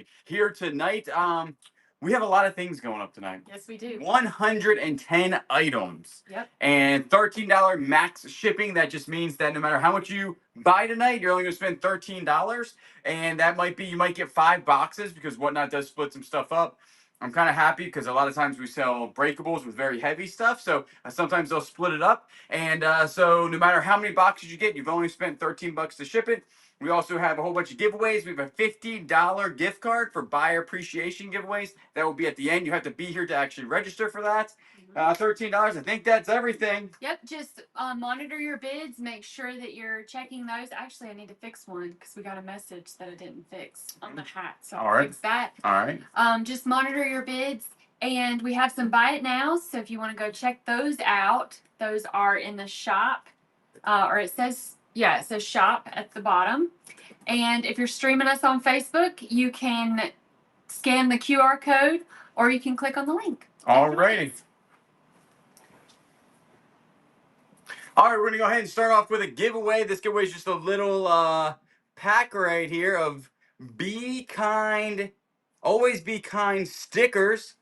actually here tonight. We have a lot of things going up tonight. Yes, we do. 110 items. Yep. And $13 max shipping. That just means that no matter how much you buy tonight, you're only going to spend $13. And that might be, you might get 5 boxes because Whatnot does split some stuff up. I'm kind of happy because a lot of times we sell breakables with very heavy stuff. So sometimes they'll split it up. And so no matter how many boxes you get, you've only spent $13 to ship it. We also have a whole bunch of giveaways. We have a $50 gift card for buyer appreciation giveaways. That will be at the end. You have to be here to actually register for that. $13. I think that's everything. Yep. Just monitor your bids. Make sure that you're checking those. Actually, I need to fix one because we got a message that I didn't fix on the hat. So I'll fix that. All right. Just monitor your bids. And we have some buy it nows. So if you want to go check those out, those are in the shop. Or it says shop at the bottom. And if you're streaming us on Facebook, you can scan the QR code or you can click on the link. All righty. All right, we're going to go ahead and start off with a giveaway. This giveaway is just a little pack right here of Be Kind, Always Be Kind stickers.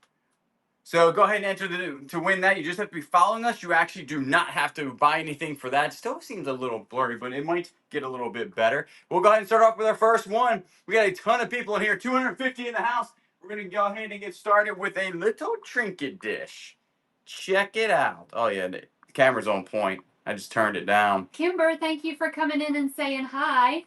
So go ahead and enter to win that. You just have to be following us. You actually do not have to buy anything for that. Still seems a little blurry, but it might get a little bit better. We'll go ahead and start off with our first one. We got a ton of people in here, 250 in the house. We're going to go ahead and get started with a little trinket dish. Check it out. Oh, yeah, the camera's on point. I just turned it down. Kimber, thank you for coming in and saying hi.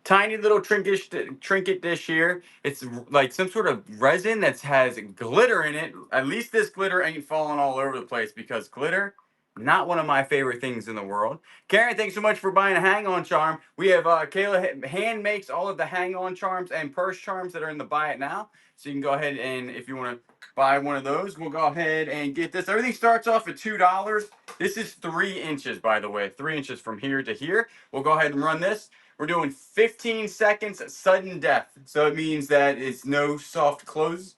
Tiny little trinket dish here. It's like some sort of resin that has glitter in it. At least this glitter ain't falling all over the place because glitter, not one of my favorite things in the world. Karen, thanks so much for buying a hang-on charm. We have Kayla hand makes all of the hang-on charms and purse charms that are in the buy it now. So you can go ahead and if you want to buy one of those, we'll go ahead and get this. Everything starts off at $2. This is 3 inches, by the way. 3 inches from here to here. We'll go ahead and run this. We're doing 15 seconds sudden death. So it means that it's no soft close.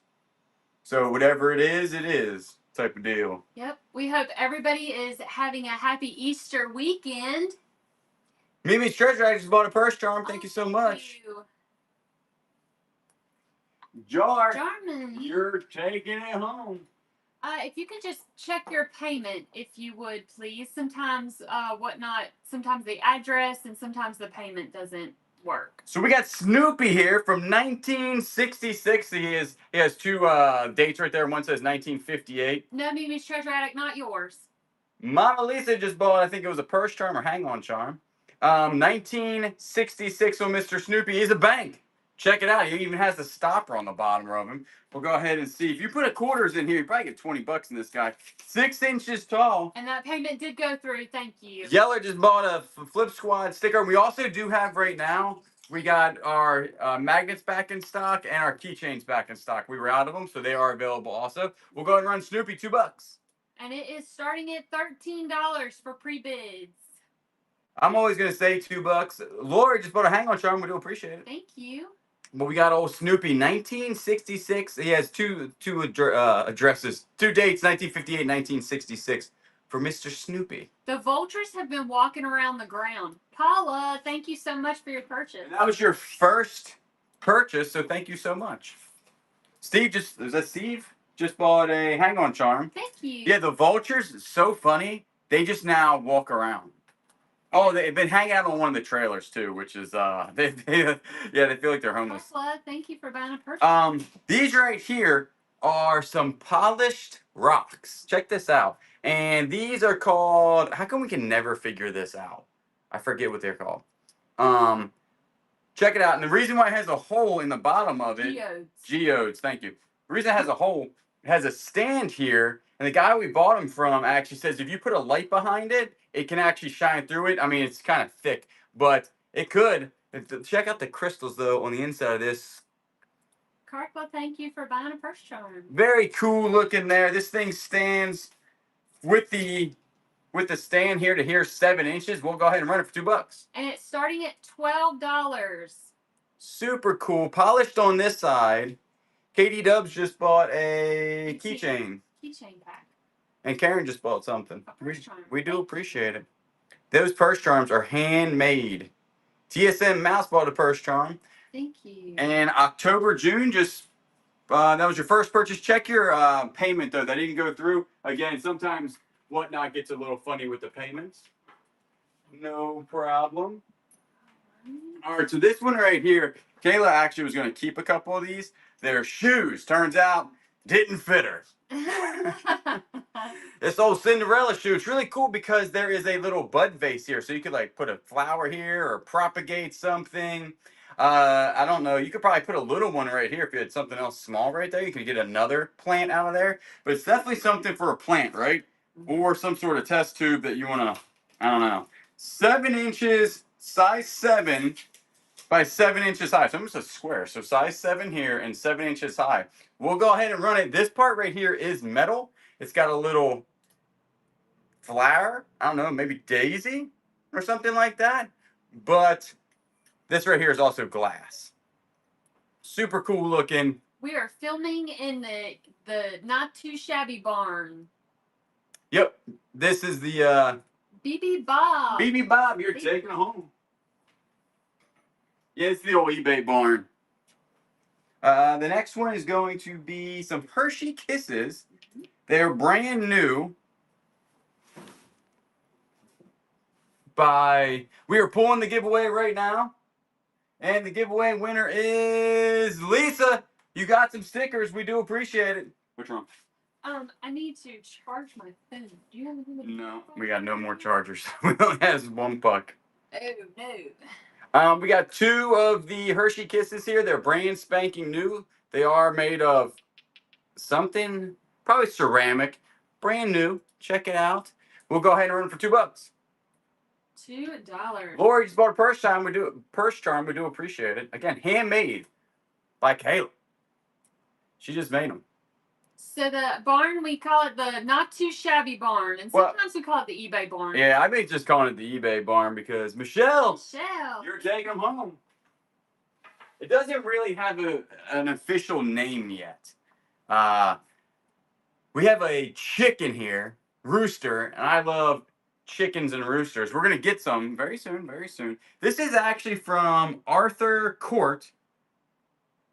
So whatever it is type of deal. Yep. We hope everybody is having a happy Easter weekend. Mimi's Treasure, I just bought a purse charm. Thank you so much. Jarman. You're taking it home. If you can just check your payment, if you would, please. Sometimes sometimes the address and sometimes the payment doesn't work. So we got Snoopy here from 1966. He has 2 dates right there. One says 1958. No, Mimi's Treasure Attic, not yours. Mama Lisa just bought, I think it was a purse charm or hang-on charm. 1966 on Mr. Snoopy. He's a bank. Check it out. He even has the stopper on the bottom of him. We'll go ahead and see. If you put a quarters in here, you probably get $20 in this guy. 6 inches tall. And that payment did go through. Thank you. Yeller just bought a Flip Squad sticker. We also do have right now, we got our magnets back in stock and our keychains back in stock. We were out of them, so they are available also. We'll go ahead and run Snoopy $2. And it is starting at $13 for pre-bids. I'm always going to say $2. Lori just bought a hang-on charm. We do appreciate it. Thank you. But we got old Snoopy, 1966. He has two addresses, 2 dates, 1958, 1966, for Mr. Snoopy. The vultures have been walking around the ground. Paula, thank you so much for your purchase. And that was your first purchase, so thank you so much. Steve just bought a hang-on charm. Thank you. Yeah, the vultures, so funny. They just now walk around. Oh, they've been hanging out on one of the trailers too, which is they feel like they're homeless. Tesla, thank you for buying a purchase. These right here are some polished rocks. Check this out. And these are called, how come we can never figure this out? I forget what they're called. Check it out. And the reason why it has a hole in the bottom of it. Geodes, thank you. The reason it has a hole, it has a stand here. And the guy we bought them from actually says if you put a light behind it, it can actually shine through it. I mean, it's kind of thick, but it could. Check out the crystals, though, on the inside of this. Cartwell, thank you for buying a purse charm. Very cool looking there. This thing stands with the stand here to here 7 inches. We'll go ahead and run it for $2. And it's starting at $12. Super cool. Polished on this side. Katie Dubs just bought a keychain. Keychain pack. And Karen just bought something. Purse charm. We do appreciate it. Those purse charms are handmade. TSM Mouse bought a purse charm. Thank you. And October, June, just that was your first purchase. Check your payment though. That didn't go through. Again, sometimes Whatnot gets a little funny with the payments. No problem. All right, so this one right here, Kayla actually was going to keep a couple of these. They're shoes. Turns out, didn't fit her. This old Cinderella shoe. It's really cool because there is a little bud vase here, so you could like put a flower here or propagate something. I don't know. You could probably put a little one right here if you had something else small right there. You could get another plant out of there. But it's definitely something for a plant, right? Or some sort of test tube that you want to, I don't know. 7 inches, size 7 by 7 inches high. So almost a square. So size 7 here and 7 inches high. We'll go ahead and run it. This part right here is metal. It's got a little flower. I don't know, maybe daisy or something like that. But this right here is also glass. Super cool looking. We are filming in the not too shabby barn. Yep. This is the BB Bob. BB Bob, you're taking it home. Yeah, it's the old eBay barn. The next one is going to be some Hershey Kisses. They're brand new. We are pulling the giveaway right now. And the giveaway winner is Lisa. You got some stickers. We do appreciate it. What's wrong? I need to charge my phone. Do you have anything? No, we got no more chargers. We only have one puck. Oh, no. We got 2 of the Hershey Kisses here. They're brand spanking new. They are made of something, probably ceramic. Brand new. Check it out. We'll go ahead and run them for $2. $2. Lori just bought a purse charm. We do appreciate it. Again, handmade by Kayla. She just made them. So the barn, we call it the not too shabby barn, and sometimes we call it the eBay barn. Yeah, I may just calling it the eBay barn because Michelle, you're taking them home. It doesn't really have an official name yet. We have a chicken here, rooster, and I love chickens and roosters. We're gonna get some very soon, very soon. This is actually from Arthur Court.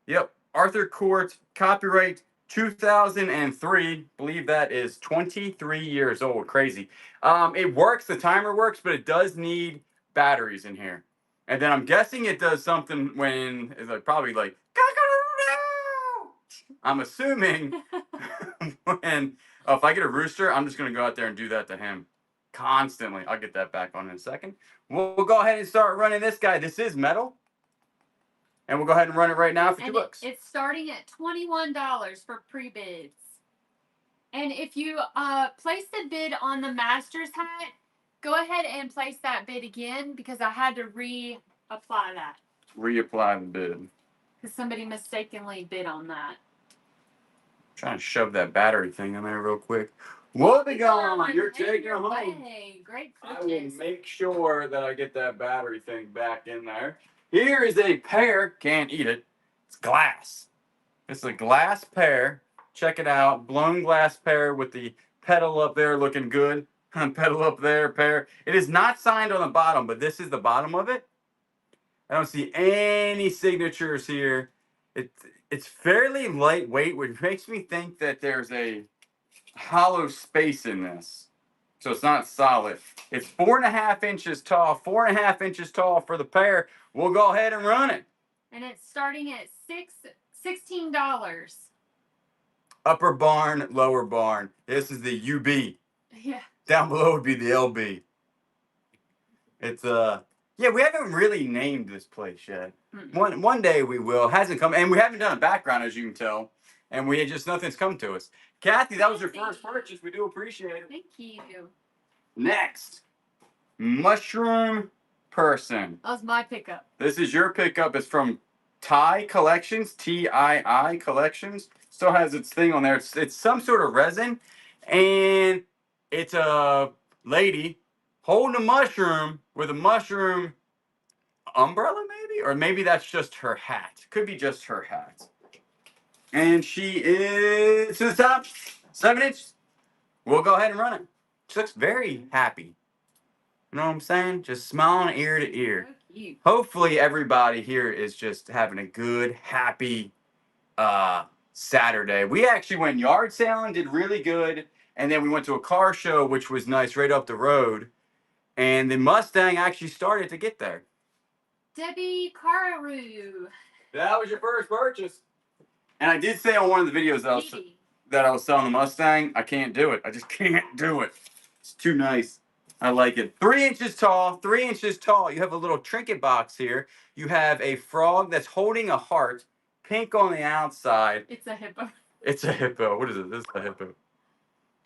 Yep, Arthur Court, copyright 2003. Believe that is 23 years old. Crazy. It works. The timer works, but it does need batteries in here. And then I'm guessing it does something when it's like probably like I'm assuming when if I get a rooster, I'm just gonna go out there and do that to him constantly. I'll get that back on in a second. We'll go ahead and start running this guy. This is metal. And we'll go ahead and run it right now for $2. It's starting at $21 for pre-bids. And if you place the bid on the Master's hat, go ahead and place that bid again because I had to reapply that. Reapply the bid. Because somebody mistakenly bid on that. Trying to shove that battery thing in there real quick. Wobegon, you're taking it home. Great purchase. I will make sure that I get that battery thing back in there. Here is a pear. Can't eat it. It's glass. It's a glass pear. Check it out. Blown glass pear with the petal up there looking good. Petal up there, pear. It is not signed on the bottom, but this is the bottom of it. I don't see any signatures here. It's fairly lightweight, which makes me think that there's a hollow space in this. So it's not solid. It's 4.5 inches tall. 4.5 inches tall for the pear. We'll go ahead and run it. And it's starting at $16. Upper barn, lower barn. This is the UB. Yeah. Down below would be the LB. It's yeah, we haven't really named this place yet. One day we will. Hasn't come, and we haven't done a background, as you can tell. And nothing's come to us. Kathy, that was your first purchase. We do appreciate it. Thank you. Next, mushroom person. That was my pickup. This is your pickup. It's from TII Collections, TII Collections. Still has its thing on there. It's some sort of resin, and it's a lady holding a mushroom with a mushroom umbrella, maybe, or maybe that's just her hat. Could be just her hat. And she is to the top, 7 inches. We'll go ahead and run it. She looks very happy. You know what I'm saying? Just smiling ear to ear. So you. Hopefully everybody here is just having a good, happy Saturday. We actually went yard sailing, did really good, and then we went to a car show, which was nice, right up the road. And the Mustang actually started to get there. Debbie Cararu. That was your first purchase. And I did say on one of the videos Edie. that I was selling the Mustang. I can't do it. I just can't do it. It's too nice. I like it. 3 inches tall, 3 inches tall. You have a little trinket box here. You have a frog that's holding a heart, pink on the outside. It's a hippo. It's a hippo. What is it? This is a hippo.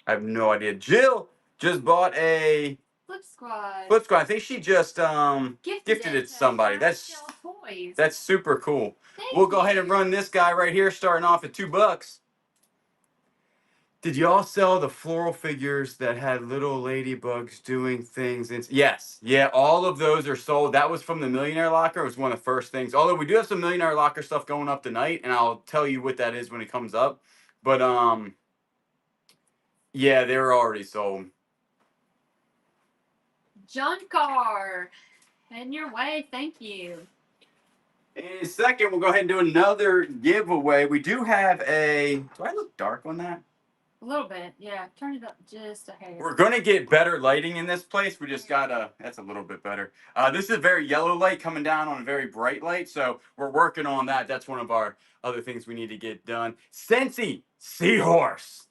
I have no idea. Jill just bought a Flip Squad. Flip Squad. I think she just gifted it to somebody. Toys. That's super cool. Thank We'll go you. ahead and run this guy right here, starting off at $2. Did y'all sell the floral figures that had little ladybugs doing things? Yes. Yeah, all of those are sold. That was from the Millionaire Locker. It was one of the first things. Although we do have some Millionaire Locker stuff going up tonight, and I'll tell you what that is when it comes up. But yeah, they were already sold. John Carr. Heading your way. Thank you. In a second, we'll go ahead and do another giveaway. We do have a... Do I look dark on that? A little bit, yeah. Turn it up just a hair. We're going to get better lighting in this place. We just got to... That's a little bit better. This is a very yellow light coming down on a very bright light, so we're working on that. That's one of our other things we need to get done. Scentsy Seahorse.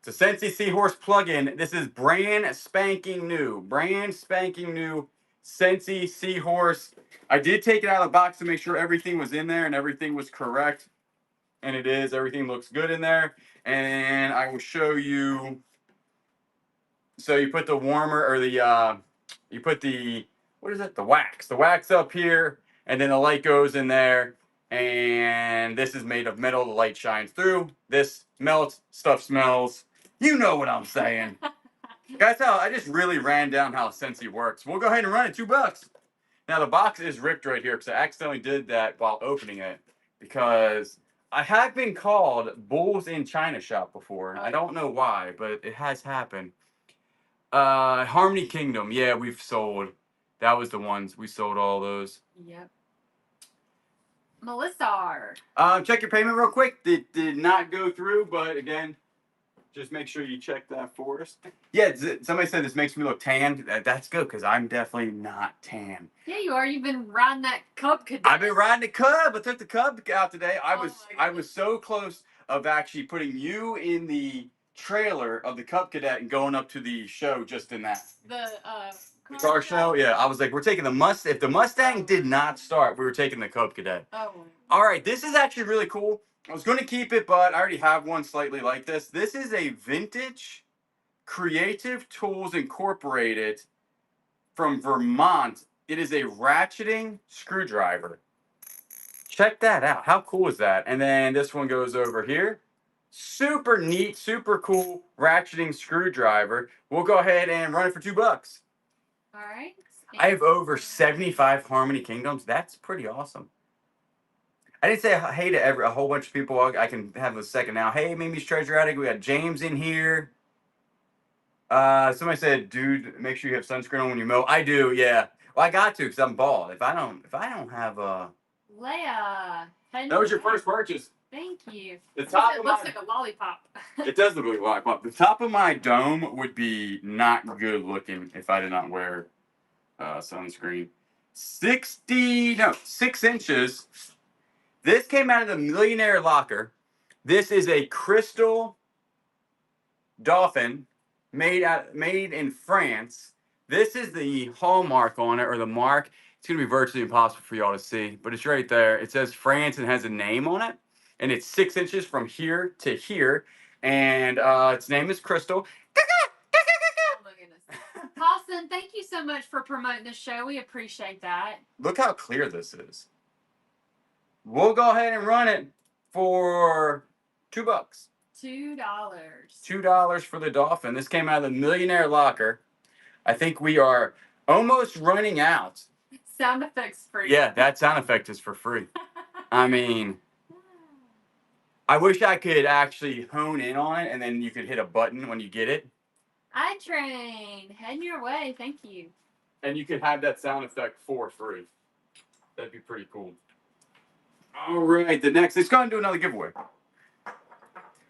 It's a Scentsy Seahorse plug-in. This is brand spanking new. Brand spanking new Scentsy Seahorse. I did take it out of the box to make sure everything was in there and everything was correct. And it is. Everything looks good in there. And I will show you. So you put the warmer or the you put the, what is it? The wax. The wax up here, and then the light goes in there. And this is made of metal. The light shines through. This melts. Stuff smells. You know what I'm saying. Guys, I just really ran down how Scentsy works. We'll go ahead and run it $2. Now the box is ripped right here because I accidentally did that while opening it, because I have been called Bulls in China Shop before. I don't know why, but it has happened. Harmony Kingdom, yeah, we've sold. That was the ones we sold, all those. Yep. Melissa. Check your payment real quick. Did not go through, but again, just make sure you check that for us. Yeah, somebody said this makes me look tan. That's good, because I'm definitely not tan. Yeah, you are. You've been riding that Cub Cadet. I've been riding the Cub. I took the Cub out today. I Oh was so close of actually putting you in the trailer of the Cub Cadet and going up to the show just in that. The car show? Yeah, I was like, we're taking the Mustang. If the Mustang did not start, we were taking the Cub Cadet. Oh. All right, this is actually really cool. I was going to keep it, but I already have one slightly like this. This is a vintage Creative Tools Incorporated from Vermont. It is a ratcheting screwdriver. Check that out. How cool is that? And then this one goes over here. Super neat, super cool ratcheting screwdriver. We'll go ahead and run it for $2. All right. I have over 75 Harmony Kingdoms. That's pretty awesome. I didn't say hey to a whole bunch of people. I can have a second now. Hey, Mimi's Treasure Attic. We got James in here. Somebody said, dude, make sure you have sunscreen on when you mow. I do, yeah. Well, I got to, because I'm bald. If I don't have Leia. That was your first purchase. Thank you. The top It of looks my, like a lollipop. It does look like a lollipop. The top of my dome would be not good looking if I did not wear sunscreen. 6 inches. This came out of the Millionaire Locker. This is a crystal dolphin made in France. This is the hallmark on it, or the mark. It's going to be virtually impossible for y'all to see, but it's right there. It says France and has a name on it, and it's 6 inches from here to here, and its name is Crystal. Oh my goodness. Austin, thank you so much for promoting the show. We appreciate that. Look how clear this is. We'll go ahead and run it for $2. $2. $2 for the dolphin. This came out of the Millionaire Locker. I think we are almost running out. Sound effects free. Yeah, that sound effect is for free. I mean, I wish I could actually hone in on it, and then you could hit a button when you get it. iTrain, heading your way. Thank you. and you could have that sound effect for free. That'd be pretty cool. All right, the next, let's go and do another giveaway.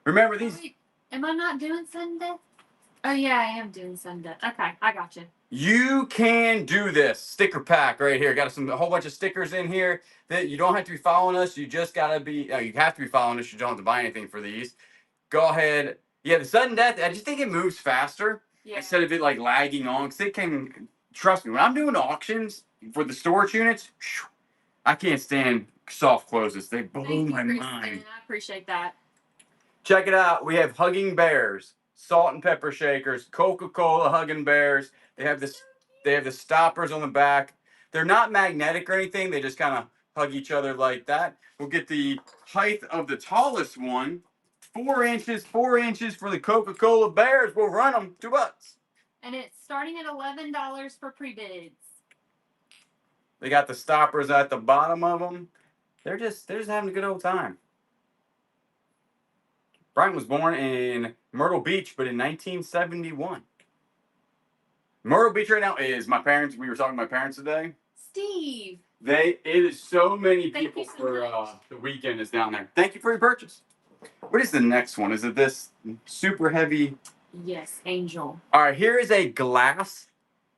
Remember these. Wait, am I not doing sudden death? Oh yeah, I am doing sudden death. Okay, I got you. You can do this sticker pack right here. Got a whole bunch of stickers in here that you don't have to be following us. You just gotta be. You have to be following us. You don't have to buy anything for these. Go ahead. Yeah, the sudden death. I just think it moves faster instead of it like lagging on. Because it can. Trust me, when I'm doing auctions for the storage units, I can't stand soft closes. They blow my mind. I appreciate that. Check it out. We have Hugging Bears, salt and pepper shakers, Coca-Cola Hugging Bears. They have this. They have the stoppers on the back. They're not magnetic or anything. They just kind of hug each other like that. We'll get the height of the tallest one, 4 inches. 4 inches for the Coca-Cola Bears. We'll run them $2. And it's starting at $11 for pre-bids. They got the stoppers at the bottom of them. They're just having a good old time. Brian was born in Myrtle Beach, but in 1971. Myrtle Beach right now is my parents. We were talking to my parents today. Steve. It is so many Thank people you so for much. the weekend is down there. Thank you for your purchase. What is the next one? Is it this super heavy? Yes, Angel. All right, here is a glass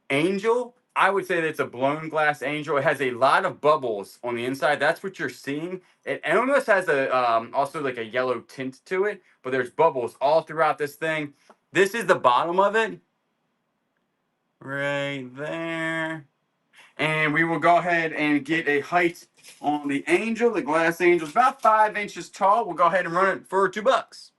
angel. I would say that it's a blown glass angel. It has a lot of bubbles on the inside. That's what you're seeing. It almost has a also like a yellow tint to it, but there's bubbles all throughout this thing. This is the bottom of it. Right there. And we will go ahead and get a height on the angel. The glass angel is about 5 inches tall. We'll go ahead and run it for $2.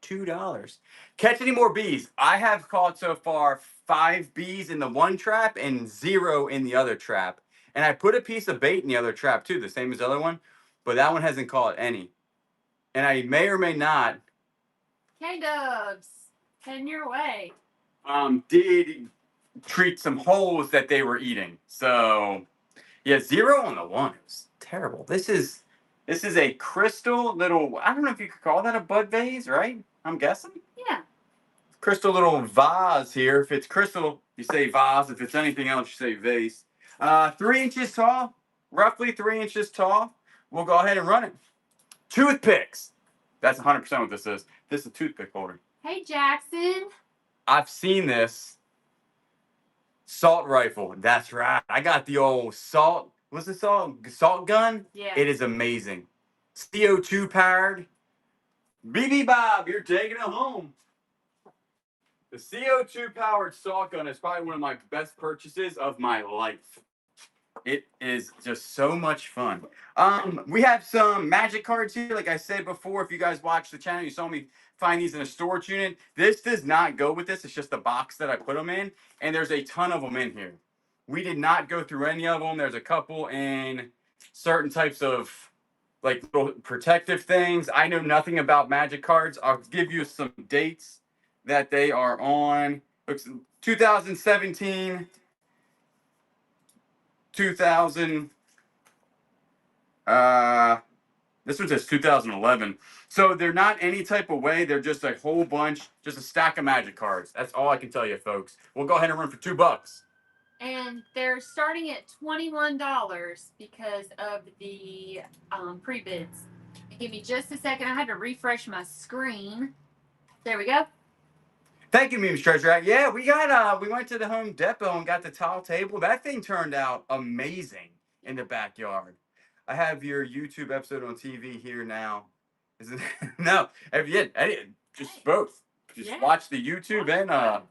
$2. Catch any more bees? I have caught so far 5 bees in the one trap and 0 in the other trap. And I put a piece of bait in the other trap too, the same as the other one, but that one hasn't caught any. And I may or may not. K-Dubs, heading your way. Did treat some holes that they were eating. So yeah, 0 on the one. It was terrible. This is a crystal little, I don't know if you could call that a bud vase, right? I'm guessing. Yeah. Crystal little vase here. If it's crystal, you say vase. If it's anything else, you say vase. 3 inches tall, roughly 3 inches tall. We'll go ahead and run it. Toothpicks. That's 100% what this is. This is a toothpick holder. Hey, Jackson. I've seen this. Salt rifle. That's right. I got the old salt. What's the salt gun? Yeah. It is amazing. CO2 powered. BB Bob, you're taking it home. The CO2 powered salt gun is probably one of my best purchases of my life. It is just so much fun. We have some magic cards here. Like I said before, if you guys watch the channel, you saw me find these in a storage unit. This does not go with this. It's just the box that I put them in. And there's a ton of them in here. We did not go through any of them. There's a couple in certain types of like little protective things. I know nothing about magic cards. I'll give you some dates that they are on. Looks 2017, 2000. This one says 2011. So they're not any type of way. They're just a whole bunch, just a stack of magic cards. That's all I can tell you, folks. We'll go ahead and run for $2. And they're starting at $21 because of the pre-bids. Give me just a second. I had to refresh my screen. There we go. Thank you, Memes Treasure Act. Yeah, we went to the Home Depot and got the tall table. That thing turned out amazing in the backyard. I have your YouTube episode on TV here now. Is it? No, just both. Just watch the YouTube and PA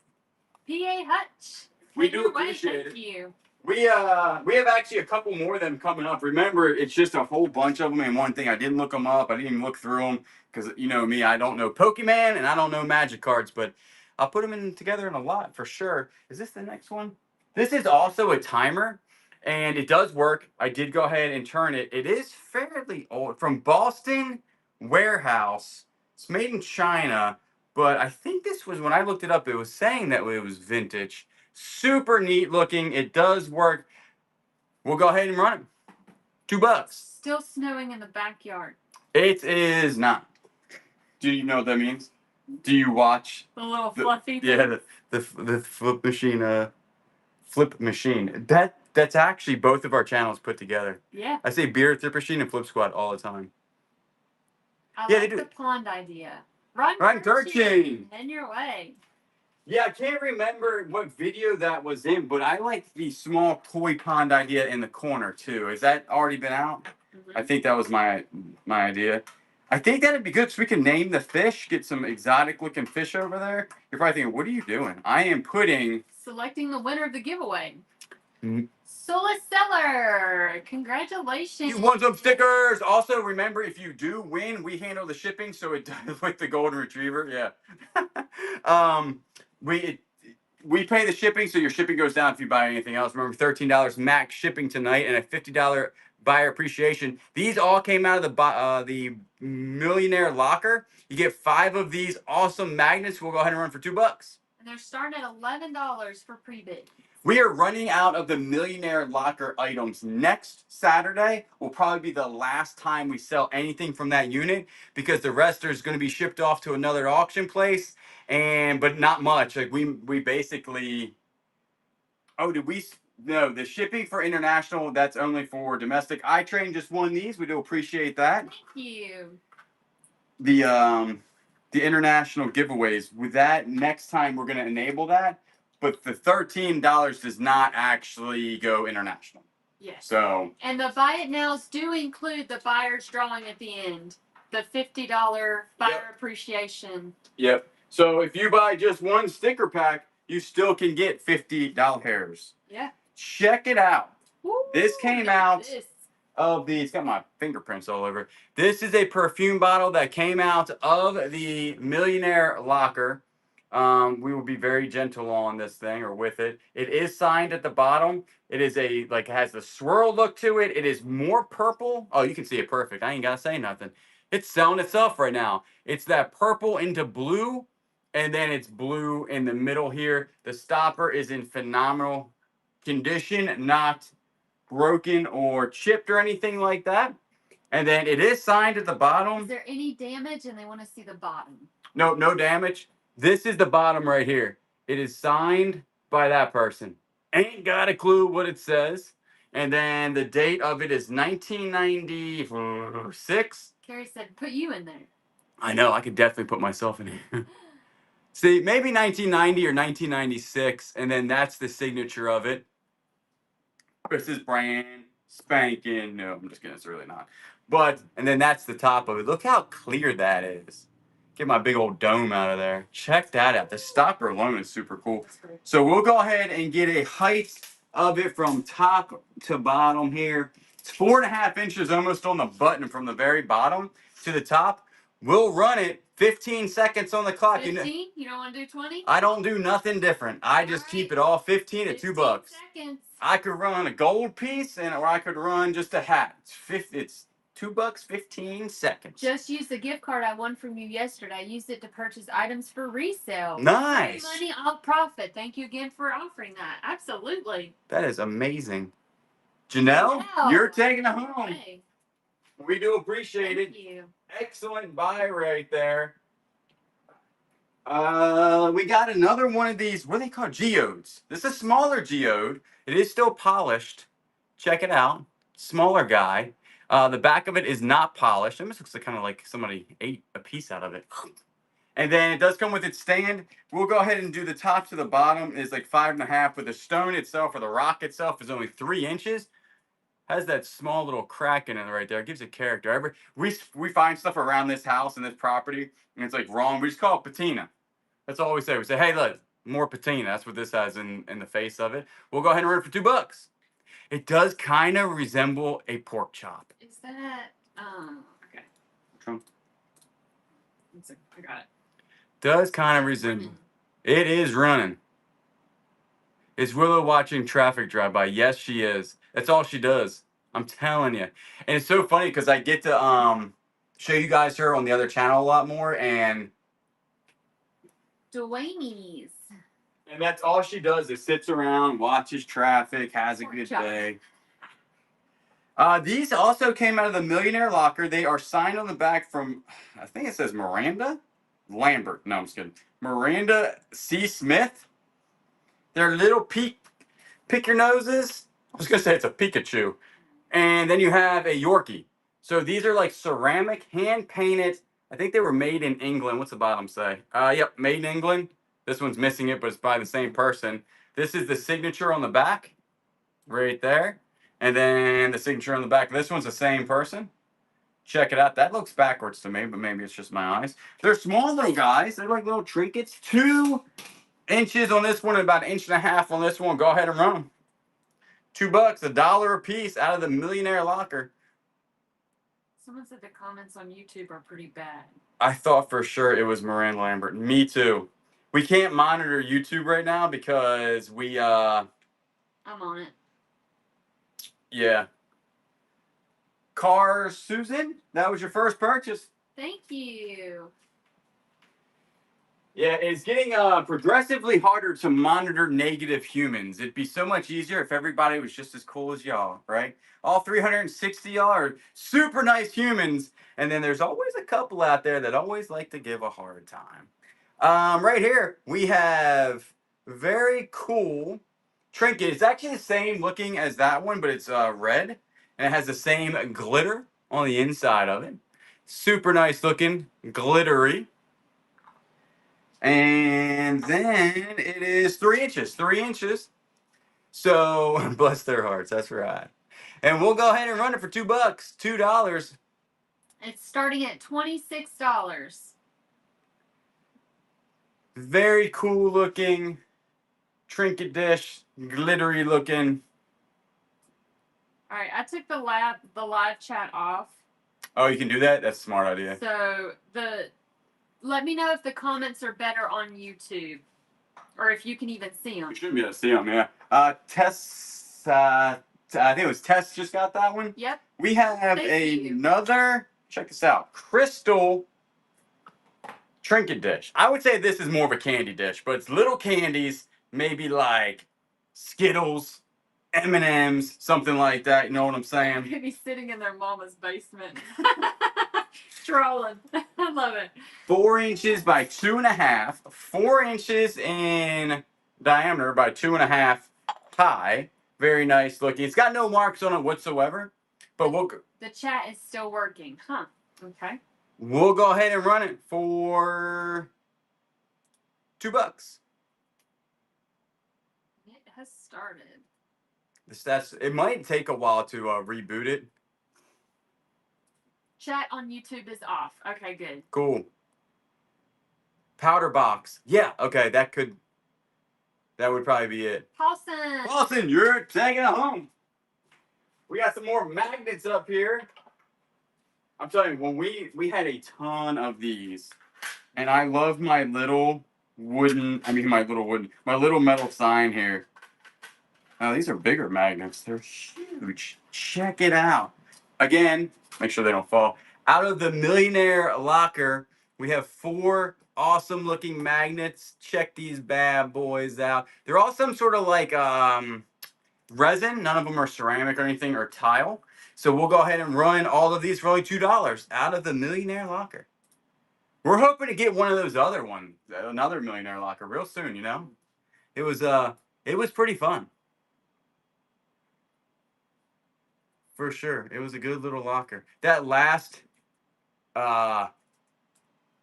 Hutch. We do appreciate it. You. We have actually a couple more of them coming up. Remember, it's just a whole bunch of them. And one thing, I didn't look them up. I didn't even look through them because you know me, I don't know Pokemon and I don't know Magic cards, but I'll put them together in a lot for sure. Is this the next one? This is also a timer, and it does work. I did go ahead and turn it. It is fairly old, from Boston Warehouse. It's made in China, but I think this was when I looked it up. It was saying that it was vintage. Super neat looking. It does work. We'll go ahead and run it. $2. Still snowing in the backyard. It is not. Do you know what that means? Do you watch The little fluffy thing. Yeah, the flip machine Flip Machine. That's actually both of our channels put together. Yeah. I say Beer Flip Machine and Flip Squad all the time. I Yeah, they like do. the pond idea. Run Searching. in your way. Yeah, I can't remember what video that was in, but I like the small koi pond idea in the corner too. Has that already been out? I think that was my idea. I think that'd be good so we can name the fish, get some exotic looking fish over there. You're probably thinking, what are you doing? I am putting Selecting the winner of the giveaway. Mm. Sola Seller, congratulations. You won some stickers. Also, remember, if you do win, we handle the shipping, so it does with the golden retriever. Yeah. We pay the shipping, so your shipping goes down if you buy anything else. Remember, $13 max shipping tonight and a $50 buyer appreciation. These all came out of the Millionaire Locker. You get 5 of these awesome magnets. We'll go ahead and run for $2. And they're starting at $11 for pre-bid. We are running out of the Millionaire Locker items. Next Saturday will probably be the last time we sell anything from that unit because the rest is going to be shipped off to another auction place, but not much. Like we basically. Oh, did we? No, the shipping for international, that's only for domestic. iTrain just won these. We do appreciate that. Thank you. The international giveaways. With that, next time we're going to enable that. But the $13 does not actually go international. Yes. So. And the buy it nows do include the buyer's drawing at the end. The $50 buyer appreciation. Yep. So if you buy just one sticker pack, you still can get $50. Yeah. Check it out. Woo, this came out of the, it's got my fingerprints all over. This is a perfume bottle that came out of the Millionaire Locker. We will be very gentle on this thing or with it. It is signed at the bottom. It is it has the swirl look to it. It is more purple. Oh, you can see it perfect. I ain't got to say nothing. It's selling itself right now. It's that purple into blue, and then it's blue in the middle here. The stopper is in phenomenal condition, not broken or chipped or anything like that. And then it is signed at the bottom. Is there any damage? And they want to see the bottom. No, no damage. This is the bottom right here. It is signed by that person. Ain't got a clue what it says. And then the date of it is 1996. Carrie said, put you in there. I know, I could definitely put myself in here. See, maybe 1990 or 1996, and then that's the signature of it. This is brand spanking. No, I'm just kidding. It's really not. And then that's the top of it. Look how clear that is. Get my big old dome out of there. Check that out. The stopper alone is super cool. So we'll go ahead and get a height of it from top to bottom here. It's 4.5 inches almost on the button from the very bottom to the top. We'll run it 15 seconds on the clock. 15? You don't want to do 20? I don't do nothing different. I just keep it all 15 at $2. Seconds. I could run a gold piece or I could run just a hat. It's $2, 15 seconds. Just use the gift card I won from you yesterday. I used it to purchase items for resale. Nice. Free money, I'll profit. Thank you again for offering that. Absolutely. That is amazing. Janelle, you're taking it home. Hey. We do appreciate it. Thank you. Excellent buy right there. We got another one of these. What are they called? Geodes. This is a smaller geode. It is still polished. Check it out. Smaller guy. The back of it is not polished. It almost looks kind of like somebody ate a piece out of it. And then it does come with its stand. We'll go ahead and do the top to the bottom. It's like 5.5, but the stone itself or the rock itself is only 3 inches. Has that small little crack in it right there. It gives it character. We find stuff around this house and this property, and it's like wrong. We just call it patina. That's all we say. We say, hey, look, more patina. That's what this has in the face of it. We'll go ahead and run it for $2. It does kind of resemble a pork chop. Is that okay? Trump. I got it. Does kind of resemble. It is running. Is Willow watching traffic drive by? Yes, she is. That's all she does. I'm telling you. And it's so funny because I get to show you guys her on the other channel a lot more, and Dwayne's. And that's all she does is sits around, watches traffic, has a good day. These also came out of the Millionaire Locker. They are signed on the back from, I think it says Miranda Lambert. No, I'm just kidding. Miranda C. Smith. They're little Pick your noses. I was gonna say it's a Pikachu. And then you have a Yorkie. So these are like ceramic, hand painted. I think they were made in England. What's the bottom say? Yep, made in England. This one's missing it, but it's by the same person. This is the signature on the back, right there. And then the signature on the back. This one's the same person. Check it out. That looks backwards to me, but maybe it's just my eyes. They're small little guys. They're like little trinkets. 2 inches on this one and about 1.5 inches on this one. Go ahead and run them. $2, $1 a piece out of the Millionaire Locker. Someone said the comments on YouTube are pretty bad. I thought for sure it was Miranda Lambert. Me too. We can't monitor YouTube right now because I'm on it. yeah. Car Susan, that was your first purchase. Thank you. Yeah, it's getting progressively harder to monitor negative humans. It'd be so much easier if everybody was just as cool as y'all, right? All 360 y'all are super nice humans, and then there's always a couple out there that always like to give a hard time. Right here, we have very cool trinket. It's actually the same looking as that one, but it's red, and it has the same glitter on the inside of it. Super nice looking, glittery. And then it is 3 inches. 3 inches. So bless their hearts. That's right. And we'll go ahead and run it for $2. $2. It's starting at $26. Very cool looking trinket dish. Glittery looking. All right, I took the live chat off. Oh, you can do that? That's a smart idea. So let me know if the comments are better on YouTube, or if you can even see them. You should be able to see them, yeah. Tess, I think it was Tess just got that one. Yep. We have Thank you. another, check this out, crystal trinket dish. I would say this is more of a candy dish, but it's little candies, maybe like Skittles, M&Ms, something like that. You know what I'm saying? Maybe sitting in their mama's basement. Trolling. I love it. 4 inches by 2.5. 4 inches in diameter by 2.5 high. Very nice looking. It's got no marks on it whatsoever. But the chat is still working, huh? Okay. We'll go ahead and run it for $2. It has started. It might take a while to reboot it. Chat on YouTube is off. Okay, good. Cool. Powder box. Yeah, okay, that would probably be it. Paulson! Paulson, you're taking it home. We got some more magnets up here. I'm telling you, when we had a ton of these, and I love my little metal sign here. Now, these are bigger magnets. They're huge. Check it out. Again, make sure they don't fall. Out of the Millionaire Locker, we have 4 awesome looking magnets. Check these bad boys out. They're all some sort of like resin. None of them are ceramic or anything or tile. So we'll go ahead and run all of these for only $2 out of the Millionaire Locker. We're hoping to get one of those other ones, another Millionaire Locker real soon, you know? It was pretty fun. For sure. It was a good little locker. That last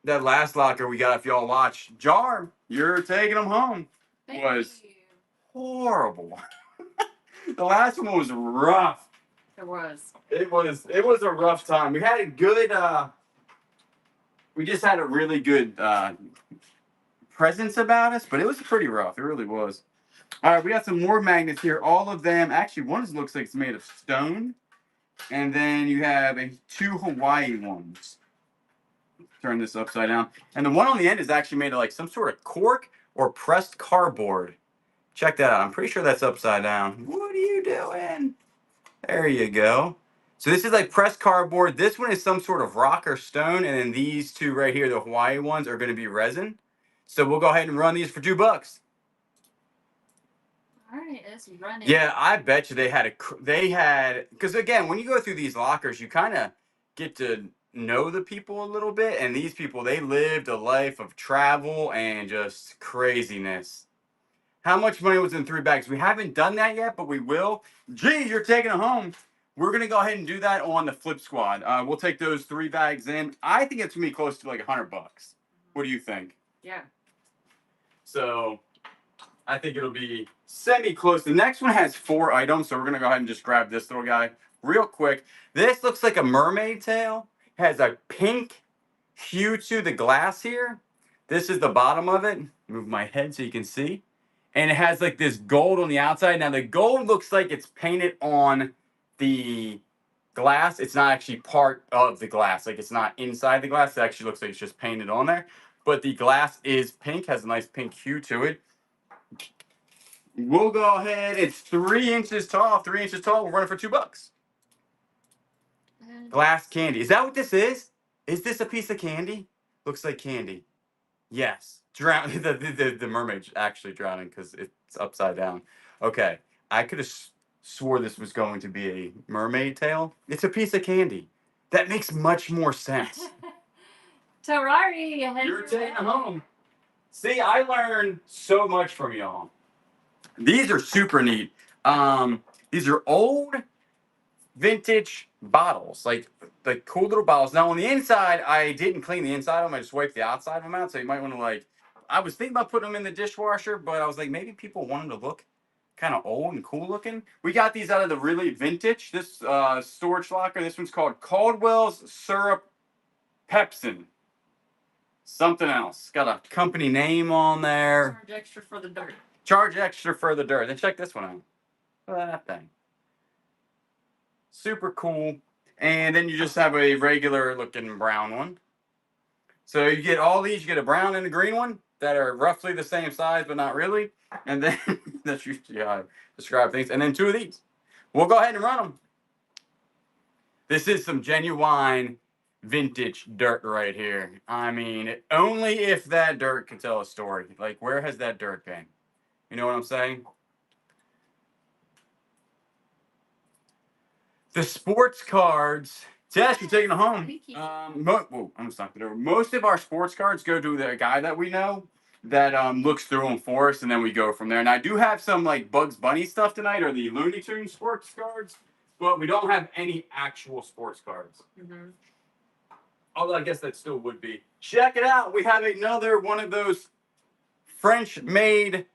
locker we got, if y'all watch, Jar, you're taking them home. Thank was you. Horrible. The last one was rough. It was. It was a rough time. We had a good we just had a really good presence about us, but it was pretty rough. It really was. All right, we got some more magnets here. All of them, actually, one looks like it's made of stone. And then you have 2 Hawaii ones. Turn this upside down. And the one on the end is actually made of like some sort of cork or pressed cardboard. Check that out. I'm pretty sure that's upside down. What are you doing? There you go. So this is like pressed cardboard. This one is some sort of rock or stone. And then these 2 right here, the Hawaii ones, are going to be resin. So we'll go ahead and run these for $2. All right, it's running. Yeah, I bet you they had because again, when you go through these lockers, you kind of get to know the people a little bit, and these people, they lived a life of travel and just craziness. How much money was in 3 bags? We haven't done that yet, but we will. Gee, you're taking it home. We're gonna go ahead and do that on the Flip Squad. We'll take those 3 bags in. I think it's gonna be close to like $100. What do you think? Yeah. So I think it'll be semi-close. The next one has 4 items, so we're gonna go ahead and just grab this little guy real quick. This looks like a mermaid tail. Has a pink hue to the glass here. This is the bottom of it. Move my head so you can see. And it has like this gold on the outside. Now the gold looks like it's painted on the glass. It's not actually part of the glass. Like it's not inside the glass. It actually looks like it's just painted on there. But the glass is pink, has a nice pink hue to it. We'll go ahead. It's 3 inches tall. 3 inches tall. We're running for $2. Glass candy. Is that what this is? Is this a piece of candy? Looks like candy. Yes. Drown. The mermaid's actually drowning because it's upside down. Okay. I could have swore this was going to be a mermaid tail. It's a piece of candy. That makes much more sense. Terrari, You're taking them home. See, I learned so much from y'all. These are super neat. These are old vintage bottles, like cool little bottles. Now on the inside, I didn't clean the inside of them. I just wiped the outside of them out. So you might want to like. I was thinking about putting them in the dishwasher, but I was like, maybe people want them to look kind of old and cool looking. We got these out of the really vintage. This storage locker. This one's called Caldwell's Syrup Pepsin. Something else. Got a company name on there. Charge extra for the dirt. Charge extra for the dirt. Then check this one out. Look at that thing. Super cool. And then you just have a regular looking brown one. So you get all these. You get a brown and a green one that are roughly the same size, but not really. And then that's usually how I describe things. And then 2 of these. We'll go ahead and run them. This is some genuine vintage dirt right here. I mean, only if that dirt could tell a story. Like, where has that dirt been? You know what I'm saying? The sports cards. Jess, you're taking them home. Thank you. I'm gonna stop it over. Most of our sports cards go to the guy that we know that looks through them for us, and then we go from there. And I do have some like Bugs Bunny stuff tonight, or the Looney Tunes sports cards, but we don't have any actual sports cards. Mm-hmm. Although I guess that still would be. Check it out. We have another one of those French-made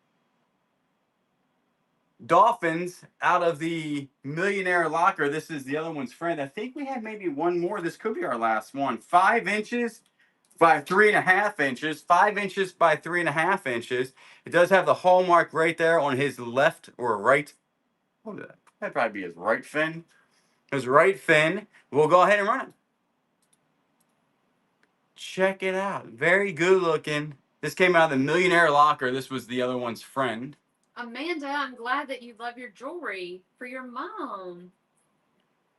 dolphins out of the millionaire locker. This is the other one's friend. I think we have maybe one more. This could be our last one. 5 inches by 3.5 inches. 5 inches by 3.5 inches. It does have the hallmark right there on his left or right. What is that? That'd probably be his right fin. His right fin. We'll go ahead and run it. Check it out. Very good looking. This came out of the millionaire locker. This was the other one's friend. Amanda, I'm glad that you love your jewelry for your mom.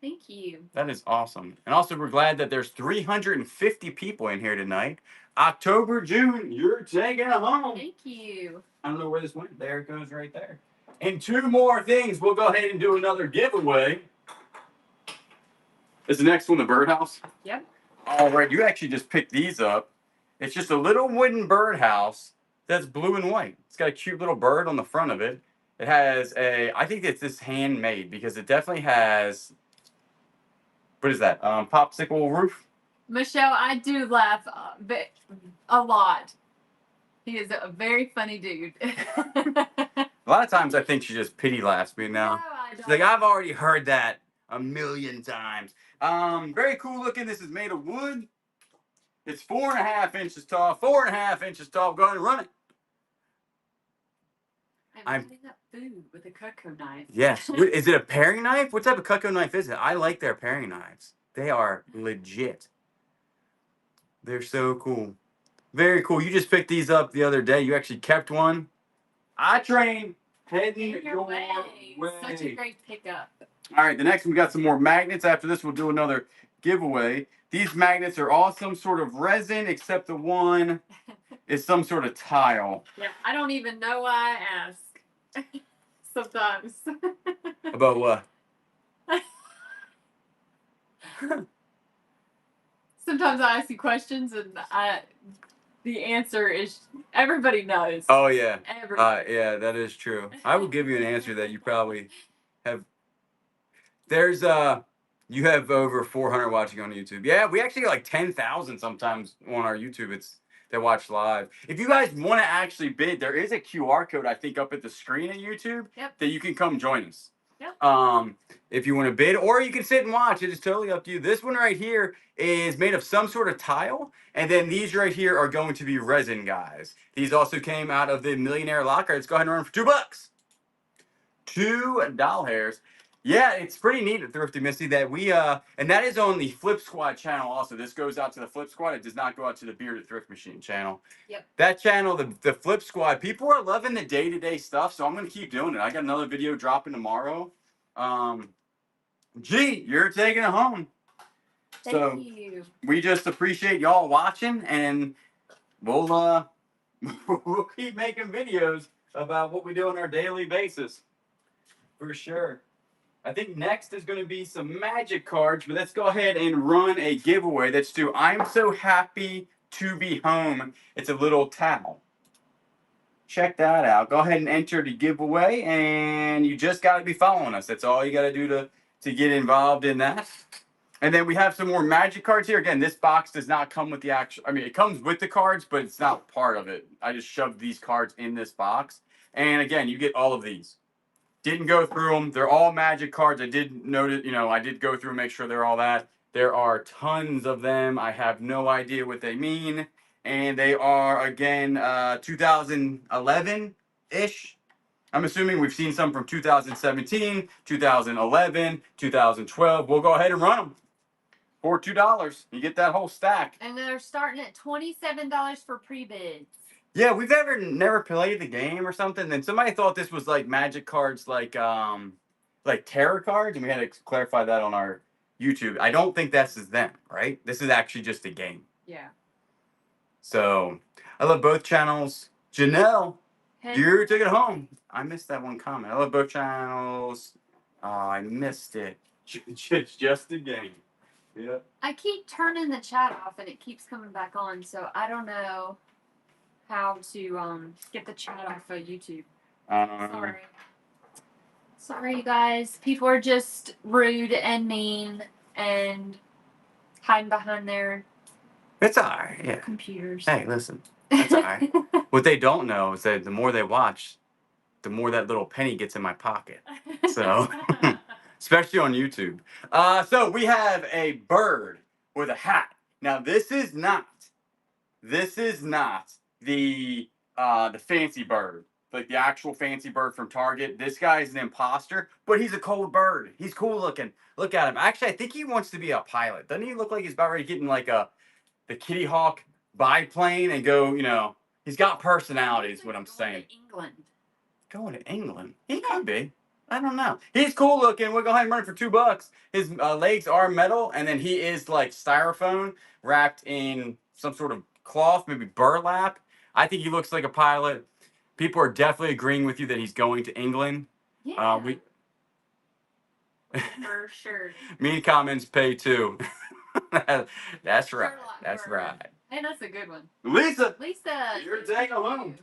Thank you. That is awesome. And also, we're glad that there's 350 people in here tonight. October, June, you're taking it home. Thank you. I don't know where this went. There it goes right there. And 2 more things. We'll go ahead and do another giveaway. Is the next one the birdhouse? Yep. All right, you actually just picked these up. It's just a little wooden birdhouse that's blue and white. It's got a cute little bird on the front of it. It has I think it's this handmade because it definitely has, what is that? Popsicle roof? Michelle, I do laugh a lot. He is a very funny dude. A lot of times I think she just pity laughs me now. No, I don't. She's like, I've already heard that a million times. Very cool looking. This is made of wood. It's 4.5 inches tall. 4.5 inches tall. Go ahead and run it. I'm cutting up food with a Cutco knife. Yes. Is it a paring knife? What type of Cutco knife is it? I like their paring knives. They are legit. They're so cool. Very cool. You just picked these up the other day. You actually kept one. I train heading your way. Such a great pickup. All right, the next one, we got some more magnets. After this, we'll do another giveaway. These magnets are all some sort of resin, except the one is some sort of tile. Yeah, I don't even know why I ask. Sometimes. About what? Sometimes I ask you questions and the answer is everybody knows. Oh yeah. Everybody. Yeah, that is true. I will give you an answer that you probably have. There's you have over 400 watching on YouTube. Yeah, we actually get like 10,000 sometimes on our YouTube. It's that watch live. If you guys want to actually bid, there is a QR code I think up at the screen of YouTube that you can come join us. Yep. If you want to bid, or you can sit and watch. It is totally up to you. This one right here is made of some sort of tile, and then these right here are going to be resin, guys. These also came out of the Millionaire Locker. Let's go ahead and run for $2. $2. Yeah, it's pretty neat at Thrifty Misty that we and that is on the Flip Squad channel also. This goes out to the Flip Squad. It does not go out to the Bearded Thrift Machine channel. Yep. That channel, the Flip Squad, people are loving the day-to-day stuff, so I'm gonna keep doing it. I got another video dropping tomorrow. G, you're taking it home. Thank you. We just appreciate y'all watching, and we'll we'll keep making videos about what we do on our daily basis. For sure. I think next is going to be some magic cards, but let's go ahead and run a giveaway. Let's do I'm So Happy to Be Home. It's a little towel. Check that out. Go ahead and enter the giveaway, and you just got to be following us. That's all you got to do to get involved in that. And then we have some more magic cards here. Again, this box does not come with the actual, I mean, it comes with the cards, but it's not part of it. I just shoved these cards in this box. And again, you get all of these. Didn't go through them. They're all magic cards. I did notice, I did go through and make sure they're all that. There are tons of them. I have no idea what they mean. And they are, again, 2011-ish. I'm assuming we've seen some from 2017, 2011, 2012. We'll go ahead and run them for $2. You get that whole stack. And they're starting at $27 for pre-bids. Yeah, we've never played the game or something. And somebody thought this was like magic cards, like tarot cards, and we had to clarify that on our YouTube. I don't think this is them, right? This is actually just a game. Yeah. So I love both channels. Janelle, Hey. you took it home. I missed that one comment. I love both channels. Oh, I missed it. It's just a game. Yeah. I keep turning the chat off and it keeps coming back on, so I don't know how to get the chat off of YouTube. Sorry, you guys. People are just rude and mean and hiding behind their It's all right. Yeah. computers. Hey, listen. It's all right. What they don't know is that the more they watch, the more that little penny gets in my pocket. So, especially on YouTube. So we have a bird with a hat. Now this is not the fancy bird, like the actual fancy bird from Target. This guy is an imposter, but he's a cool bird. He's cool looking. Look at him. Actually, I think he wants to be a pilot. Doesn't he look like he's about ready to get in like the Kitty Hawk biplane and go, he's got personality is what I'm saying. England. Going to England? He could be. I don't know. He's cool looking. We'll go ahead and run it for $2. His legs are metal, and then he is like styrofoam wrapped in some sort of cloth, maybe burlap. I think he looks like a pilot. People are definitely agreeing with you that he's going to England. Yeah. For sure. Mean comments pay too. That's right. Sherlock That's bird. right. Hey, that's a good one. Lisa, you're taking home.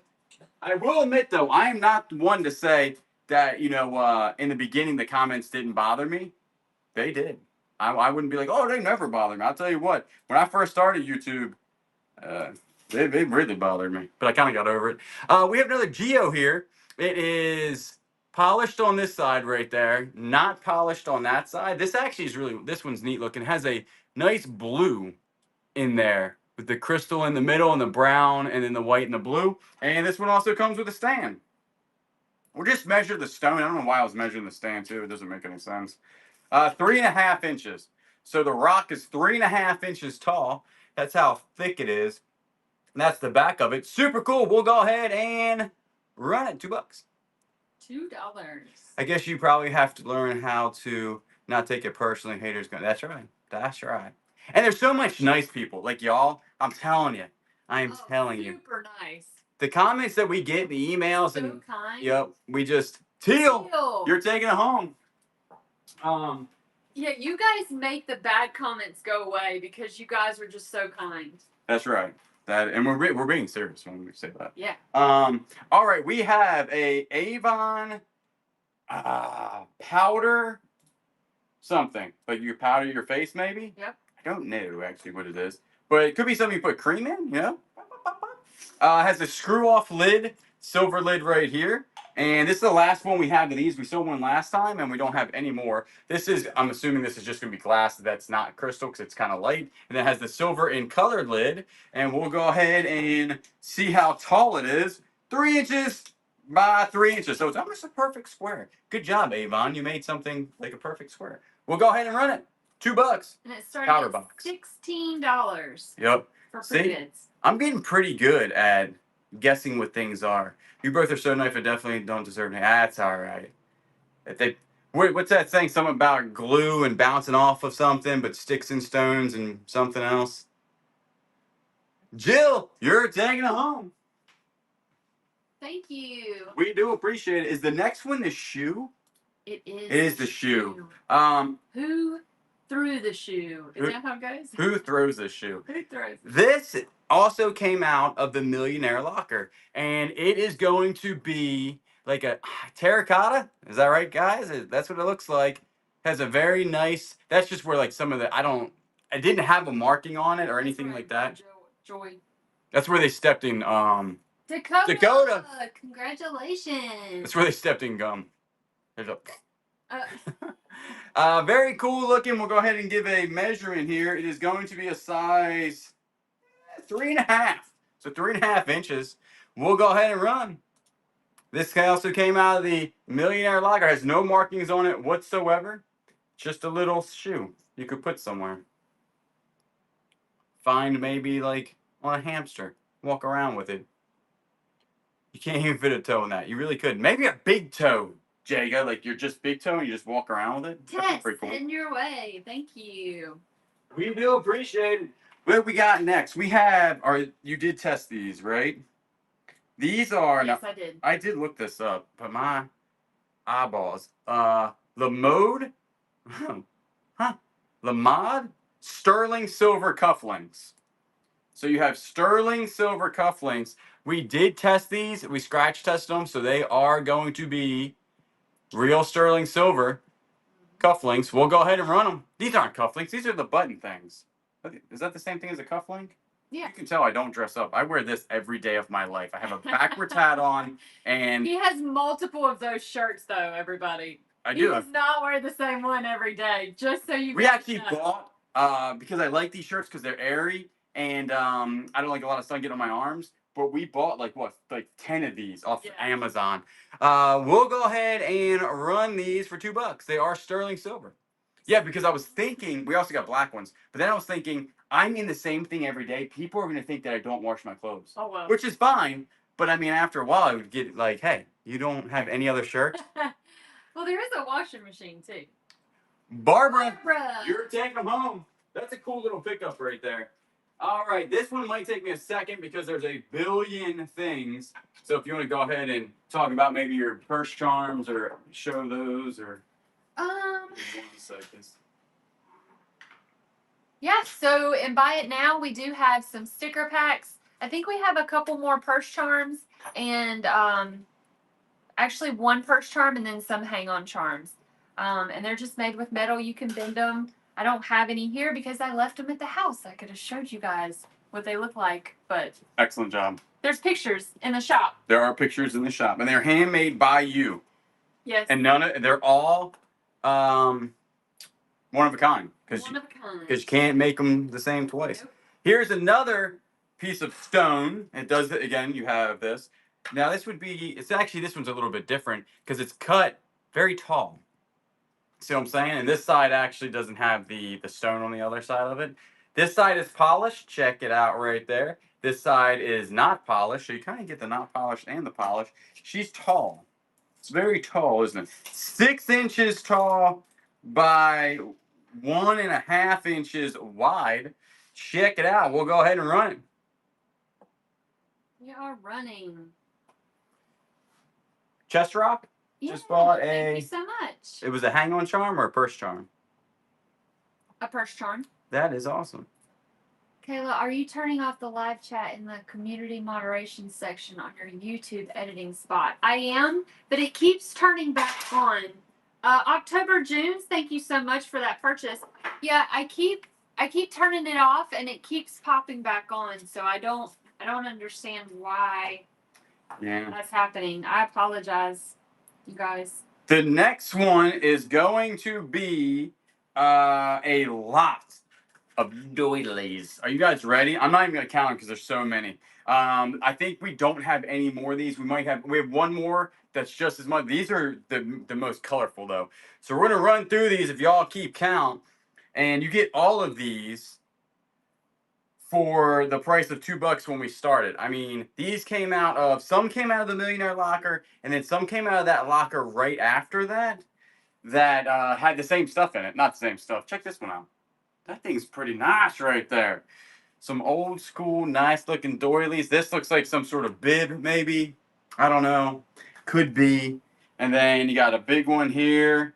I will admit, though, I am not one to say that, in the beginning, the comments didn't bother me. They did. I wouldn't be like, oh, they never bother me. I'll tell you what, when I first started YouTube, they really bothered me. But I kind of got over it. We have another Geo here. It is polished on this side right there, not polished on that side. This actually is this one's neat looking. It has a nice blue in there, with the crystal in the middle and the brown and then the white and the blue. And this one also comes with a stand. We'll just measure the stone. I don't know why I was measuring the stand too. It doesn't make any sense. 3.5 inches. So the rock is 3.5 inches tall. That's how thick it is. And that's the back of it. Super cool. We'll go ahead and run it. $2. $2. I guess you probably have to learn how to not take it personally. Haters going. That's right. That's right. And there's so much nice people. Like y'all, I'm telling you. I'm telling you. Super nice. The comments that we get, the emails, So and kind. yep, we just Teal, you're taking it home. Yeah, you guys make the bad comments go away because you guys are just so kind. That's right. That, and we're being serious when we say that. Yeah. All right, we have a Avon powder something. Like you powder your face, maybe. Yep. I don't know actually what it is, but it could be something you put cream in. You know. Has a screw off lid, silver lid right here. And this is the last one we have of these. We sold one last time and we don't have any more. This is, I'm assuming this is just gonna be glass that's not crystal because it's kind of light. And it has the silver in colored lid. And we'll go ahead and see how tall it is. 3 inches by 3 inches. So it's almost a perfect square. Good job, Avon. You made something like a perfect square. We'll go ahead and run it. $2. And it started Powder at box. $16 Yep. for See? bids. I'm getting pretty good at guessing what things are. You both are so nice, I definitely don't deserve it. That's all right. If they, what's that saying? Something about glue and bouncing off of something, but sticks and stones and something else. Jill, you're taking it home. Thank you. We do appreciate it. Is the next one the shoe? It is. It is the shoe. Who threw the shoe? Is Who- that how it goes? Who throws the shoe? Who throws? This also came out of the Millionaire Locker, and it is going to be like a terracotta. Is that right, guys? That's what it looks like. Has a very nice. That's just where like some of the I didn't have a marking on it or anything like that. Joy. That's where they stepped in. Dakota. Congratulations. That's where they stepped in gum. There's a. Uh, Very cool looking. We'll go ahead and give a measurement here. It is going to be a size 3.5. So 3.5 inches. We'll go ahead and run. This also came out of the Millionaire Locker. Has no markings on it whatsoever. Just a little shoe you could put somewhere. Find maybe like on a hamster. Walk around with it. You can't even fit a toe in that. You really could. Maybe a big toe, Jaga. Like you're just big toe and you just walk around with it. That'd be Yes, pretty cool. in your way. Thank you. We do appreciate it. What we got next? We have, or you did test these, right? These are, Yes, I did. I did look this up, but my eyeballs. Lamode, Lamade sterling silver cufflinks. So you have sterling silver cufflinks. We did test these. We scratch tested them, so they are going to be real sterling silver cufflinks. We'll go ahead and run them. These aren't cufflinks. These are the button things. Is that the same thing as a cufflink? Yeah. You can tell I don't dress up. I wear this every day of my life. I have a backwards hat on, and He has multiple of those shirts, though, everybody. I He do. does not wear the same one every day, just so you We guys actually know. bought because I like these shirts because they're airy, and I don't like a lot of sun getting on my arms. But we bought like 10 of these off Amazon. We'll go ahead and run these for $2. They are sterling silver. Yeah, because I was thinking we also got black ones, but then I was thinking I'm in the same thing every day. People are gonna think that I don't wash my clothes, Oh, well. which is fine. But I mean, after a while, I would get like, hey, you don't have any other shirts? Well, there is a washing machine, too. Barbara, Barbara. you're taking them home. That's a cool little pickup right there. All right, this one might take me a second because there's a billion things. So if you want to go ahead and talk about maybe your purse charms or show those or. Yeah, so in Buy It Now, we do have some sticker packs. I think we have a couple more purse charms and actually one purse charm and then some hang-on charms. And they're just made with metal. You can bend them. I don't have any here because I left them at the house. I could have showed you guys what they look like, but Excellent job. there's pictures in the shop. There are pictures in the shop, and they're handmade by you. Yes. And they're all one of a kind because One of a kind. you can't make them the same twice. Nope. Here's another piece of stone. It does it again. You have this. Now this would be. It's actually this one's a little bit different because it's cut very tall. See what I'm saying? And this side actually doesn't have the stone on the other side of it. This side is polished. Check it out right there. This side is not polished, so you kind of get the not polished and the polished. She's tall. It's very tall, isn't it? 6 inches tall by 1.5 inches wide. Check it out. We'll go ahead and run it. We are running. Chest rock? Yeah, Just bought thank you so much. It was a hang-on charm or a purse charm? A purse charm. That is awesome. Kayla, are you turning off the live chat in the community moderation section on your YouTube editing spot? I am, but it keeps turning back on. October Junes, thank you so much for that purchase. Yeah, I keep turning it off and it keeps popping back on. So I don't understand why that's happening. I apologize, you guys. The next one is going to be a lot of doilies. Are you guys ready? I'm not even gonna count them because there's so many. I think we don't have any more of these. We have one more that's just as much. These are the most colorful though. So we're gonna run through these if y'all keep count, and you get all of these for the price of $2 when we started. I mean, these some came out of the Millionaire Locker, and then some came out of that locker right after that had the same stuff in it. Not the same stuff. Check this one out. That thing's pretty nice right there. Some old school, nice looking doilies. This looks like some sort of bib, maybe. I don't know. Could be. And then you got a big one here.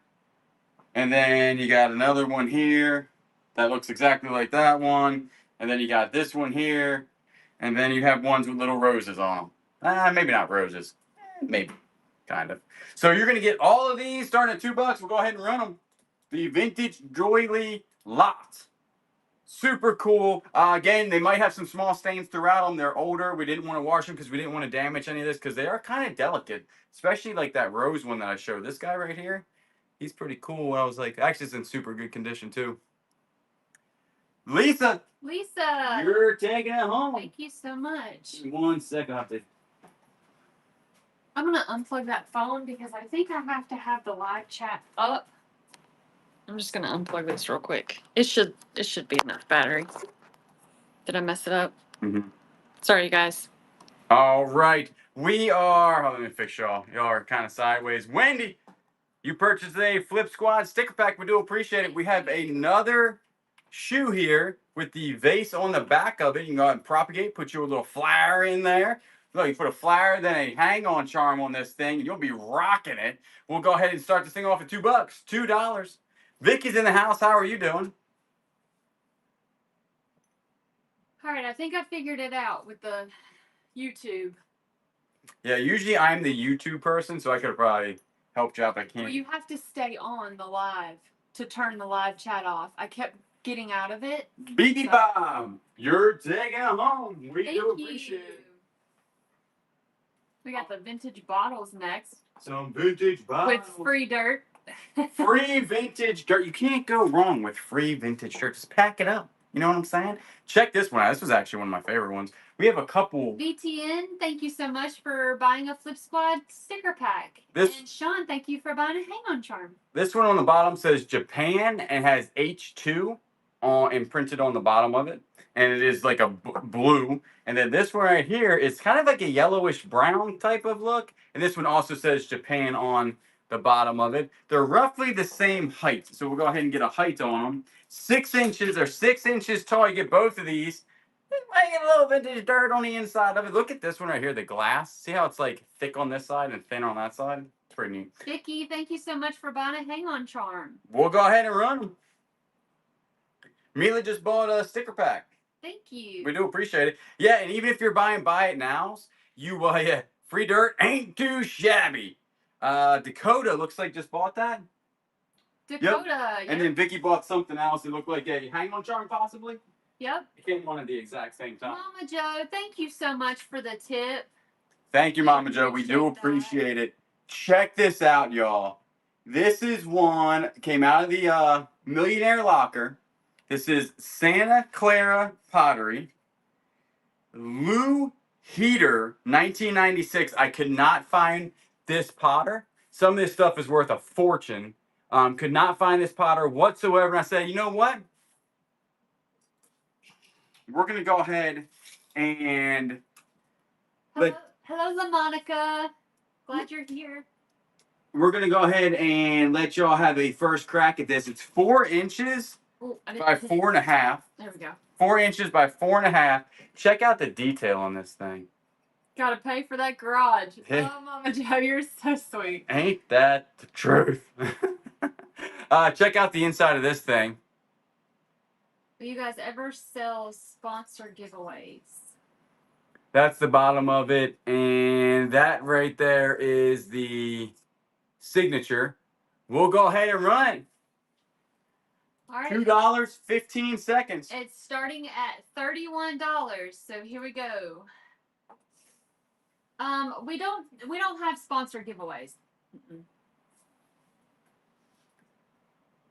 And then you got another one here that looks exactly like that one. And then you got this one here. And then you have ones with little roses on them. Maybe not roses. Maybe. Kind of. So you're going to get all of these starting at $2. We'll go ahead and run them. The vintage doily lot. Super cool. Again, they might have some small stains throughout them. They're older. We didn't want to wash them because we didn't want to damage any of this because they are kind of delicate, especially like that rose one that I showed. This guy right here, he's pretty cool. I was like, actually, it's in super good condition too. Lisa, you're taking it home. Thank you so much. 1 second, I have to. I'm gonna unplug that phone because I think I have to have the live chat up. I'm just gonna unplug this real quick. It should be enough battery. Did I mess it up? Mm-hmm. Sorry, you guys. All right, we are. Oh, let me fix y'all. Y'all are kind of sideways. Wendy, you purchased a Flip Squad sticker pack. We do appreciate it. We have another shoe here with the vase on the back of it. You can go ahead and propagate. Put your little flower in there. Look, you put a flower, then a hang-on charm on this thing, and you'll be rocking it. We'll go ahead and start this thing off at $2. $2. Vicky's in the house. How are you doing? All right, I think I figured it out with the YouTube. Yeah, usually I'm the YouTube person, so I could have probably helped you out, but I can't. Well, you have to stay on the live to turn the live chat off. I kept getting out of it. BB Bob, you're taking it home. We do appreciate it. We got the vintage bottles next. Some vintage bottles. With free dirt. Free vintage dirt. You can't go wrong with free vintage dirt. Just pack it up. You know what I'm saying? Check this one out. This was actually one of my favorite ones. We have a couple. VTN, thank you so much for buying a Flip Squad sticker pack. And Sean, thank you for buying a hang-on charm. This one on the bottom says Japan and has H2 imprinted on the bottom of it. And it is like a blue. And then this one right here is kind of like a yellowish brown type of look. And this one also says Japan on the bottom of it. They're roughly the same height. So we'll go ahead and get a height on them. 6 inches or 6 inches tall. You get both of these. You might get a little vintage dirt on the inside of it. Look at this one right here, the glass. See how it's like thick on this side and thin on that side? It's pretty neat. Vicky, thank you so much for buying a hang-on charm. We'll go ahead and run them. Mila just bought a sticker pack. Thank you. We do appreciate it. Yeah, and even if you're buying buy it nows, you free dirt ain't too shabby. Dakota looks like just bought that. Dakota, yep. And then Vicky bought something else. It looked like a hang-on charm possibly. Yep. It came on at the exact same time. Mama Joe, thank you so much for the tip. Thank you, Mama Joe. We do appreciate it. Check this out, y'all. This is one came out of the Millionaire Locker. This is Santa Clara Pottery. Lou Heater, 1996. I could not find this potter. Some of this stuff is worth a fortune. Could not find this potter whatsoever. And I said, you know what? We're going to go ahead and... Hello, LaMonica. Glad you're here. We're going to go ahead and let y'all have a first crack at this. It's 4 inches by 4.5. There we go. 4 inches by 4.5. Check out the detail on this thing. Gotta pay for that garage. Oh, Mama Joe, you're so sweet. Ain't that the truth? Check out the inside of this thing. Will you guys ever sell sponsor giveaways? That's the bottom of it, and that right there is the signature. We'll go ahead and run it. All right. $2, 15 seconds. It's starting at $31. So here we go. We don't have sponsor giveaways. Mm-mm.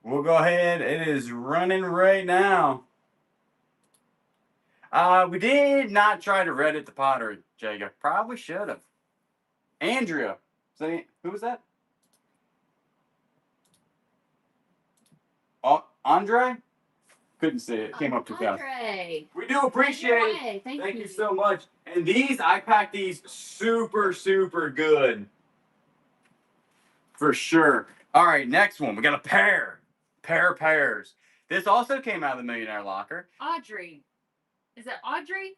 We'll go ahead. It is running right now. We did not try to Reddit the pottery, Jaga. Probably should have. Andrea. Who was that? Oh, Andre? Couldn't see it. Came up too fast. Andre. We do appreciate it. Thank You so much. And these, I packed these super, super good. For sure. All right, next one. We got a pair. Pair of pairs. This also came out of the Millionaire Locker. Audrey. Is it Audrey?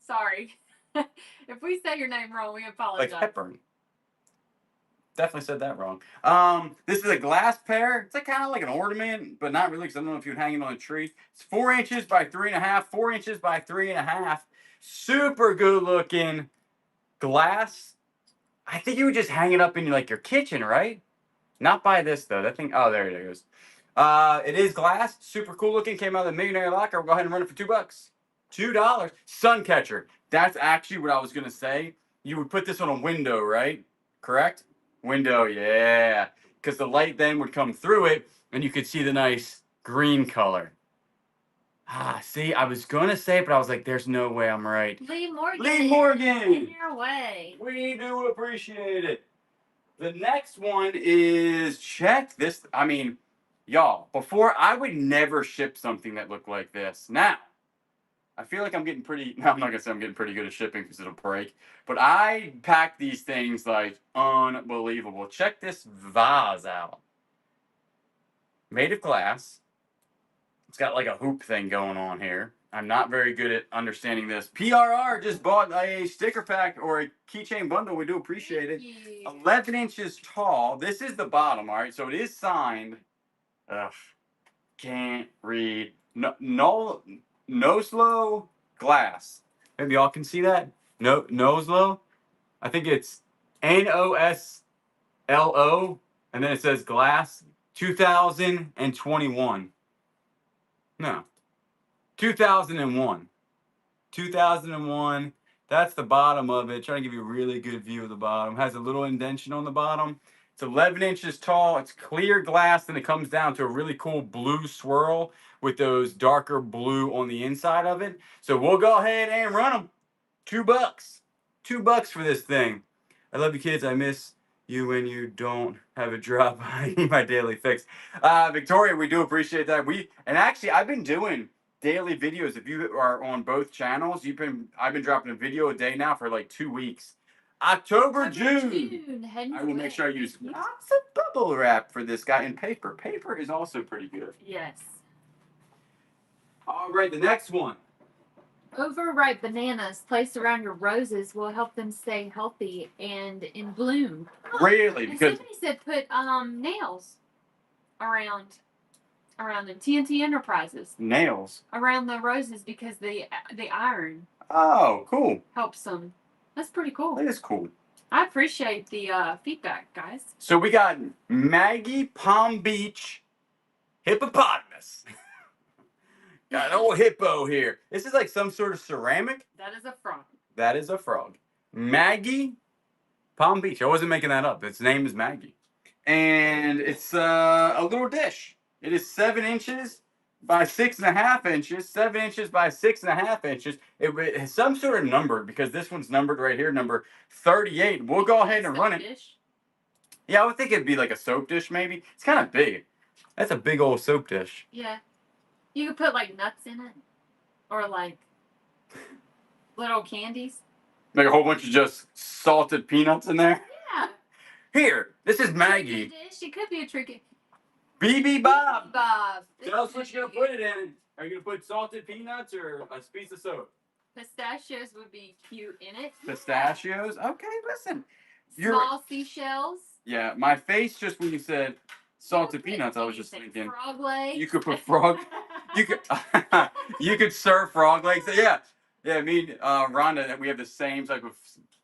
Sorry. If we say your name wrong, we apologize. Like Hepburn. Definitely said that wrong. This is a glass pair. It's like kind of like an ornament, but not really, because I don't know if you'd hang it on a tree. It's 4 inches by 3.5, 4 inches by 3.5. Super good looking glass. I think you would just hang it up in like your kitchen, right? Not by this though. That thing. Oh, there it goes. It is glass. Super cool looking. Came out of the Millionaire Locker. We'll go ahead and run it for $2. $2. Sun catcher. That's actually what I was gonna say. You would put this on a window, right? Correct? Window, yeah. Because the light then would come through it, and you could see the nice green color. See, I was gonna say it, but I was like, "There's no way I'm right." Lee Morgan. Lee Morgan. In your way. We do appreciate it. The next one is check this. I mean, y'all, before I would never ship something that looked like this. Now, I feel like I'm getting pretty, no, I'm not gonna say I'm getting pretty good at shipping because it'll break, but I pack these things like unbelievable. Check this vase out. Made of glass. It's got like a hoop thing going on here. I'm not very good at understanding this. PRR just bought a sticker pack or a keychain bundle. We do appreciate it. 11 inches tall. This is the bottom, all right? So it is signed. Ugh. Can't read. Noslo glass. Maybe y'all can see that. Noslo. I think it's NOSLO, and then it says glass. 2021. No. 2001. 2001. That's the bottom of it. Trying to give you a really good view of the bottom. Has a little indentation on the bottom. It's 11 inches tall. It's clear glass, and it comes down to a really cool blue swirl with those darker blue on the inside of it. So we'll go ahead and run them. $2. $2 for this thing. I love you, kids. I miss you when you don't have a drop. I need my daily fix. Victoria, we do appreciate that. And actually, I've been doing daily videos. If you are on both channels, I've been dropping a video a day now for like 2 weeks. October, June. I will make sure I use lots of bubble wrap for this guy and paper. Paper is also pretty good. Yes. All right, the next one. Overripe bananas placed around your roses will help them stay healthy and in bloom. Really? And Because somebody said put nails around them. TNT Enterprises nails. around the roses because the iron Oh, cool. helps them. That's pretty cool. That is cool. I appreciate the feedback, guys. So we got Maggie Palm Beach hippopotamus. Got an old hippo here. This is like some sort of ceramic. That is a frog. That is a frog. Maggie Palm Beach. I wasn't making that up. Its name is Maggie. And it's a little dish. It is 7 inches by 6.5 inches. 7 inches by 6.5 inches. It has some sort of number because this one's numbered right here, number 38. We'll go ahead and run it. Dish? Yeah, I would think it'd be like a soap dish maybe. It's kind of big. That's a big old soap dish. Yeah. You could put like nuts in it. Or like little candies. Like a whole bunch of just salted peanuts in there. Yeah. Here, this is Maggie. Dish. It could be a tricky. BB Bob. Bob. Tell us what you're gonna put it in. Are you gonna put salted peanuts or a piece of soap? Pistachios would be cute in it. Pistachios? Okay, listen. Small seashells. Yeah, my face just when you said salted peanuts, I was just thinking frog legs. you could put frog. You could you could serve frog legs. Yeah, yeah. Me and Rhonda, we have the same type of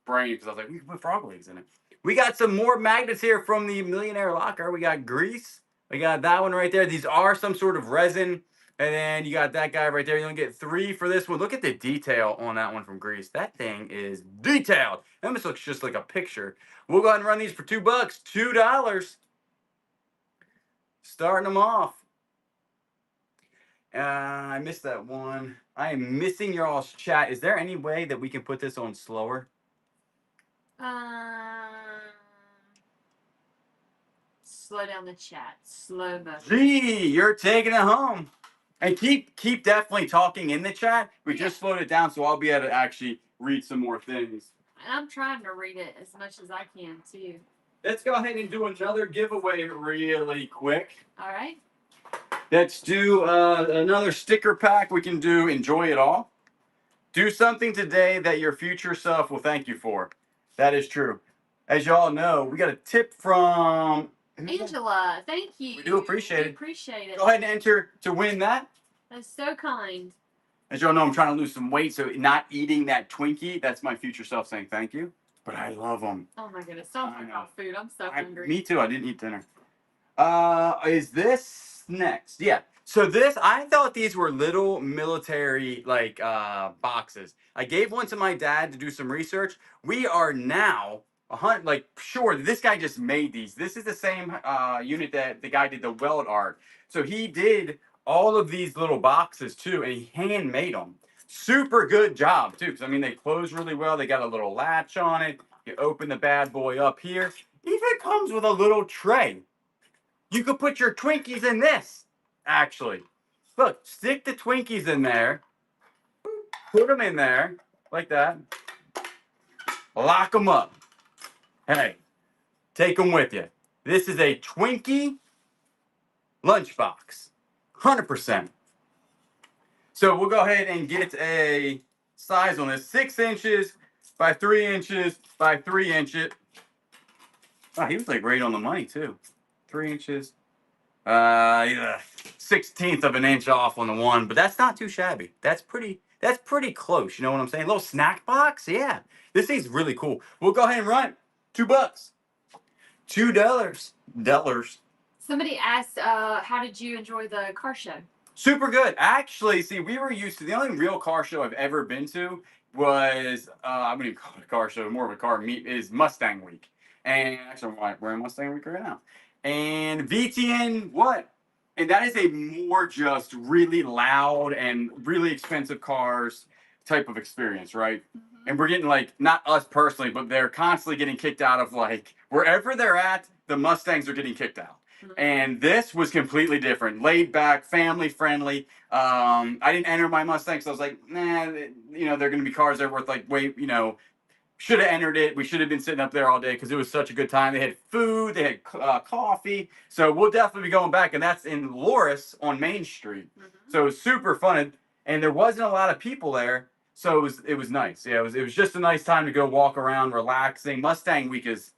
brain because I was like, we can put frog legs in it. We got some more magnets here from the Millionaire Locker. We got grease. We got that one right there. These are some sort of resin. And then you got that guy right there. You're gonna get 3 for this one. Look at the detail on that one from Grease. That thing is detailed. That almost looks just like a picture. We'll go ahead and run these for $2. $2. Starting them off. I missed that one. I am missing your all's chat. Is there any way that we can put this on slower? Slow down the chat. Slow mo. Gee, you're taking it home. And keep definitely talking in the chat. We just slowed it down, so I'll be able to actually read some more things. And I'm trying to read it as much as I can too. Let's go ahead and do another giveaway really quick. All right. Let's do another sticker pack. We can do Enjoy It All. Do something today that your future self will thank you for. That is true. As y'all know, we got a tip from Angela. Thank you. We do appreciate it. Appreciate it. Go ahead and enter to win that. That's so kind. As y'all know, I'm trying to lose some weight, so not eating that Twinkie, that's my future self saying thank you. But I love them. Oh my goodness. Don't talk about food. I'm so hungry. Me too. I didn't eat dinner. Is this next? Yeah. So this, I thought these were little military like boxes. I gave one to my dad to do some research. We are now sure this guy just made these. This is the same unit that the guy did the weld art. So he did all of these little boxes too, and he handmade them. Super good job too, because I mean they close really well. They got a little latch on it. You open the bad boy up here. Even comes with a little tray. You could put your Twinkies in this, actually. Look, stick the Twinkies in there. Put them in there, like that. Lock them up. Hey, take them with you. This is a Twinkie lunchbox. 100%. So we'll go ahead and get a size on this. 6 inches by 3 inches by 3 inches. Oh, he was like right on the money too. 3 inches. 1/16 of an inch off on the one, but that's not too shabby. That's pretty close. You know what I'm saying? A little snack box. Yeah. This thing's really cool. We'll go ahead and run it. $2. $2. Somebody asked, how did you enjoy the car show? Super good. Actually, see, we were used to the only real car show I've ever been to was I wouldn't even call it a car show, more of a car meet is Mustang Week. And actually we're in Mustang Week right now. And VTN what? And that is a more just really loud and really expensive cars type of experience, right? Mm-hmm. And we're getting like, not us personally, but they're constantly getting kicked out of like wherever they're at, the Mustangs are getting kicked out. Mm-hmm. And this was completely different, laid back, family friendly. I didn't enter my Mustang, so I was like, nah, you know, they're going to be cars that are worth like way, you know, should have entered it. We should have been sitting up there all day because it was such a good time. They had food, they had coffee. So we'll definitely be going back, and that's in Loris on Main Street. Mm-hmm. So it was super fun, and there wasn't a lot of people there, so it was nice. Yeah, it was just a nice time to go walk around, relaxing. Mustang Week is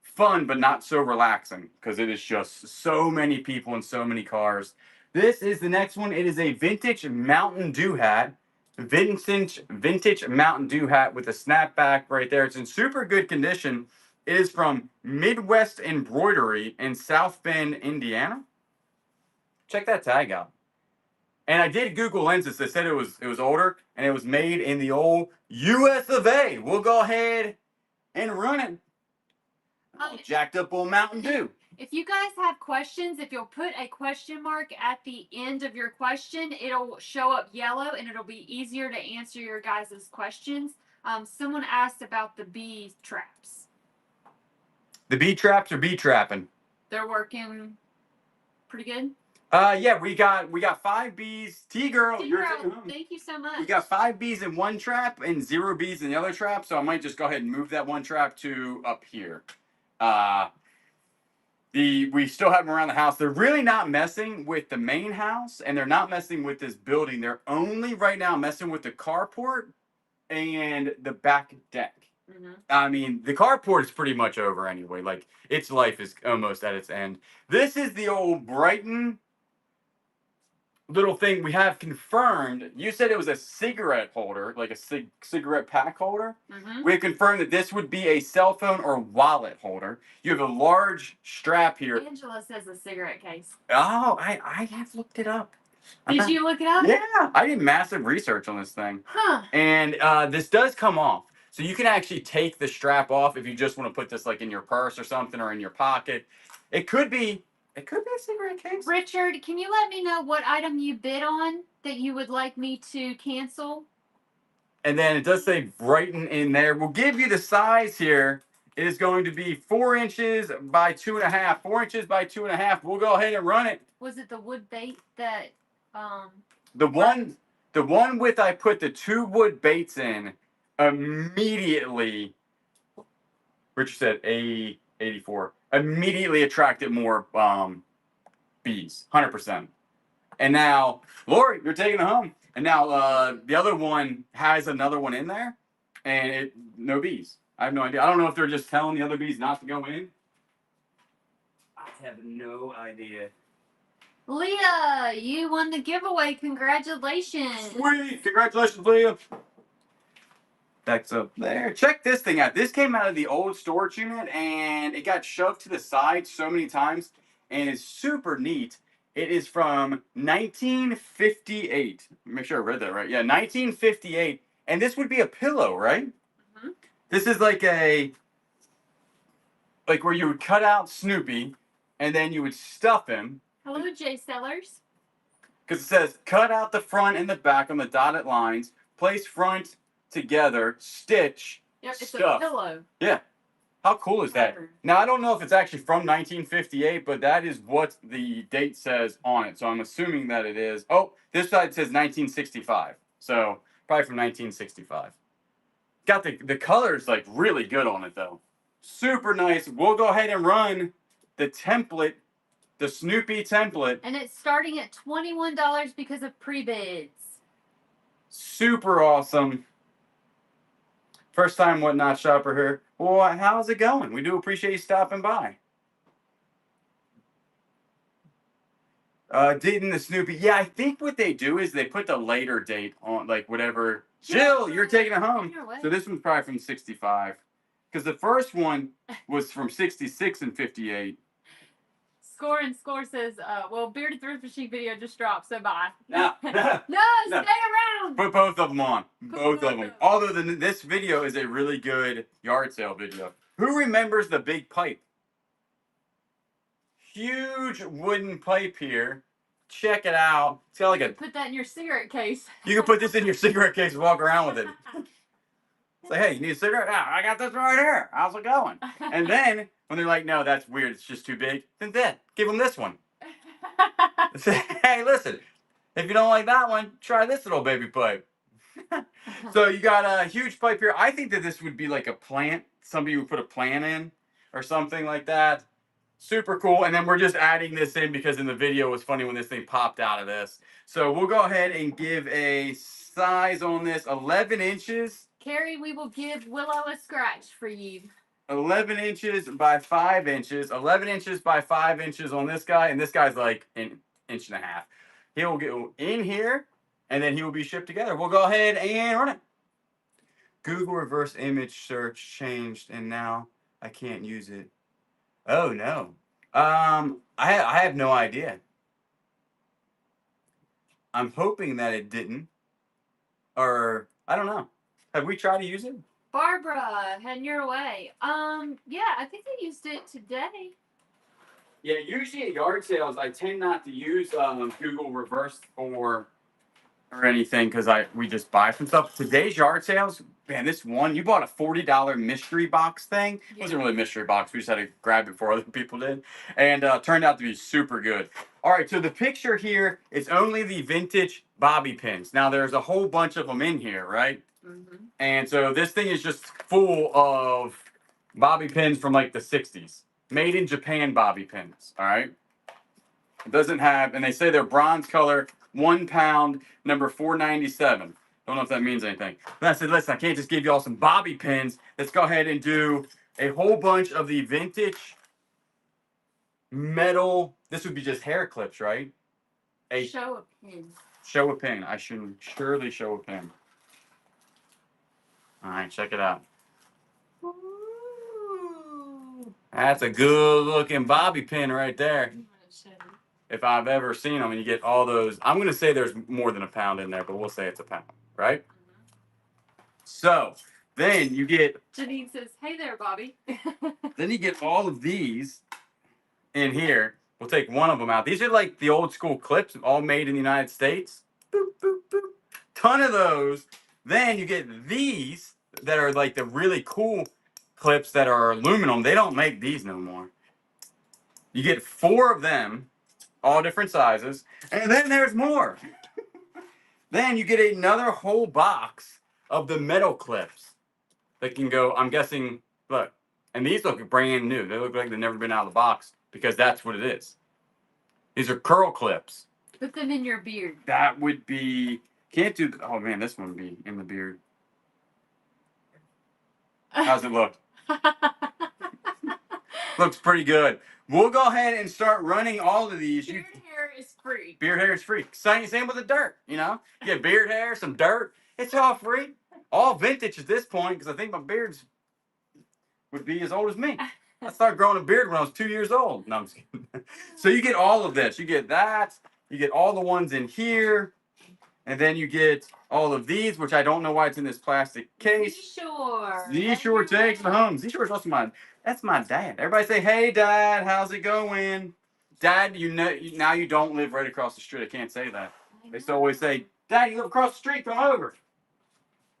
fun, but not so relaxing because it is just so many people and so many cars. This is the next one. It is a vintage Mountain Dew hat. Vintage Mountain Dew hat with a snapback right there. It's in super good condition. It is from Midwest Embroidery in South Bend, Indiana. Check that tag out. And I did Google Lenses. They said it was older and it was made in the old US of A. We'll go ahead and run it. Jacked up on Mountain Dew. If you guys have questions, if you'll put a question mark at the end of your question, it'll show up yellow and it'll be easier to answer your guys' questions. Someone asked about the bee traps. The bee traps are bee trapping. They're working pretty good? Yeah, we got 5 bees. T-Girl, thank you so much. We got 5 bees in one trap and 0 bees in the other trap, so I might just go ahead and move that one trap to up here. We still have them around the house. They're really not messing with the main house, and they're not messing with this building. They're only right now messing with the carport and the back deck. Mm-hmm. I mean, the carport is pretty much over anyway. Like, its life is almost at its end. This is the old Brighton little thing we have confirmed. You said it was a cigarette holder, like a cigarette pack holder. Mm-hmm. We have confirmed that this would be a cell phone or wallet holder. You have a large strap here. Angela says a cigarette case. Oh, I have looked it up. Did you look it up? Yeah, I did massive research on this thing. Huh. And this does come off. So you can actually take the strap off if you just want to put this like in your purse or something or in your pocket. It could be a cigarette case. Richard, can you let me know what item you bid on that you would like me to cancel? And then it does say Brighton in there. We'll give you the size here. It is going to be 4 inches by 2.5. 4 inches by 2.5. We'll go ahead and run it. Was it the wood bait that The one with I put the 2 wood baits in immediately. Richard said A84. Immediately attracted more bees. 100%. And now, Lori, you're taking it home. And now the other one has another one in there, and no bees. I have no idea. I don't know if they're just telling the other bees not to go in. I have no idea. Leah, you won the giveaway. Congratulations. Sweet. Congratulations, Leah. That's up there. Check this thing out. This came out of the old storage unit, and it got shoved to the side so many times, and it's super neat. It is from 1958. Make sure I read that right. Yeah, 1958. And this would be a pillow, right? Mm-hmm. This is like where you would cut out Snoopy, and then you would stuff him. Hello, Jay Sellers. Because it says, cut out the front and the back on the dotted lines, place front together, stitch, Yep, it's stuff. a pillow. Yeah. How cool is that? Now, I don't know if it's actually from 1958, but that is what the date says on it. So I'm assuming that it is. Oh, this side says 1965. So probably from 1965. Got the colors like really good on it though. Super nice. We'll go ahead and run the template, the Snoopy template. And it's starting at $21 because of pre-bids. Super awesome. First time Whatnot shopper here. Well, how's it going? We do appreciate you stopping by. Dating the Snoopy. Yeah, I think what they do is they put the later date on, like whatever. Jill, you're taking it home. So this one's probably from 65. Because the first one was from 66 and 58. Score says, well, Bearded Thrift Machine video just dropped, so bye. No, No, stay around. put both of them on. Both of them. Although this video is a really good yard sale video. Who remembers the big pipe? Huge wooden pipe here. Check it out. It's got like a. Put that in your cigarette case. You can put this in your cigarette case and walk around with it. Say, hey, you need a cigarette? Yeah, I got this right here. How's it going? And then when they're like, no, that's weird. It's just too big. Then give them this one. Say, hey, listen. If you don't like that one, try this little baby pipe. So you got a huge pipe here. I think that this would be like a plant. Somebody would put a plant in or something like that. Super cool. And then we're just adding this in because in the video it was funny when this thing popped out of this. So we'll go ahead and give a size on this 11 inches. Carrie, we will give Willow a scratch for you. 11 inches by 5 inches. 11 inches by 5 inches on this guy. And this guy's like an inch and a half. He will go in here, and then he will be shipped together. We'll go ahead and run it. Google reverse image search changed, and now I can't use it. Oh, no. I have no idea. I'm hoping that it didn't. Or, I don't know. Have we tried to use it? Barbara, heading your way. Yeah, I think I used it today. Yeah, usually at yard sales, I tend not to use Google reverse or anything because we just buy some stuff. Today's yard sales, man, this one, you bought a $40 mystery box thing. It wasn't really a mystery box. We just had to grab it before other people did. And turned out to be super good. All right, so the picture here is only the vintage bobby pins. Now, there's a whole bunch of them in here, right? Mm-hmm. And so this thing is just full of bobby pins from like the 60s. Made in Japan bobby pins, all right? It doesn't have, and they say they're bronze color, 1 pound, number 497. Don't know if that means anything. But I said, listen, I can't just give you all some bobby pins. Let's go ahead and do a whole bunch of the vintage metal. This would be just hair clips, right? Show a pin. Show a pin. I should surely show a pin. All right, check it out. Ooh. That's a good looking bobby pin right there. I'm gonna show you. If I've ever seen them, and you get all those. I'm gonna say there's more than a pound in there, but we'll say it's a pound, right? So then you get. Janine says, "Hey there, Bobby." Then you get all of these in here. We'll take one of them out. These are like the old school clips, all made in the United States. Boop, boop, boop. Ton of those. Then you get these that are like the really cool clips that are aluminum. They don't make these no more. You get 4 of them, all different sizes. And then there's more. Then you get another whole box of the metal clips that can go, I'm guessing, look. And these look brand new. They look like they've never been out of the box because that's what it is. These are curl clips. Put them in your beard. That would be, can't do, oh man, this one would be in the beard. How's it look? Looks pretty good. We'll go ahead and start running all of these. Beard hair is free. Beard hair is free. Same with the dirt, you know? You get beard hair, some dirt. It's all free. All vintage at this point because I think my beard's would be as old as me. I started growing a beard when I was 2 years old. No, I'm just kidding. So you get all of this. You get that. You get all the ones in here. And then you get all of these, which I don't know why it's in this plastic case. Sure. Z-Shore takes the home. Z-Shore is also that's my dad. Everybody say, hey, Dad, how's it going? Dad, you know, now you don't live right across the street. I can't say that. They still always say, Dad, you live across the street. Come over.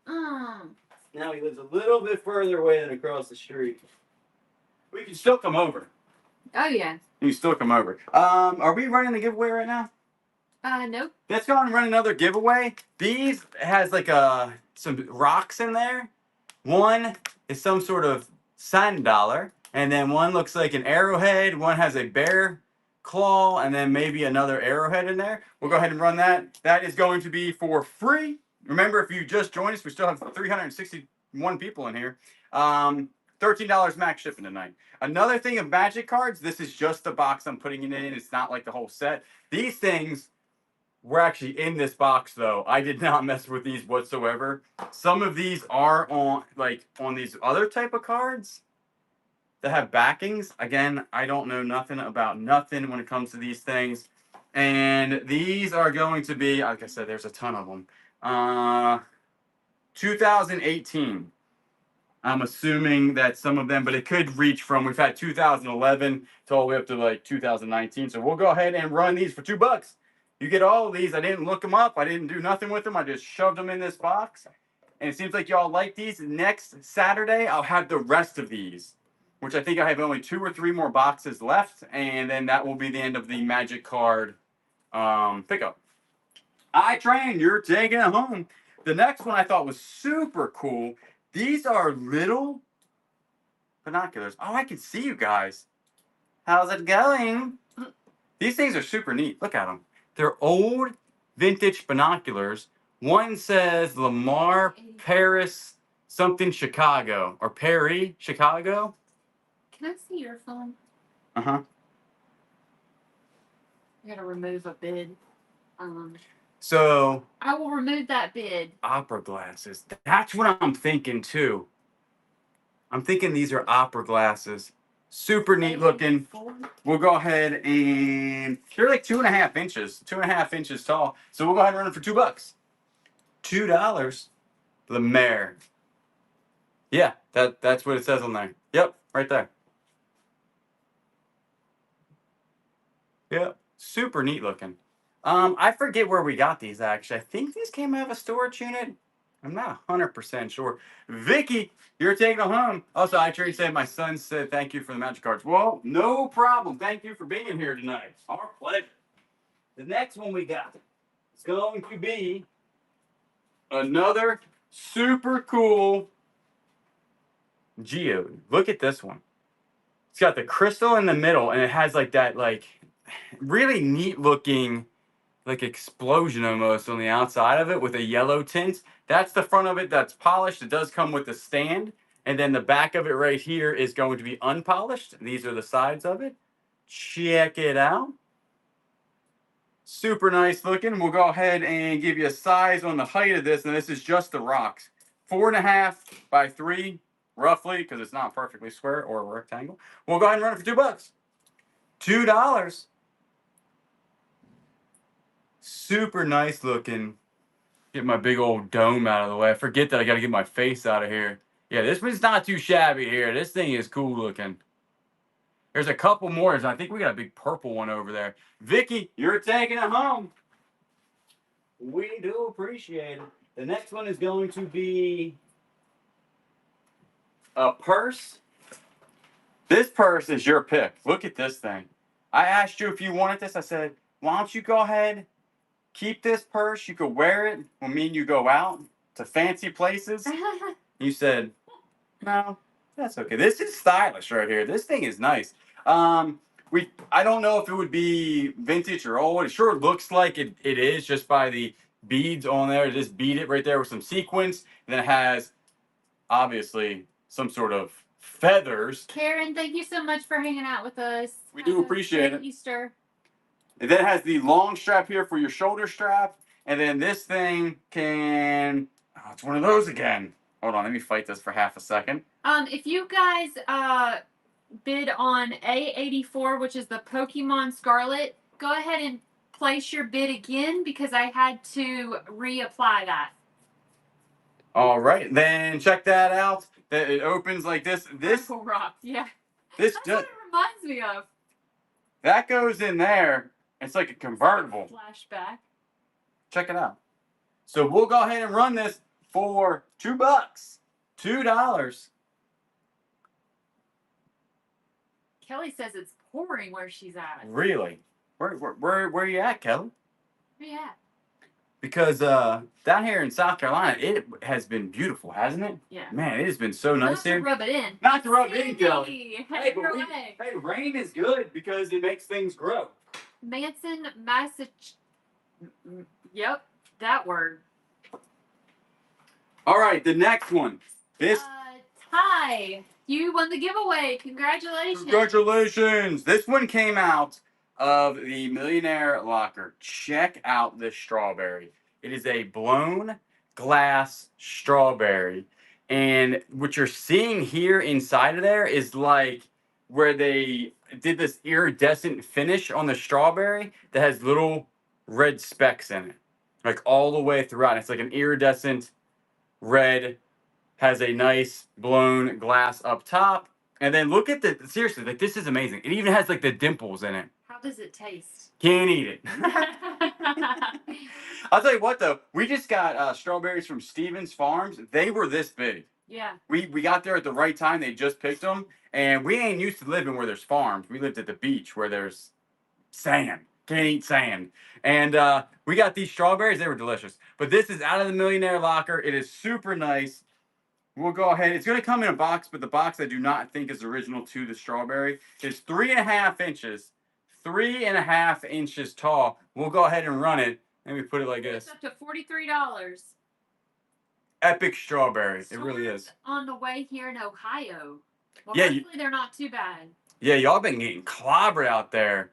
Now he lives a little bit further away than across the street. We can still come over. Oh yeah. You can still come over. Are we running a giveaway right now? Nope. Let's go and run another giveaway. These has like some rocks in there. One is some sort of sand dollar, and then one looks like an arrowhead. One has a bear claw, and then maybe another arrowhead in there. We'll go ahead and run that. That is going to be for free. Remember, if you just joined us, we still have 361 people in here. $13 max shipping tonight. Another thing of magic cards, this is just the box I'm putting it in. It's not like the whole set. These things were actually in this box though. I did not mess with these whatsoever. Some of these are on these other type of cards that have backings. Again, I don't know nothing about nothing when it comes to these things. And these are going to be, like I said, there's a ton of them. 2018. I'm assuming that some of them, but it could reach from, we've had 2011 to all the way up to like 2019. So we'll go ahead and run these for $2. You get all of these. I didn't look them up. I didn't do nothing with them. I just shoved them in this box. And it seems like y'all like these. Next Saturday, I'll have the rest of these, which I think I have only 2 or 3 more boxes left. And then that will be the end of the magic card pickup. iTrain, you're taking it home. The next one I thought was super cool. These are little binoculars. Oh, I can see you guys. How's it going? These things are super neat. Look at them. They're old vintage binoculars. One says Lamar Paris something Chicago or Perry Chicago. Can I see your phone? Uh-huh. I gotta remove a bid. So I will remove that bid. opera glasses. That's what I'm thinking too. I'm thinking these are opera glasses. Super neat looking. We'll go ahead and they're like 2.5 inches, 2.5 inches tall. So we'll go ahead and run it for $2. $2. The mare. Yeah, that's what it says on there. Yep, right there. Yep, super neat looking. I forget where we got these actually. I think these came out of a storage unit. I'm not 100% sure. Vicky, you're taking them home. Also, iTrain said my son said thank you for the magic cards. Well, no problem. Thank you for being here tonight. Our pleasure. The next one we got is going to be another super cool geode. Look at this one. It's got the crystal in the middle, and it has like that really neat looking explosion almost on the outside of it with a yellow tint. That's the front of it that's polished. It does come with a stand. And then the back of it right here is going to be unpolished. These are the sides of it. Check it out. Super nice looking. We'll go ahead and give you a size on the height of this, and this is just the rocks. 4.5 by 3, roughly, because it's not perfectly square or a rectangle. We'll go ahead and run it for $2. $2. Super nice looking. Get my big old dome out of the way. I forget that I got to get my face out of here. Yeah, this one's not too shabby here. This thing is cool looking. There's a couple more. I think we got a big purple one over there. Vicky, you're taking it home. We do appreciate it. The next one is going to be a purse. This purse is your pick. Look at this thing. I asked you if you wanted this. I said, why don't you go ahead, keep this purse. You could wear it when me and you go out to fancy places. You said, no, that's okay. This is stylish right here. This thing is nice. I don't know if it would be vintage or old. It sure looks like it is just by the beads on there. Just bead it right there with some sequins. And then it has obviously some sort of feathers. Karen, thank you so much for hanging out with us. We do appreciate it. Easter. And then it has the long strap here for your shoulder strap. And then this thing can, oh, it's one of those again. Hold on, let me fight this for half a second. If you guys bid on A84, which is the Pokemon Scarlet, go ahead and place your bid again because I had to reapply that. All right, then check that out. That it opens like this. Purple Rock, yeah. This That's does. what it reminds me of. That goes in there. It's like a convertible. Flashback. Check it out. So we'll go ahead and run this for $2. $2. Kelly says it's pouring where she's at. Really? Where are you at, Kelly? Where you at? Because down here in South Carolina, it has been beautiful, hasn't it? Yeah. Man, it has been so nice here. Not to rub it in. Not to rub it in, Kelly. Head your way. Hey, rain is good because it makes things grow. Manson, Massachusetts. Yep, that word. All right, the next one. This. Ty, you won the giveaway. Congratulations. Congratulations. This one came out of the Millionaire Locker. Check out this strawberry. It is a blown glass strawberry. And what you're seeing here inside of there is like where they did this iridescent finish on the strawberry that has little red specks in it. Like all the way throughout. It's like an iridescent red, has a nice blown glass up top. And then look at the, seriously, like this is amazing. It even has like the dimples in it. How does it taste? Can't eat it. I'll tell you what though, we just got strawberries from Stevens Farms. They were this big. Yeah. We got there at the right time. They just picked them. And we ain't used to living where there's farms. We lived at the beach where there's sand. Can't eat sand. And we got these strawberries. They were delicious. But this is out of the Millionaire Locker. It is super nice. We'll go ahead. It's going to come in a box, but the box I do not think is original to the strawberry. It's 3.5 inches. 3.5 inches tall. We'll go ahead and run it. Let me put it like this. It's up to $43. Epic strawberry. It really is. On the way here in Ohio. Well, Yeah, hopefully they're not too bad. Yeah, y'all been getting clobbered out there.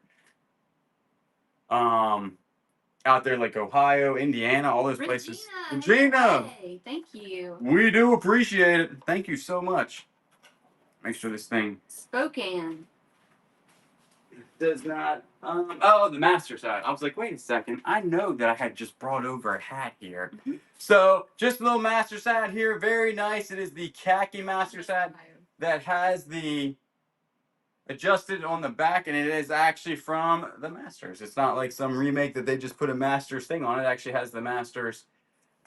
Out there like Ohio, Indiana, all those places. Regina! Hey, thank you. We do appreciate it. Thank you so much. Make sure this thing Spokane. does not. Oh, the master side. I was like, wait a second. I know that I had just brought over a hat here. Mm-hmm. So, just a little master side here. Very nice. It is the khaki master side that has the adjusted on the back, and it is actually from the Masters. It's not like some remake that they just put a Masters thing on. It actually has the Masters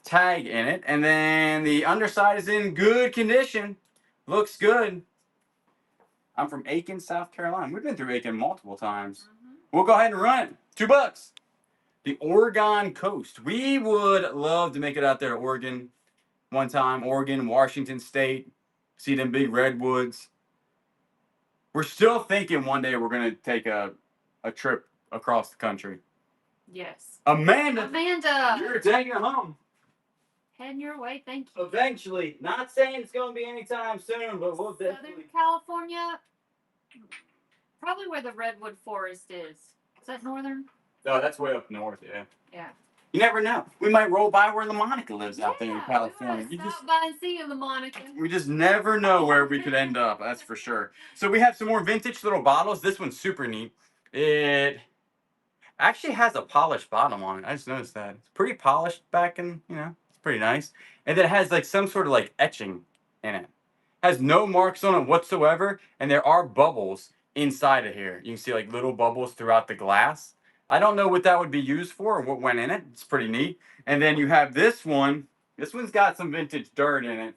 tag in it. And then the underside is in good condition. Looks good. I'm from Aiken, South Carolina. We've been through Aiken multiple times. We'll go ahead and run it. $2. The Oregon Coast. We would love to make it out there to Oregon one time. Oregon, Washington State. See them big redwoods. We're still thinking one day we're going to take a trip across the country. Yes. Amanda, Amanda. you're taking it home. Heading your way, thank you. Eventually. Not saying it's going to be anytime soon, but we'll Southern definitely. California, probably where the redwood forest is. Is that northern? No, that's way up north. Yeah. Yeah. You never know. We might roll by where LaMonica lives out there in Yeah, California. we wanna stop by and see you, LaMonica. We just never know where we could end up. That's for sure. So we have some more vintage little bottles. This one's super neat. It actually has a polished bottom on it. I just noticed that. It's pretty polished back in, it's pretty nice. And then it has like some sort of like etching in it. Has no marks on it whatsoever, and there are bubbles inside of here. You can see like little bubbles throughout the glass. I don't know what that would be used for or what went in it. It's pretty neat. And then you have this one. This one's got some vintage dirt in it.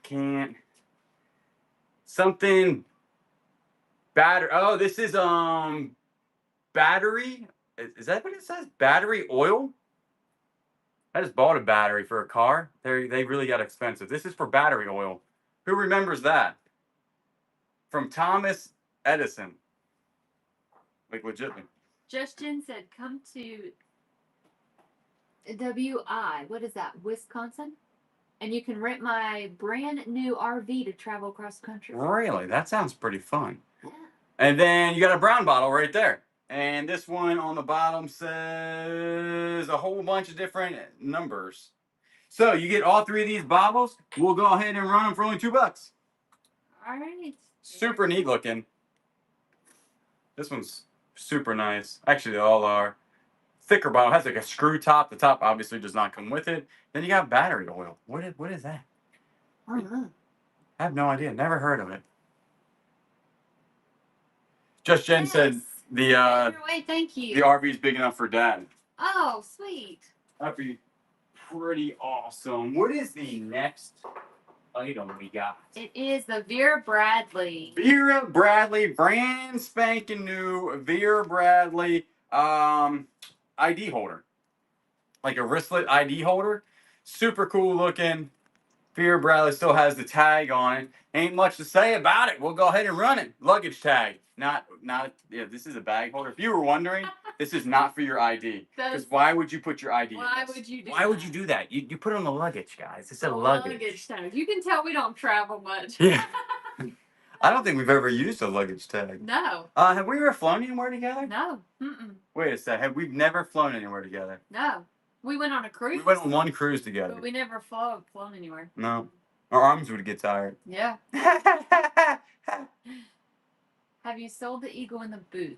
Can't. Something batter. Oh, this is battery. Is that what it says? Battery oil? I just bought a battery for a car. They really got expensive. This is for battery oil. Who remembers that? From Thomas Edison. Like legitimately. Justin said, come to WI. What is that? Wisconsin? And you can rent my brand new RV to travel across the country. Really? That sounds pretty fun. Yeah. And then you got a brown bottle right there. And this one on the bottom says a whole bunch of different numbers. So you get all three of these bottles. We'll go ahead and run them for only $2. All right. Super neat looking. This one's super nice. Actually, they all are. Thicker bottle. Has like a screw top. The top obviously does not come with it. Then you got battery oil. What is that? I don't know. I have no idea. Never heard of it. Just Jen said the Wait, thank you. the RV's big enough for Dad. Oh, sweet. That'd be pretty awesome. What is the next item we got? It is the Vera Bradley. Vera Bradley, brand spanking new Vera Bradley ID holder. Like a wristlet ID holder. Super cool looking. Vera Bradley still has the tag on it. Ain't much to say about it. We'll go ahead and run it. Luggage tag. Not yeah, this is a bag holder. If you were wondering, this is not for your ID. Because why would you put your ID in Why this? would you do Why that? would you do that? You put it on the luggage, guys. It's a The luggage. tag. You can tell we don't travel much. Yeah. I don't think we've ever used a luggage tag. No. Have we ever flown anywhere together? No. Mm-mm. Wait a sec. Have we never flown anywhere together? No. We went on a cruise. We went on one cruise together. But we never flown anywhere. No. Our arms would get tired. Yeah. Have you sold the Eagle in the booth?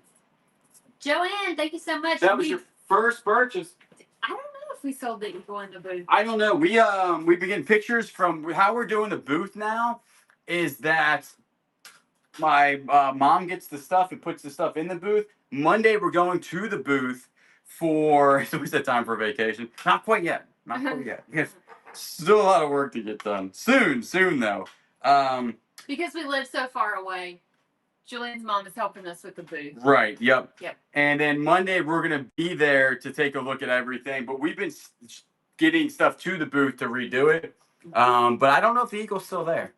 Joanne, thank you so much. That was your first purchase. I don't know if we sold the Eagle in the booth. I don't know. We've been getting pictures from how we're doing the booth now. Is that my mom gets the stuff and puts the stuff in the booth. Monday we're going to the booth for. So we said time for vacation. Not quite yet. Not quite yet. Because still a lot of work to get done. Soon though. Because we live so far away. Julian's mom is helping us with the booth. Right. Yep. Yep. And then Monday we're gonna be there to take a look at everything. But we've been getting stuff to the booth to redo it. But I don't know if the Eagle's still there.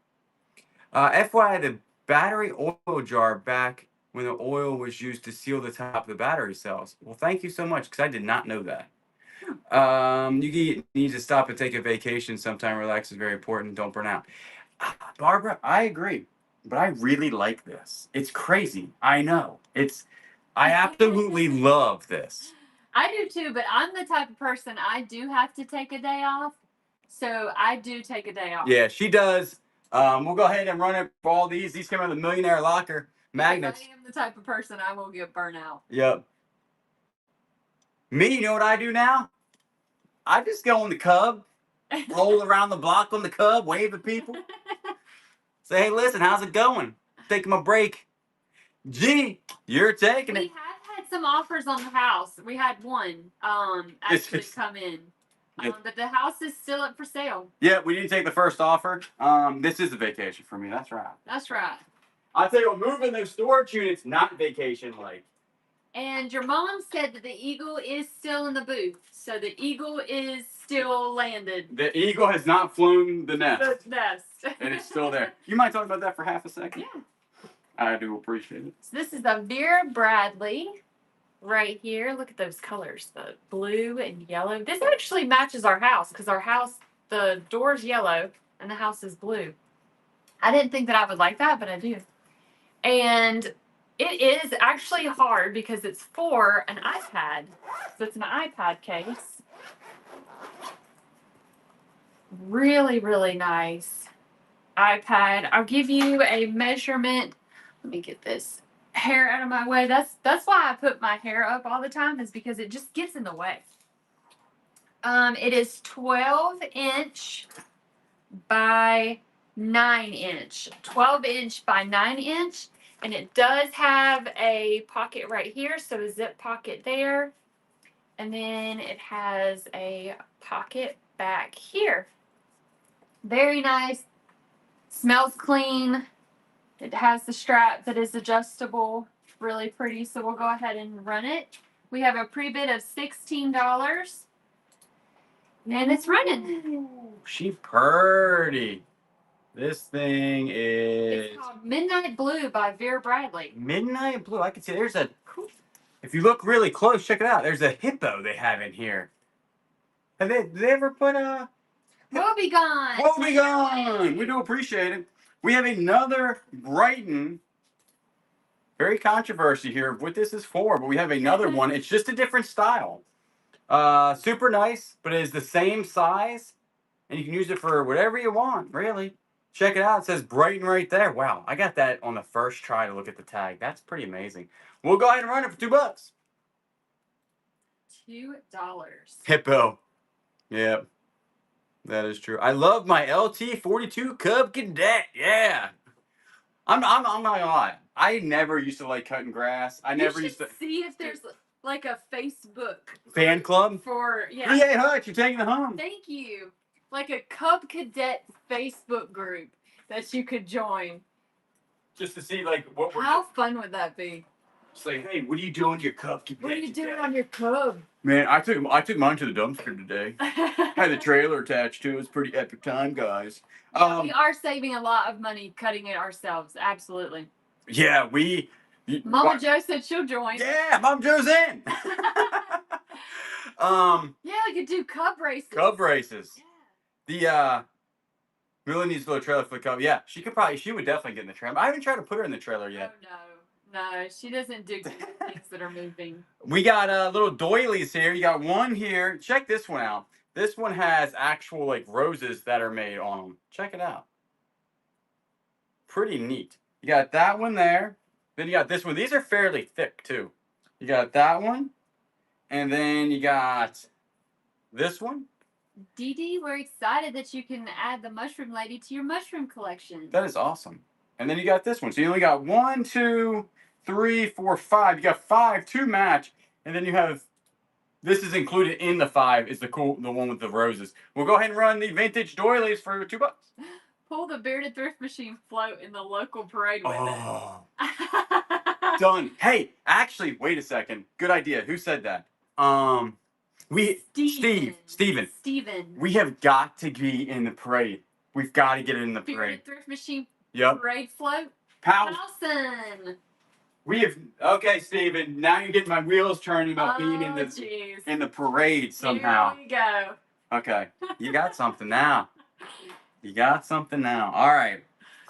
FYI, the battery oil jar back when the oil was used to seal the top of the battery cells. Well, thank you so much because I did not know that. You need to stop and take a vacation sometime. Relax is very important. Don't burn out. Barbara, I agree. But I really like this. It's crazy. I know. I absolutely love this. I do too, but I'm the type of person I do have to take a day off. So I do take a day off. Yeah, she does. We'll go ahead and run it for all these. These come out of the Millionaire Locker magnets. I am the type of person I will get burnt out. Yep. Me, you know what I do now? I just go on the Cub, roll around the block on the Cub, wave at people. Say, hey, listen, how's it going? Taking my break. Gee, you're taking We it. have had some offers on the house. We had one actually come in. But the house is still up for sale. Yeah, we didn't take the first offer. This is a vacation for me. That's right. That's right. I tell you what, moving those storage units, not vacation like. And your mom said that the Eagle is still in the booth. So the Eagle is still landed. The Eagle has not flown the nest. The nest. And it's still there. You might talk about that for half a second? Yeah. I do appreciate it. So this is the Vera Bradley right here. Look at those colors, the blue and yellow. This actually matches our house because our house, the door's yellow and the house is blue. I didn't think that I would like that, but I do. And It is actually hard because it's for an iPad. So it's an iPad case. Really, really nice iPad. I'll give you a measurement. Let me get this hair out of my way. That's why I put my hair up all the time, is because it just gets in the way. It is 12-inch by 9-inch. 12-inch by 9-inch. And it does have a pocket right here, so a zip pocket there. And then it has a pocket back here. Very nice. Smells clean. It has the strap that is adjustable. Really pretty. So we'll go ahead and run it. We have a pre-bid of $16. And it's running. She purty. This thing is It's called Midnight Blue by Vera Bradley. Midnight Blue. I can see there's a. If you look really close, check it out. There's a hippo they have in here. Have they ever put a? Woebegone. Woebegone. We do appreciate it. We have another Brighton. Very controversy here of what this is for, but we have another one. It's just a different style. Super nice, but it is the same size, and you can use it for whatever you want, really. Check it out. It says Brighton right there. Wow, I got that on the first try to look at the tag. That's pretty amazing. We'll go ahead and run it for $2. $2. Hippo. Yep. That is true. I love my LT42 Cub Cadet. Yeah. I'm not gonna lie. I never used to like cutting grass. I never used to. See if there's like a Facebook Fan club? for Hey, Hutch, you're taking it home. Thank you. Like a Cub Cadet Facebook group that you could join. Just to see like what we're. How fun would that be? It's like, hey, what are you doing to your Cub Cadet? What are you doing on your Cub? Man, I took mine to the dumpster today. Had the trailer attached to it. It was a pretty epic time, guys. We are saving a lot of money cutting it ourselves. Absolutely. Yeah, Mama Jo said she'll join. Yeah, Mom Joe's in. Yeah, we could do Cub races. Cub races. Yeah. The Millie needs a little trailer for the Cub. Yeah, she would definitely get in the trailer. I haven't tried to put her in the trailer yet. Oh, no, she doesn't do things that are moving. We got little doilies here. You got one here. Check this one out. This one has actual like roses that are made on them. Check it out. Pretty neat. You got that one there. Then you got this one. These are fairly thick too. You got that one. And then you got this one. Dee Dee, we're excited that you can add the Mushroom Lady to your mushroom collection. That is awesome. And then you got this one. So you only got 1, 2, 3, 4, 5. You got 5 to match. And then you have, this is included in the 5, is the one with the roses. We'll go ahead and run the vintage doilies for $2. Pull the Bearded Thrift Machine float in the local parade with it. Done. Hey, actually, wait a second. Good idea. Who said that? Steven. We have got to be in the parade. We've got to get in the parade. Bearded Thrift Machine Yep. parade float. Powson. We have. Okay, Steven. Now you're getting my wheels turning about being in the parade somehow. Here we go. Okay. You got something now. All right.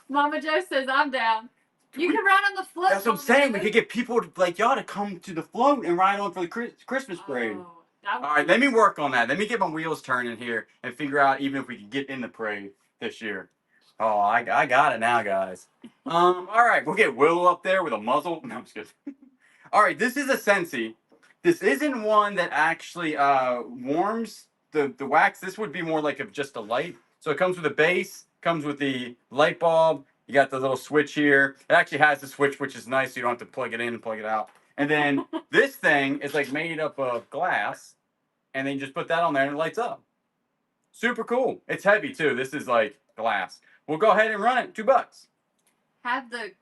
Mama Jo says I'm down. You can ride on the float. That's what I'm saying. We could get people like y'all to come to the float and ride on for the Christmas parade. All right, let me work on that. Let me get my wheels turning here and figure out even if we can get in the parade this year. Oh, I got it now, guys. All right, we'll get Willow up there with a muzzle. No, I'm just kidding. All right, this is a Scentsy. This isn't one that actually warms the wax. This would be more like just a light. So it comes with a base, comes with the light bulb. You got the little switch here. It actually has the switch, which is nice. So you don't have to plug it in and plug it out. And then this thing is like made up of glass. And then you just put that on there and it lights up. Super cool. It's heavy too. This is like glass. We'll go ahead and run it. $2. Have the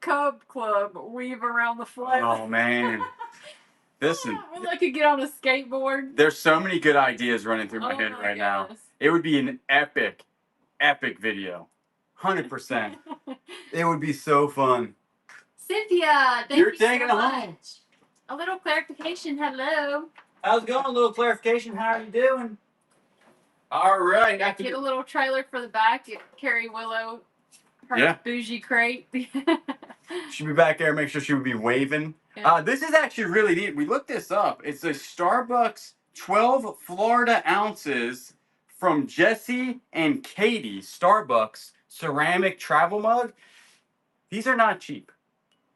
Cub Club weave around the float. Oh man. Listen. I could get on a skateboard. There's so many good ideas running through my head right now. It would be an epic video. 100%. It would be so fun. Cynthia, thank you taking so it much. home. A little clarification. Hello. How's it going? A little clarification. How are you doing? All right. Get a little trailer for the back. Carry Willow her Yeah. bougie crate. She'd be back there, make sure she would be waving. Yeah. This is actually really neat. We looked this up. It's a Starbucks 12 Florida ounces from Jesse and Katie Starbucks ceramic travel mug. These are not cheap.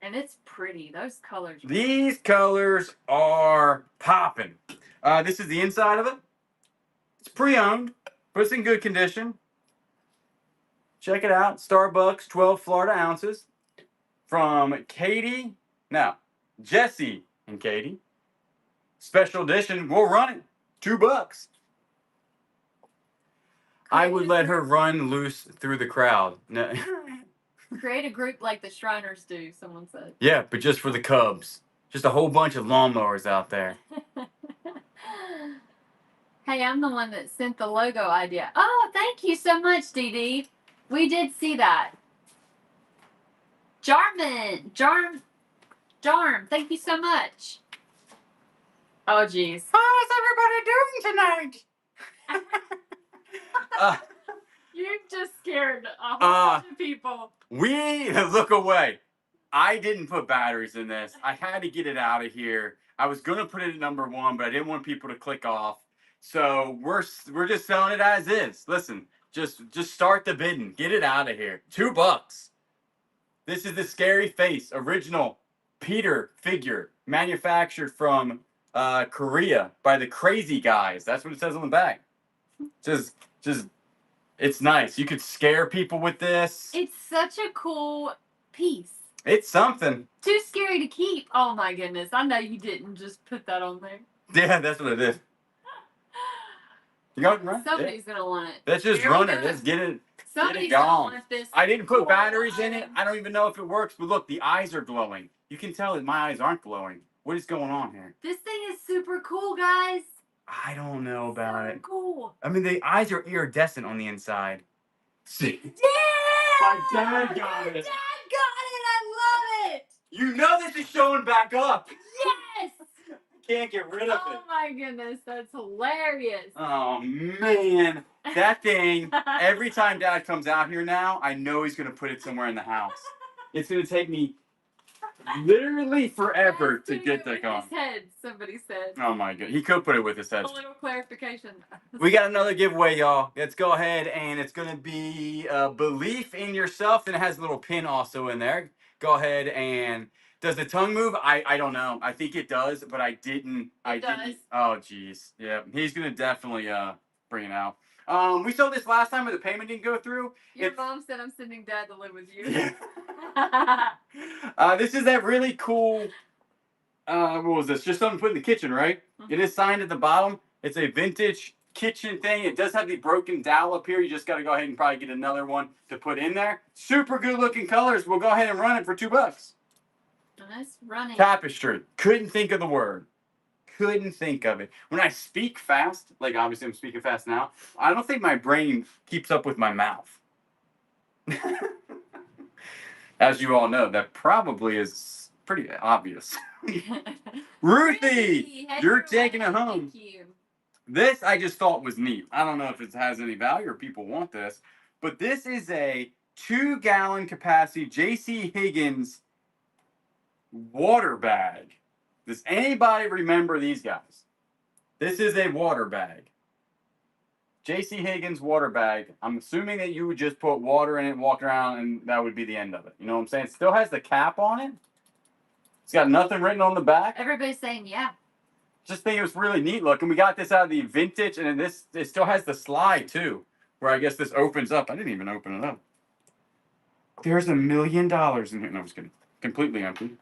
And it's pretty. Those colors. These colors are popping. This is the inside of it. It's pre-owned, but it's in good condition. Check it out. Starbucks 12 Florida ounces from Katie. Now, Jesse and Katie. Special edition. We'll run it. $2. I would let her run loose through the crowd. No. Create a group like the Shriners do, someone said. Yeah, but just for the Cubs. Just a whole bunch of lawnmowers out there. Hey, I'm the one that sent the logo idea. Oh, thank you so much, Dee Dee. We did see that. Jarm, thank you so much. Oh, geez. How's everybody doing tonight? You've just scared a whole bunch of people. We look away. I didn't put batteries in this. I had to get it out of here. I was gonna put it at number 1, but I didn't want people to click off. So we're just selling it as is. Listen, just start the bidding. Get it out of here. $2. This is the Scary Face original Peter figure, manufactured from Korea by the Crazy Guys. That's what it says on the back. Just it's nice. You could scare people with this. It's such a cool piece. It's something. Too scary to keep. Oh my goodness. I know you didn't just put that on there. Yeah, that's what it is. You got it right? Somebody's gonna want it. Let's just There we run it. go. Let's get it. Somebody's gone. gonna want this. I didn't put cool batteries in it. item. I don't even know if it works. But look, the eyes are glowing. You can tell that my eyes aren't glowing. What is going on here? This thing is super cool, guys. I don't know about Super it. cool. I mean, the eyes are iridescent on the inside. See? Yeah! My dad got My it. dad got it. I love it. You know this is showing back up. Yes. Can't get rid of it. Oh my goodness, that's hilarious. Oh man, that thing. Every time Dad comes out here now, I know he's gonna put it somewhere in the house. It's gonna take me literally forever That's to putting get it that with going. his head, somebody said. Oh my god, he could put it with his head. A little clarification. We got another giveaway, y'all. Let's go ahead, and it's gonna be belief in yourself, and it has a little pin also in there. Go ahead and. Does the tongue move? I don't know. I think it does, but I didn't. It does. Oh, geez. Yeah, he's gonna definitely bring it out. We saw this last time, but the payment didn't go through. Your mom said I'm sending Dad to live with you. Yeah. This is that really cool. What was this? Just something to put in the kitchen, right? Mm-hmm. It is signed at the bottom. It's a vintage kitchen thing. It does have the broken dowel up here. You just got to go ahead and probably get another one to put in there. Super good looking colors. We'll go ahead and run it for $2. Nice running. Tapestry. Couldn't think of the word. Couldn't think of it. When I speak fast, like obviously I'm speaking fast now, I don't think my brain keeps up with my mouth. As you all know, that probably is pretty obvious. Ruthie, you're taking it home. Thank you. This I just thought was neat. I don't know if it has any value or people want this, but this is a 2-gallon capacity JC Higgins water bag. Does anybody remember these guys? This is a water bag. JC Higgins water bag. I'm assuming that you would just put water in it and walk around and that would be the end of it. You know what I'm saying? It still has the cap on it. It's got nothing written on the back. Everybody's saying yeah. Just think it was really neat looking. We got this out of the vintage, and then it still has the slide too, where I guess this opens up. I didn't even open it up. There's $1 million in here. No, I'm just kidding. Completely empty.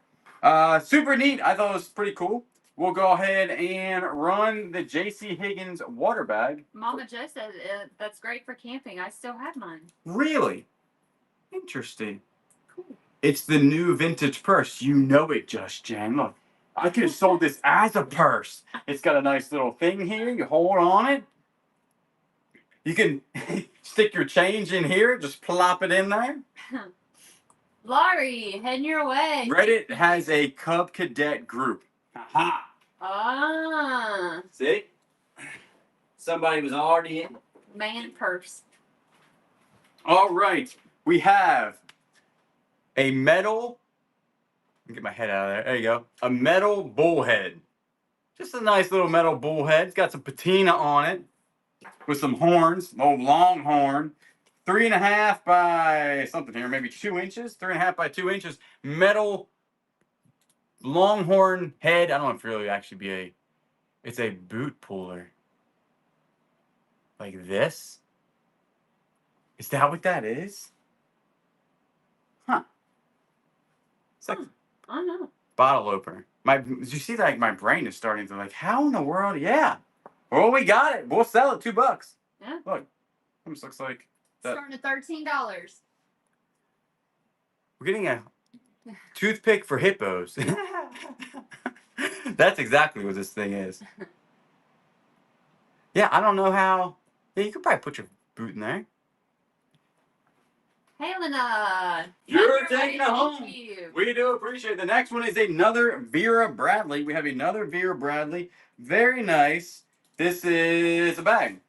Super neat. I thought it was pretty cool. We'll go ahead and run the JC Higgins water bag. Mama Jo said that's great for camping. I still have mine. Really? Interesting. Cool. It's the new vintage purse. You know it, Just Jen. Look, I could have sold this as a purse. It's got a nice little thing here. You hold on it. You can stick your change in here. Just plop it in there. Laurie, heading your way. Reddit has a Cub Cadet group. Aha. Ah. See? Somebody was already in. Man purse. All right. we have a metal. Let me get my head out of there. There you go. A metal bullhead. Just a nice little metal bullhead. It's got some patina on it with some horns. Old long horn. 3.5 by something here, maybe 2 inches. 3.5 by 2 inches. Metal longhorn head. I don't know if it really actually be a. It's a boot puller. Like this. Is that what that is? Huh. It's like I don't know. bottle opener. Did you see that? Like, my brain is starting to like, how in the world? Yeah. Well, we got it. We'll sell it $2. Yeah. Look. Almost looks like that. Starting at $13. We're getting a toothpick for hippos. That's exactly what this thing is. Yeah, I don't know how. Yeah, you could probably put your boot in there. Hey, Lena. You're taking it home. Thank you. We do appreciate it. The next one is another Vera Bradley. We have another Vera Bradley. Very nice. This is a bag.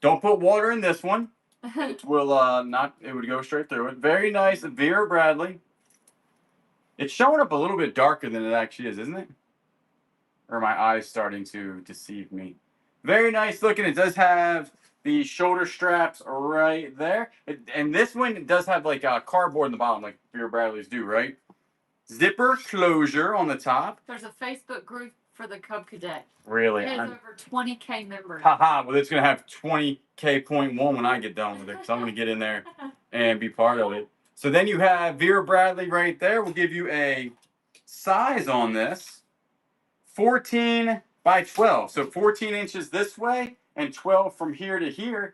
Don't put water in this one. It will not. It would go straight through it. Very nice Vera Bradley. It's showing up a little bit darker than it actually is, isn't it? Or are my eyes starting to deceive me? Very nice looking. It does have the shoulder straps right there. And this one does have like a cardboard in the bottom, like Vera Bradleys do, right? Zipper closure on the top. There's a Facebook group for the Cub Cadet. Really? It has over 20K members. Haha, well, it's going to have 20K.1 when I get done with it, because I'm going to get in there and be part of it. So then you have Vera Bradley right there. We'll give you a size on this. 14 by 12. So 14 inches this way and 12 from here to here.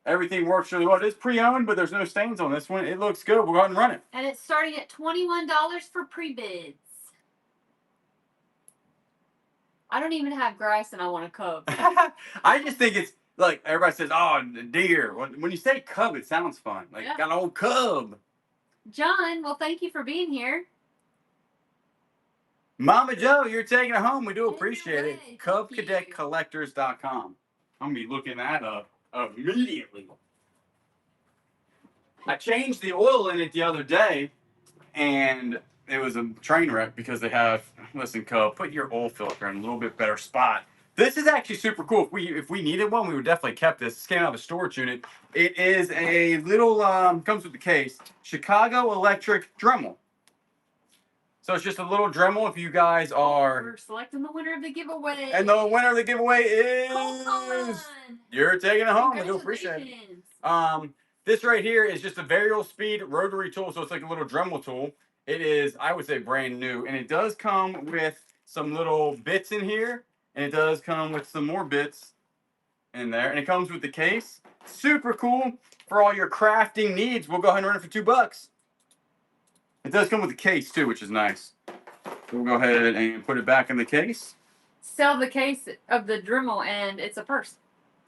Everything works really well. It is pre-owned, but there's no stains on this one. It looks good. We'll go ahead and run it. And it's starting at $21 for pre-bids. I don't even have grass and I want a cub. I just think it's like everybody says, oh, deer. When you say cub, it sounds fun. Like, Yeah. got an old cub. John, well, thank you for being here. Mama Joe, you're taking it home. We do appreciate way. it. Thank CubCadetCollectors.com. I'm going to be looking that up immediately. I changed the oil in it the other day, and it was a train wreck because they have, listen, Cub, put your oil filter in a little bit better spot. This is actually super cool. If we needed one, we would definitely kept this. This came out of a storage unit. It is a little, comes with the case, Chicago Electric Dremel. So it's just a little Dremel if you guys are... We're selecting the winner of the giveaway. And the winner of the giveaway is... Hold on. You're taking it home. I do appreciate it. This right here is just a variable speed rotary tool. So it's like a little Dremel tool. It is, I would say, brand new. And it does come with some little bits in here. And it does come with some more bits in there. And it comes with the case. Super cool for all your crafting needs. We'll go ahead and run it for $2. It does come with a case too, which is nice. So we'll go ahead and put it back in the case. Sell the case of the Dremel and it's a purse.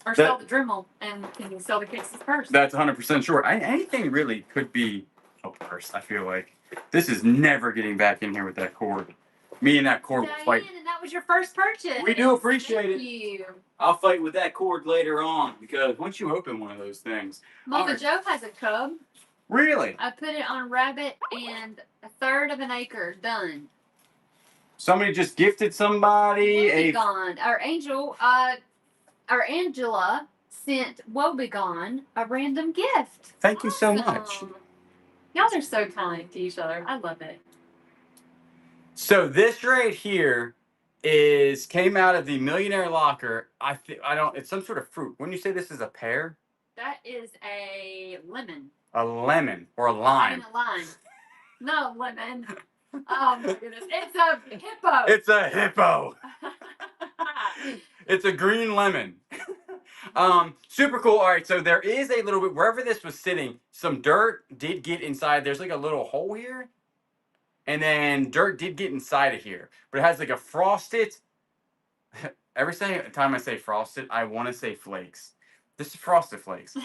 Or sell the Dremel and can you sell the case as a purse? That's 100% sure. Anything really could be a purse, I feel like. This is never getting back in here with that cord. Me and that cord will fight. And that was your first purchase. We do appreciate it. Thank you. I'll fight with that cord later on because once you open one of those things. Mama Joe has a cub. Really? I put it on rabbit and 1/3 of an acre. Done. Somebody just gifted somebody Woebegone. Our Angela sent Woebegone a random gift. Thank you so much. Y'all are so kind to each other. I love it. So this right here came out of the Millionaire Locker. It's some sort of fruit. When you say this is a pear? That is a lemon. A lemon or a lime. A lime. No, lemon. Oh my goodness. It's a hippo. It's a hippo. It's a green lemon. Super cool. All right, so there is a little bit, wherever this was sitting, some dirt did get inside. There's like a little hole here. And then dirt did get inside of here. But it has like a frosted. Every time I say frosted, I want to say flakes. This is Frosted Flakes.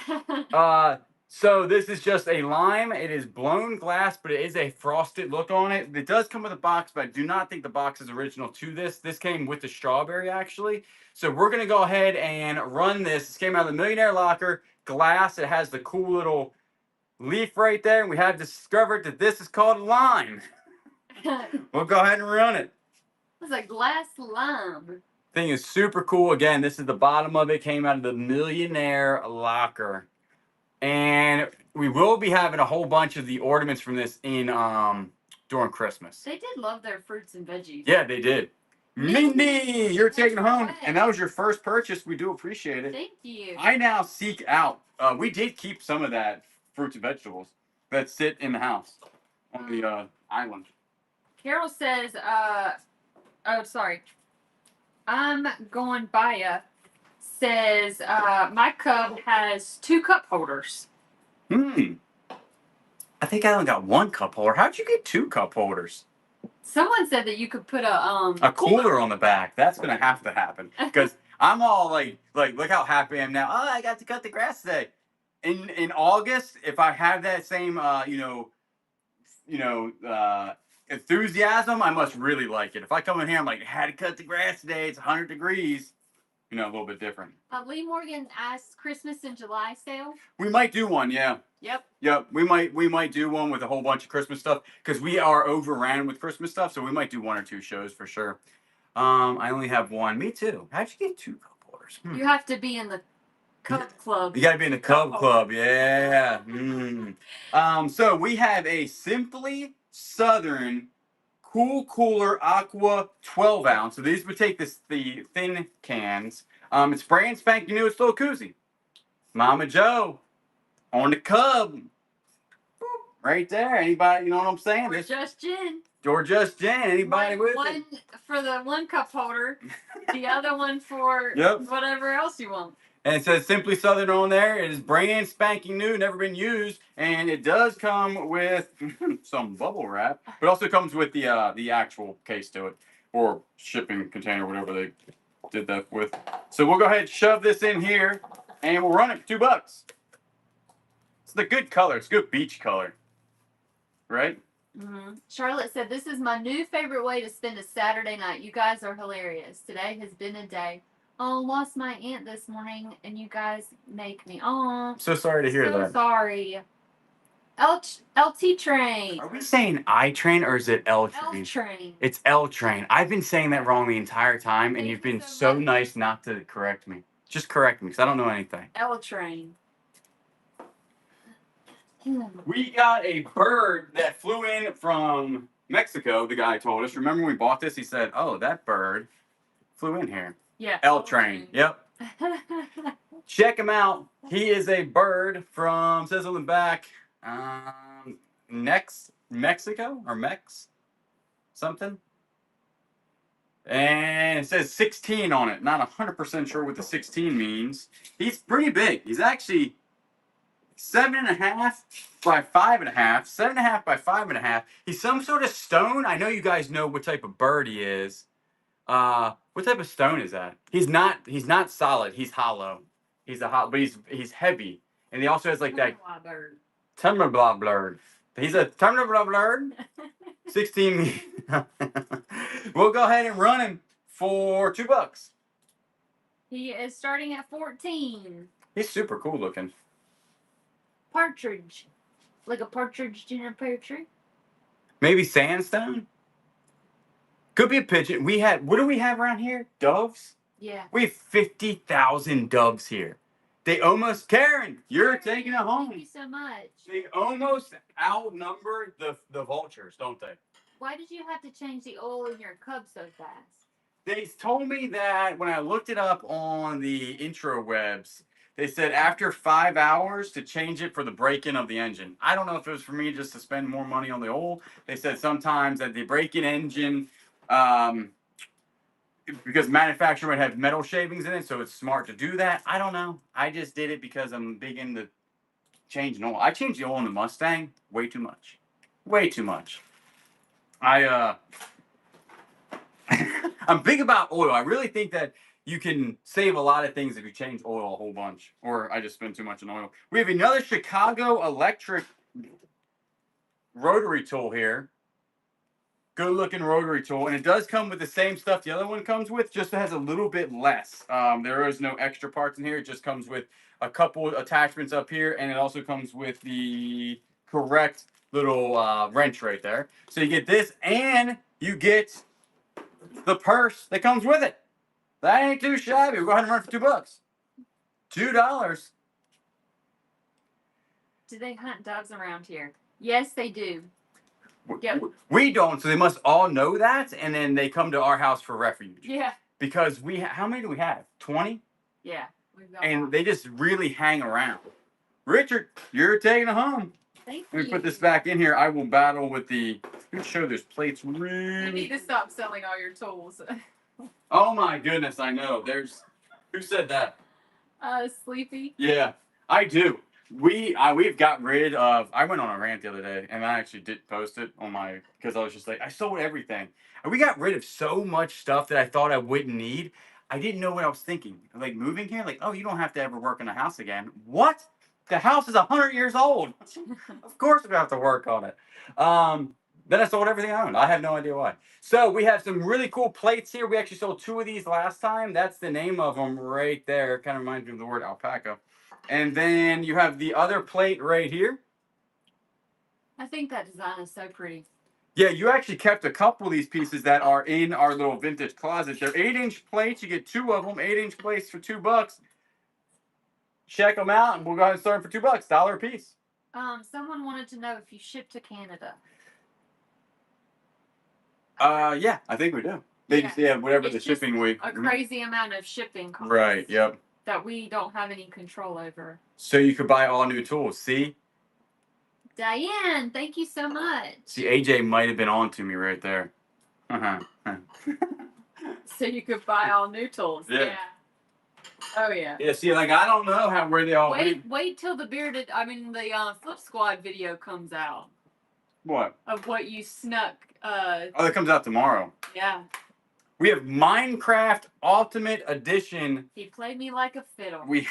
So this is just a lime. It is blown glass, but it is a frosted look on it. It does come with a box, but I do not think the box is original to this. This came with the strawberry, actually. So we're going to go ahead and run this. This came out of the Millionaire Locker. glass. It has the cool little leaf right there, and we have discovered that this is called lime. We'll go ahead and run it. It's a glass lime. Thing is super cool. Again, this is the bottom of it. Came out of the Millionaire Locker, and we will be having a whole bunch of the ornaments from this in during Christmas. They did love their fruits and veggies. Yeah, they did. Mindy, you're taking it home, and that was your first purchase. We do appreciate it. Thank you. I now seek out. We did keep some of that fruits and vegetables that sit in the house on the island. Carol says, oh, sorry. I'm going by says, my cub has 2 cup holders. I think I only got 1 cup holder. How'd you get 2 cup holders? Someone said that you could put a cooler on the back. That's gonna have to happen because I'm all like, look how happy I am now. Oh, I got to cut the grass today. In August, if I have that same enthusiasm, I must really like it. If I come in here, I'm like, had to cut the grass today. It's 100 degrees. A little bit different. Lee Morgan asked Christmas in July sale. We might do one, yeah. Yep. We might do one with a whole bunch of Christmas stuff because we are overran with Christmas stuff, so we might do 1 or 2 shows for sure. I only have 1. Me too. How'd you get 2 cup holders? You have to be in the Cub Club. You got to be in the Cub Club, yeah. So we have a Simply Southern Cool Cooler Aqua 12 ounce. So these would take the thin cans. It's brand spanking new. It's a little koozie. Mama Joe on the Cub. Boop, right there. Anybody, you know what I'm saying? Or just gin. Or just gin. Anybody with one it? For the 1 cup holder, the other one for whatever else you want. And it says Simply Southern on there. It is brand spanking new, never been used, and it does come with some bubble wrap, but also comes with the actual case to it, or shipping container, whatever they did that with. So we'll go ahead and shove this in here, and we'll run it for $2. It's the good color. It's good beach color, right? Mm-hmm. Charlotte said, "This is my new favorite way to spend a Saturday night. You guys are hilarious. Today has been a day. Oh, lost my aunt this morning, and you guys make me. Oh, so sorry to hear that. Sorry. LT Train. Are we saying I Train or is it L Train? L Train. It's L Train. I've been saying that wrong the entire time, and you've been so nice not to correct me. Just correct me, because I don't know anything. L Train. We got a bird that flew in from Mexico, the guy told us. Remember when we bought this? He said, oh, that bird flew in here. Yeah. L Train. Yep. Check him out. He is a bird from, says on the back, Mexico or Mex something. And it says 16 on it. Not 100% sure what the 16 means. He's pretty big. He's actually 7.5 by 5.5. 7.5 by 5.5. He's some sort of stone. I know you guys know what type of bird he is. What type of stone is that? He's not solid. He's hollow. But he's heavy. And he also has like that Timberblob bird. He's a Timberblob bird. 16. We'll go ahead and run him for $2. He is starting at 14. He's super cool looking. Partridge. Like a partridge in a pear tree? Maybe sandstone? Could be a pigeon. What do we have around here? Doves? Yeah. We have 50,000 doves here. They almost, Karen, you're taking it home. Thank you so much. They almost outnumber the vultures, don't they? Why did you have to change the oil in your Cub so fast? They told me that when I looked it up on the intrawebs, they said after 5 hours to change it for the break-in of the engine. I don't know if it was for me just to spend more money on the oil. They said sometimes that the break-in engine, because manufacturer might have metal shavings in it, so it's smart to do that. I don't know. I just did it because I'm big into changing oil. I changed the oil in the Mustang way too much. Way too much. I'm big about oil. I really think that you can save a lot of things if you change oil a whole bunch. Or I just spend too much on oil. We have another Chicago Electric rotary tool here. good looking rotary tool, and it does come with the same stuff the other one comes with, just it has a little bit less. There is no extra parts in here. It just comes with a couple attachments up here, and it also comes with the correct little wrench right there. So you get this, and you get the purse that comes with it. That ain't too shabby. We'll go ahead and run for $2. $2. Do they hunt doves around here? Yes, they do. Yep. We don't, so they must all know that, and then they come to our house for refuge. Yeah. Because how many do we have? 20? Yeah. We've got And one. they just really hang around. Richard, you're taking it home. Thank Let me you. put this back in here. I will battle with the. Let me show those plates You really. need to stop selling all your tools. Oh my goodness, I know. There's. Who said that? Sleepy. Yeah, I do. We've got rid of. I went on a rant the other day, and I actually did post it on my because I was just like I sold everything, and we got rid of so much stuff that I thought I wouldn't need. I didn't know what I was thinking. Like moving here, like oh you don't have to ever work in a house again. What? The house is 100 years old. Of course we have to work on it. Then I sold everything I owned. I have no idea why. So we have some really cool plates here. We actually sold 2 of these last time. That's the name of them right there. Kind of reminds me of the word alpaca. And then you have the other plate right here. I think that design is so pretty. Yeah, you actually kept a couple of these pieces that are in our little vintage closet. They're 8-inch plates. You get 2 of them. 8-inch plates for $2. Check them out, and we'll go ahead and start them for $2, $1 a piece. Someone wanted to know if you ship to Canada. Yeah, I think we do. They just whatever It's the just shipping we. A crazy amount of shipping costs. Right. Yep. That we don't have any control over. So you could buy all new tools. See, Diane, thank you so much. see, AJ might have been on to me right there. So you could buy all new tools. Yeah. Oh yeah. Yeah. See, like I don't know where they all went. Wait till the Flip Squad video comes out What? of what you snuck. Oh, that comes out tomorrow. Yeah. We have Minecraft Ultimate Edition. He played me like a fiddle. We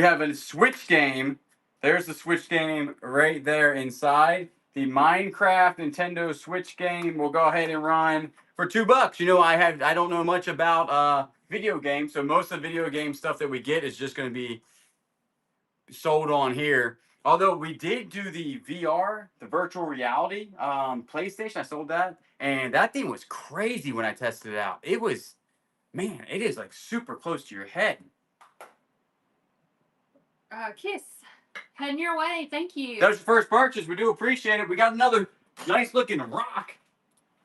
have a Switch game. There's the Switch game right there inside. The Minecraft Nintendo Switch game will go ahead and run for $2. You know, I don't know much about video games, so most of the video game stuff that we get is just going to be sold on here. Although we did do the VR, the virtual reality PlayStation, I sold that, and that thing was crazy when I tested it out. It was, man, it is like super close to your head. Kiss. Heading your way. Thank you. That was your first purchase. We do appreciate it. We got another nice looking rock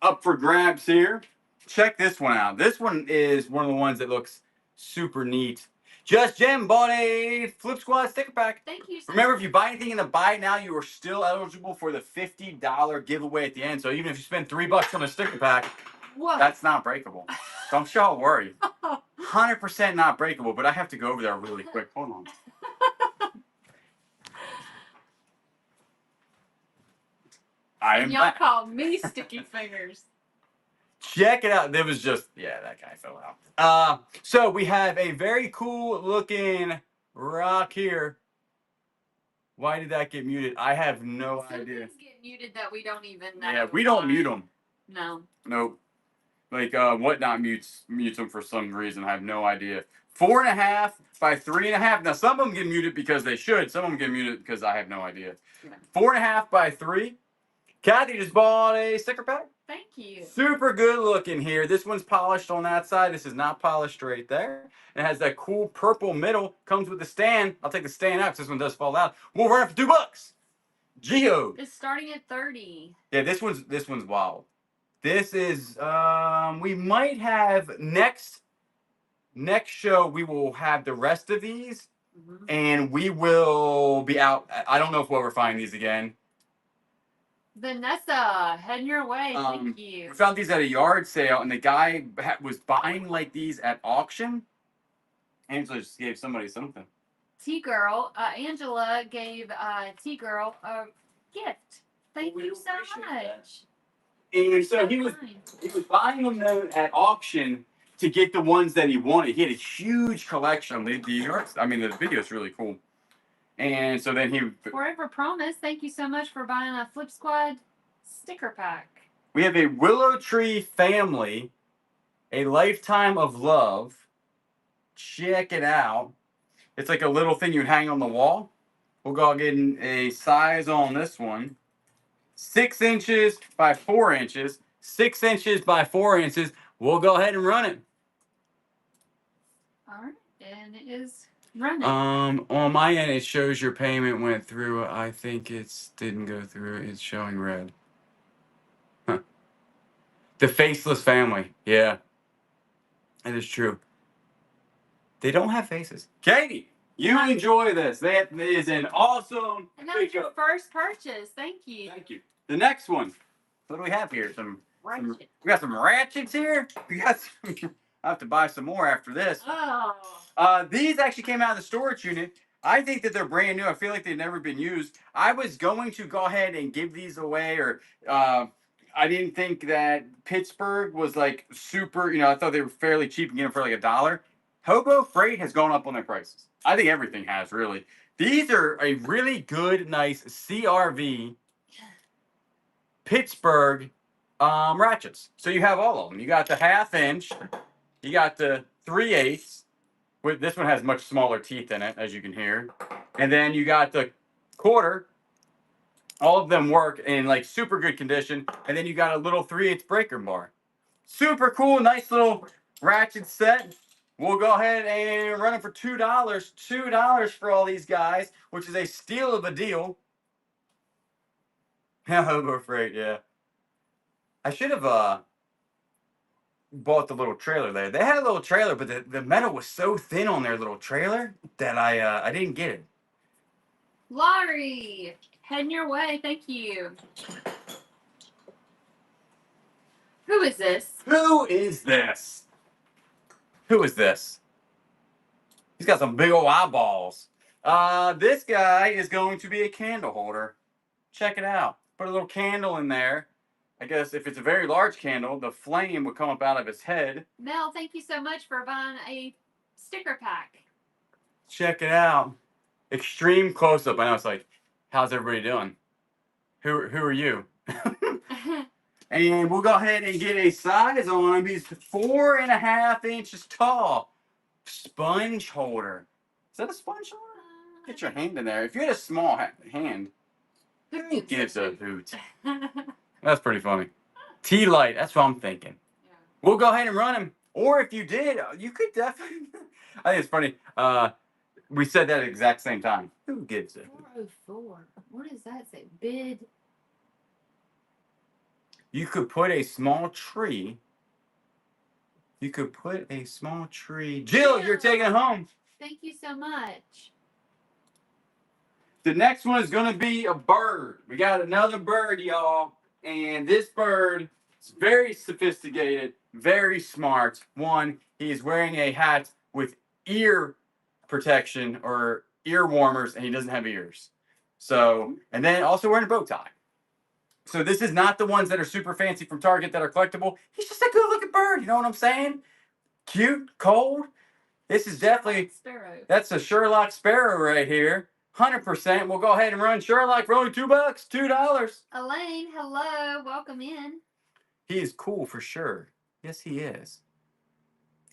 up for grabs here. Check this one out. This one is one of the ones that looks super neat. Just Jim bought a Flip Squad sticker pack. Thank you. Remember, if you buy anything in the buy it now, you are still eligible for the $50 giveaway at the end. So even if you spend $3 on a sticker pack, Whoa. that's not breakable. Don't y'all worry. 100% not breakable, but I have to go over there really quick. Hold on. And y'all call me sticky fingers. Check it out. There was just, yeah, that guy fell out. So we have a very cool looking rock here. Why did that get muted? I have no Some idea. things get muted that we don't even know. Yeah, we don't why. mute them. No. Nope. Like Whatnot mutes them for some reason. I have no idea. 4.5 by 3.5. Now some of them get muted because they should. Some of them get muted because I have no idea. Yeah. 4.5 by 3. Kathy just bought a sticker pack. Thank you. Super good looking here. This one's polished on that side. This is not polished right there. It has that cool purple middle. Comes with the stand. I'll take the stand out because this one does fall out. We'll run it for $2. Geo. It's starting at 30. Yeah, this one's wild. This is we might have next show we will have the rest of these, and we will be out. I don't know if we'll ever find these again. Vanessa, heading your way. Thank you. We found these at a yard sale, and the guy was buying like these at auction. Angela just gave somebody something. T-Girl, Angela gave T-Girl a gift. Thank you so much. And so he was buying them at auction to get the ones that he wanted. He had a huge collection. The video is really cool. And so then he... Forever Promise, thank you so much for buying a Flip Squad sticker pack. We have a Willow Tree Family, a Lifetime of Love. Check it out. It's like a little thing you hang on the wall. We'll go get a size on this one. 6 inches by 4 inches. 6 inches by 4 inches. We'll go ahead and run it. All right, and it is running. On my end, it shows your payment went through. I think it didn't go through. It's showing red. Huh. The Faceless Family. Yeah, that is true. They don't have faces. Katie, you enjoy this. That is an awesome And that was your pickup. first purchase. Thank you. Thank you. The next one. What do we have here? Some Ratchet. we got some ratchets here. We got some, I have to buy some more after this. Oh. These actually came out of the storage unit. I think that they're brand new. I feel like they've never been used. I was going to go ahead and give these away, or I didn't think that Pittsburgh was like super. I thought they were fairly cheap and get them for like $1. Hobo Freight has gone up on their prices. I think everything has, really. These are a really good, nice CRV Pittsburgh ratchets. So you have all of them. You got the 1/2 inch. You got the 3/8. This one has much smaller teeth in it, as you can hear. And then you got the 1/4. All of them work in like super good condition. And then you got a little 3/8 breaker bar. Super cool, nice little ratchet set. We'll go ahead and run them for $2. $2 for all these guys, which is a steal of a deal. Hobo Freight, yeah. I should have bought the little trailer there. They had a little trailer, but the metal was so thin on their little trailer that I didn't get it. Laurie, heading your way. Thank you. Who is this? Who is this? Who is this? He's got some big old eyeballs. This guy is going to be a candle holder. Check it out. Put a little candle in there. I guess if it's a very large candle, the flame would come up out of his head. Mel, thank you so much for buying a sticker pack. Check it out. Extreme close-up. I know it's like, how's everybody doing? Who are you? And we'll go ahead and get a size on him. He's 4.5 inches tall. Sponge holder. Is that a sponge holder? Get your hand in there. If you had a small hand, who gives a hoot? That's pretty funny. Tea light. That's what I'm thinking. Yeah. We'll go ahead and run him. Or if you did, you could definitely. I think it's funny. We said that at the exact same time. Who gives it? 404. What does that say? Bid. You could put a small tree. You could put a small tree. Jill, you're taking it home. Thank you so much. The next one is going to be a bird. We got another bird, y'all. And this bird is very sophisticated, very smart. One, he is wearing a hat with ear protection or ear warmers, and he doesn't have ears. So, and then also wearing a bow tie. So this is not the ones that are super fancy from Target that are collectible. He's just a good looking bird. You know what I'm saying? Cute, cold. This is definitely, Sparrow. that's a Sherlock Sparrow right here. 100%. We'll go ahead and run Sherlock for only $2. $2. Elaine, hello. Welcome in. He is cool for sure. Yes, he is.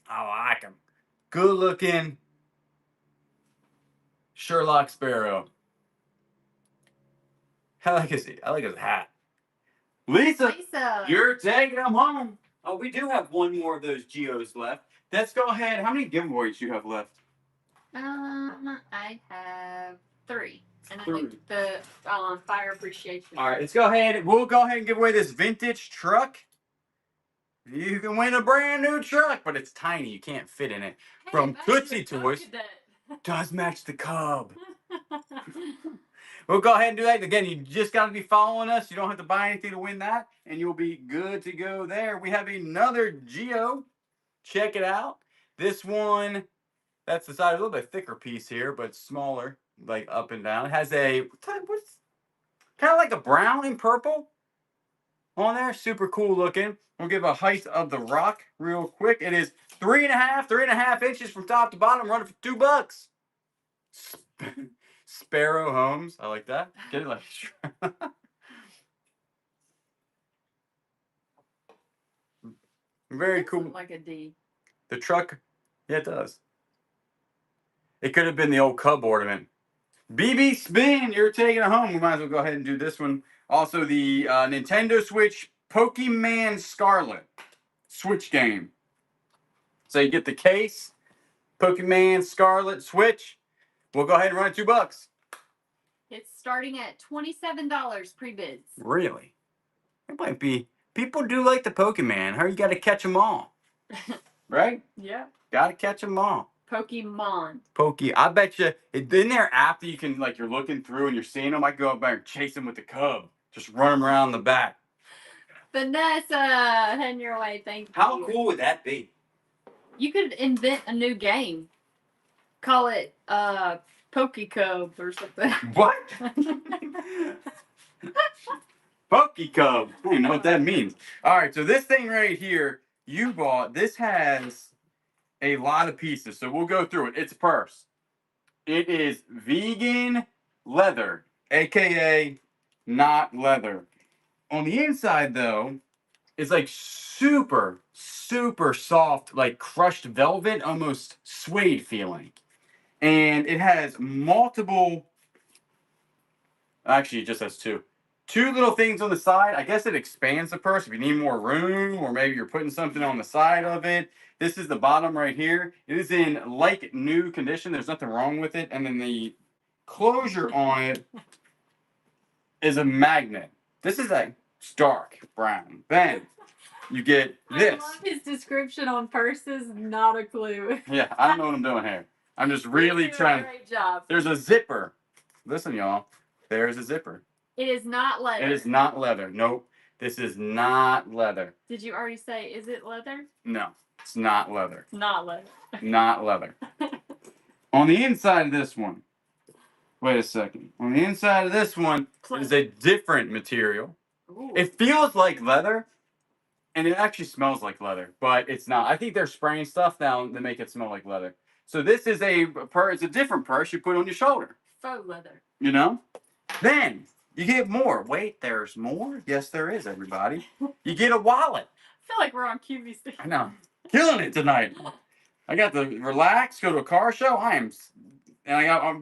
I like him. Good looking Sherlock Sparrow. I like his hat. Lisa, you're taking him home. Oh, we do have one more of those Geos left. Let's go ahead. How many giveaways do you have left? I have 3. And I 3. think the fire appreciation. All right, let's go ahead. We'll go ahead and give away this vintage truck. You can win a brand new truck, but it's tiny. You can't fit in it. Hey, From back Tootsie to the Toys. Coconut. Does match the Cub. We'll go ahead and do that. Again, you just got to be following us. You don't have to buy anything to win that, and you'll be good to go there. We have another Geo. Check it out. This one, that's the size, a little bit thicker piece here, but smaller, like up and down. It has a, what's kind of like a brown and purple on there. Super cool looking. We'll give a height of the rock real quick. It is 3.5 inches from top to bottom, running for $2. Sparrow Homes. I like that. Get it like Very Does look cool. like a D. The truck, yeah, it does. It could have been the old Cub ornament. BB Spin, you're taking it home. We might as well go ahead and do this one. Also, the Nintendo Switch Pokemon Scarlet Switch game. So you get the case, Pokemon Scarlet Switch. We'll go ahead and run it $2. It's starting at $27 pre-bids. Really? It might be. People do like the Pokemon. How you got to catch them all, right? Yeah. Got to catch them all. Pokemon. I bet you in their app that you can you're looking through and you're seeing them. I go up there and chase them with the Cub. Just run them around the back. Vanessa, heading your way. Thank you. How cool would that be? You could invent a new game. Call it PokeCub or something. What? Pokecub. I don't even know what that means. All right, so this thing right here you bought. This has a lot of pieces, so we'll go through it. It's a purse. It is vegan leather, aka not leather. On the inside, though, it's like super, super soft, like crushed velvet, almost suede feeling. And it has multiple, actually, it just has two. Two little things on the side. I guess it expands the purse if you need more room, or maybe you're putting something on the side of it. This is the bottom right here. It is in like new condition. There's nothing wrong with it. And then the closure on it is a magnet. This is like dark brown. Then you get this. I love his description on purses. Not a clue. Yeah, I don't know what I'm doing here. I'm just really You're doing trying. a great job. There's a zipper. Listen, y'all. There's a zipper. It is not leather. It is not leather. Nope. This is not leather. Did you already say, is it leather? No, it's not leather. Not leather. Not leather. On the inside of this one, wait a second. On the inside of this one is a different material. Ooh. It feels like leather, and it actually smells like leather, but it's not. I think they're spraying stuff down to make it smell like leather. So this is it's a different purse you put on your shoulder. Faux leather. You know? Then you get more. Wait, there's more? Yes, there is, everybody. You get a wallet. I feel like we're on QVC. I know. Killing it tonight. I got to relax, go to a car show.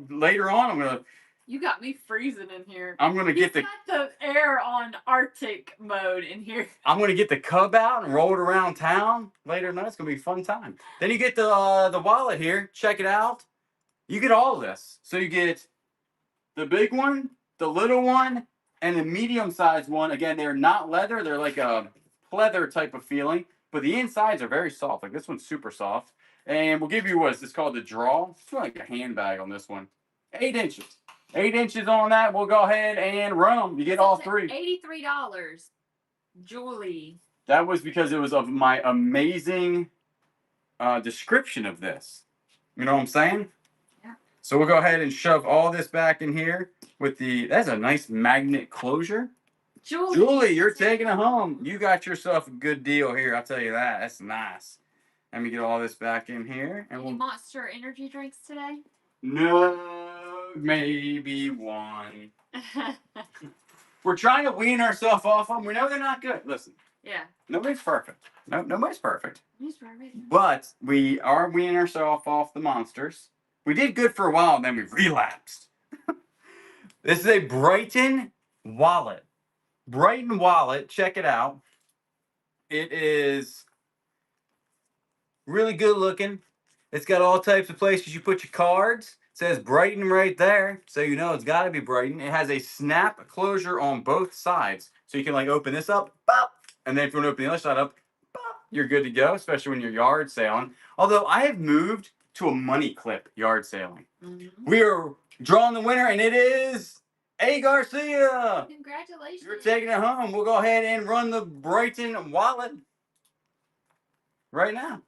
Later on, You got me freezing in here. I'm gonna He's get the got the air on Arctic mode in here. I'm gonna get the Cub out and roll it around town later tonight. It's gonna be a fun time. Then you get the wallet here. Check it out. You get all this. So you get the big one, the little one, and the medium-sized one. Again, they're not leather. They're like a pleather type of feeling, but the insides are very soft. Like this one's super soft. And we'll give you what is this called, the draw. It's like a handbag on this one. 8 inches. 8 inches on that. We'll go ahead and run them. You get all three. $83. Julie. That was because it was of my amazing description of this. You know what I'm saying? Yeah. So we'll go ahead and shove all this back in here with that's a nice magnet closure. Julie, you're taking it home. You got yourself a good deal here. I'll tell you that. That's nice. Let me get all this back in here. And Any Monster energy drinks today? No, maybe one. We're trying to wean ourselves off them. We know they're not good. Listen, Yeah. nobody's perfect. No, nobody's perfect. He's right. But we are weaning ourselves off the monsters. We did good for a while, and then we relapsed. This is a Brighton wallet. Brighton wallet. Check it out. It is really good looking. It's got all types of places you put your cards. It says Brighton right there, so you know it's got to be Brighton. It has a snap closure on both sides, so you can like open this up, pop, and then if you want to open the other side up, pop, you're good to go, especially when you're yard sailing. Although I have moved to a money clip yard sailing. Mm-hmm. We are drawing the winner, and it is A. Garcia. Congratulations. You're taking it home. We'll go ahead and run the Brighton wallet right now.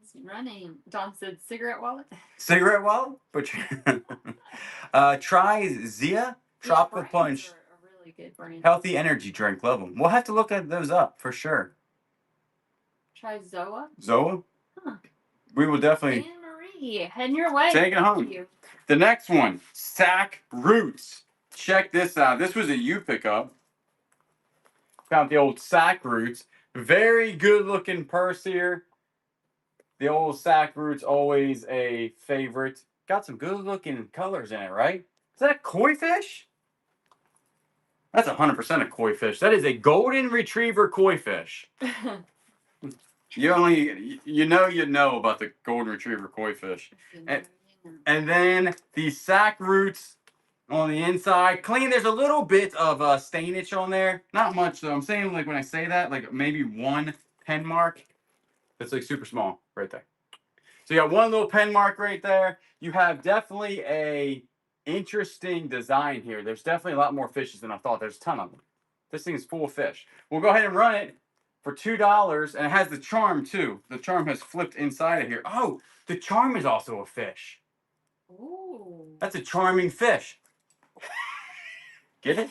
It's running. Don said cigarette wallet. Cigarette wallet? But try Zia Tropical These brands Punch. are a really good brand. Healthy energy drink. Love them. We'll have to look at those up for sure. Try Zoa. Zoa? Huh. We will definitely Anne Marie, heading your way. take it home. Thank you. The next one, Sack Roots. Check this out. This was a U pickup. Found the old Sack Roots. Very good looking purse here. The old sack root's always a favorite. Got some good looking colors in it, right? Is that koi fish? That's 100% a koi fish. That is a golden retriever koi fish. You know about the golden retriever koi fish. And then the sack roots on the inside, clean. There's a little bit of stainage on there. Not much though. I'm saying like when I say that, like maybe one pen mark. That's like super small right there. So you got one little pen mark right there. You have definitely a interesting design here. There's definitely a lot more fishes than I thought. There's a ton of them. This thing is full of fish. We'll go ahead and run it for $2, and it has the charm too. The charm has flipped inside of here. Oh, the charm is also a fish. Ooh. That's a charming fish. Get it?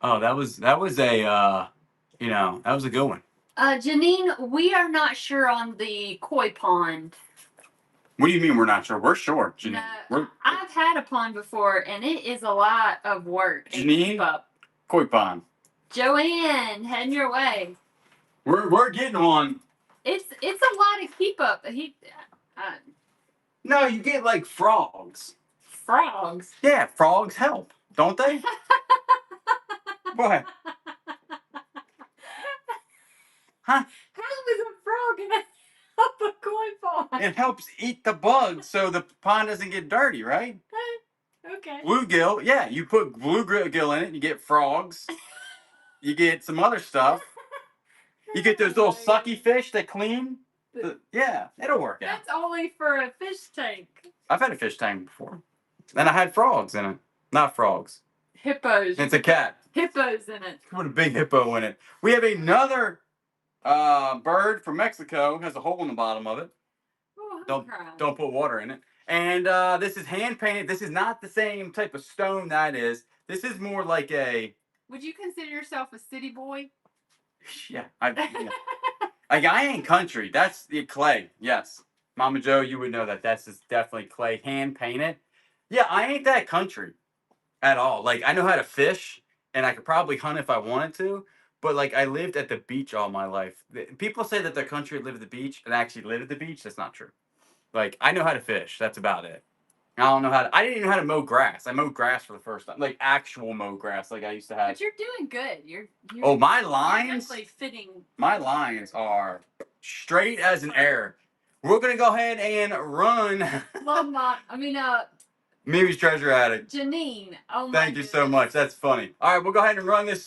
Oh, that was a that was a good one. Janine, we are not sure on the koi pond. What do you mean we're not sure? We're sure, Janine. No, I've had a pond before, and it is a lot of work. to Janine? keep up. Koi pond. Joanne, heading your way. We're getting one. It's a lot to keep up. No, you get like frogs. Frogs. Yeah, frogs help, don't they? What? Huh? How is a frog gonna help a koi pond? It helps eat the bugs so the pond doesn't get dirty, right? Okay. Bluegill, yeah, you put bluegill in it, you get frogs. You get some other stuff. You get those little sucky fish that clean. Yeah, it'll work out. That's only for a fish tank. I've had a fish tank before. And I had frogs in it. Not frogs. Hippos. It's a cat. Hippos in it. Put a big hippo in it. We have another bird from Mexico. Has a hole in the bottom of it. Oh, Don't put water in it. And this is hand painted. This is not the same type of stone that is. This is more like a. Would you consider yourself a city boy? Yeah. I ain't country. That's the clay. Yes. Mama Joe, you would know that. That's just definitely clay, hand painted. Yeah, I ain't that country at all. Like, I know how to fish, and I could probably hunt if I wanted to. But, like, I lived at the beach all my life. People say that the country live at the beach, and I actually live at the beach. That's not true. Like, I know how to fish. That's about it. I don't know how to. I didn't even know how to mow grass. I mowed grass for the first time. Like, actual mow grass, like I used to have. But you're doing good. You're Oh, my you're lines? definitely fitting. My lines are straight as an arrow. We're going to go ahead and run. Mimi's Treasure Attic. Janine. Oh my Thank you so much. That's funny. All right, we'll go ahead and run this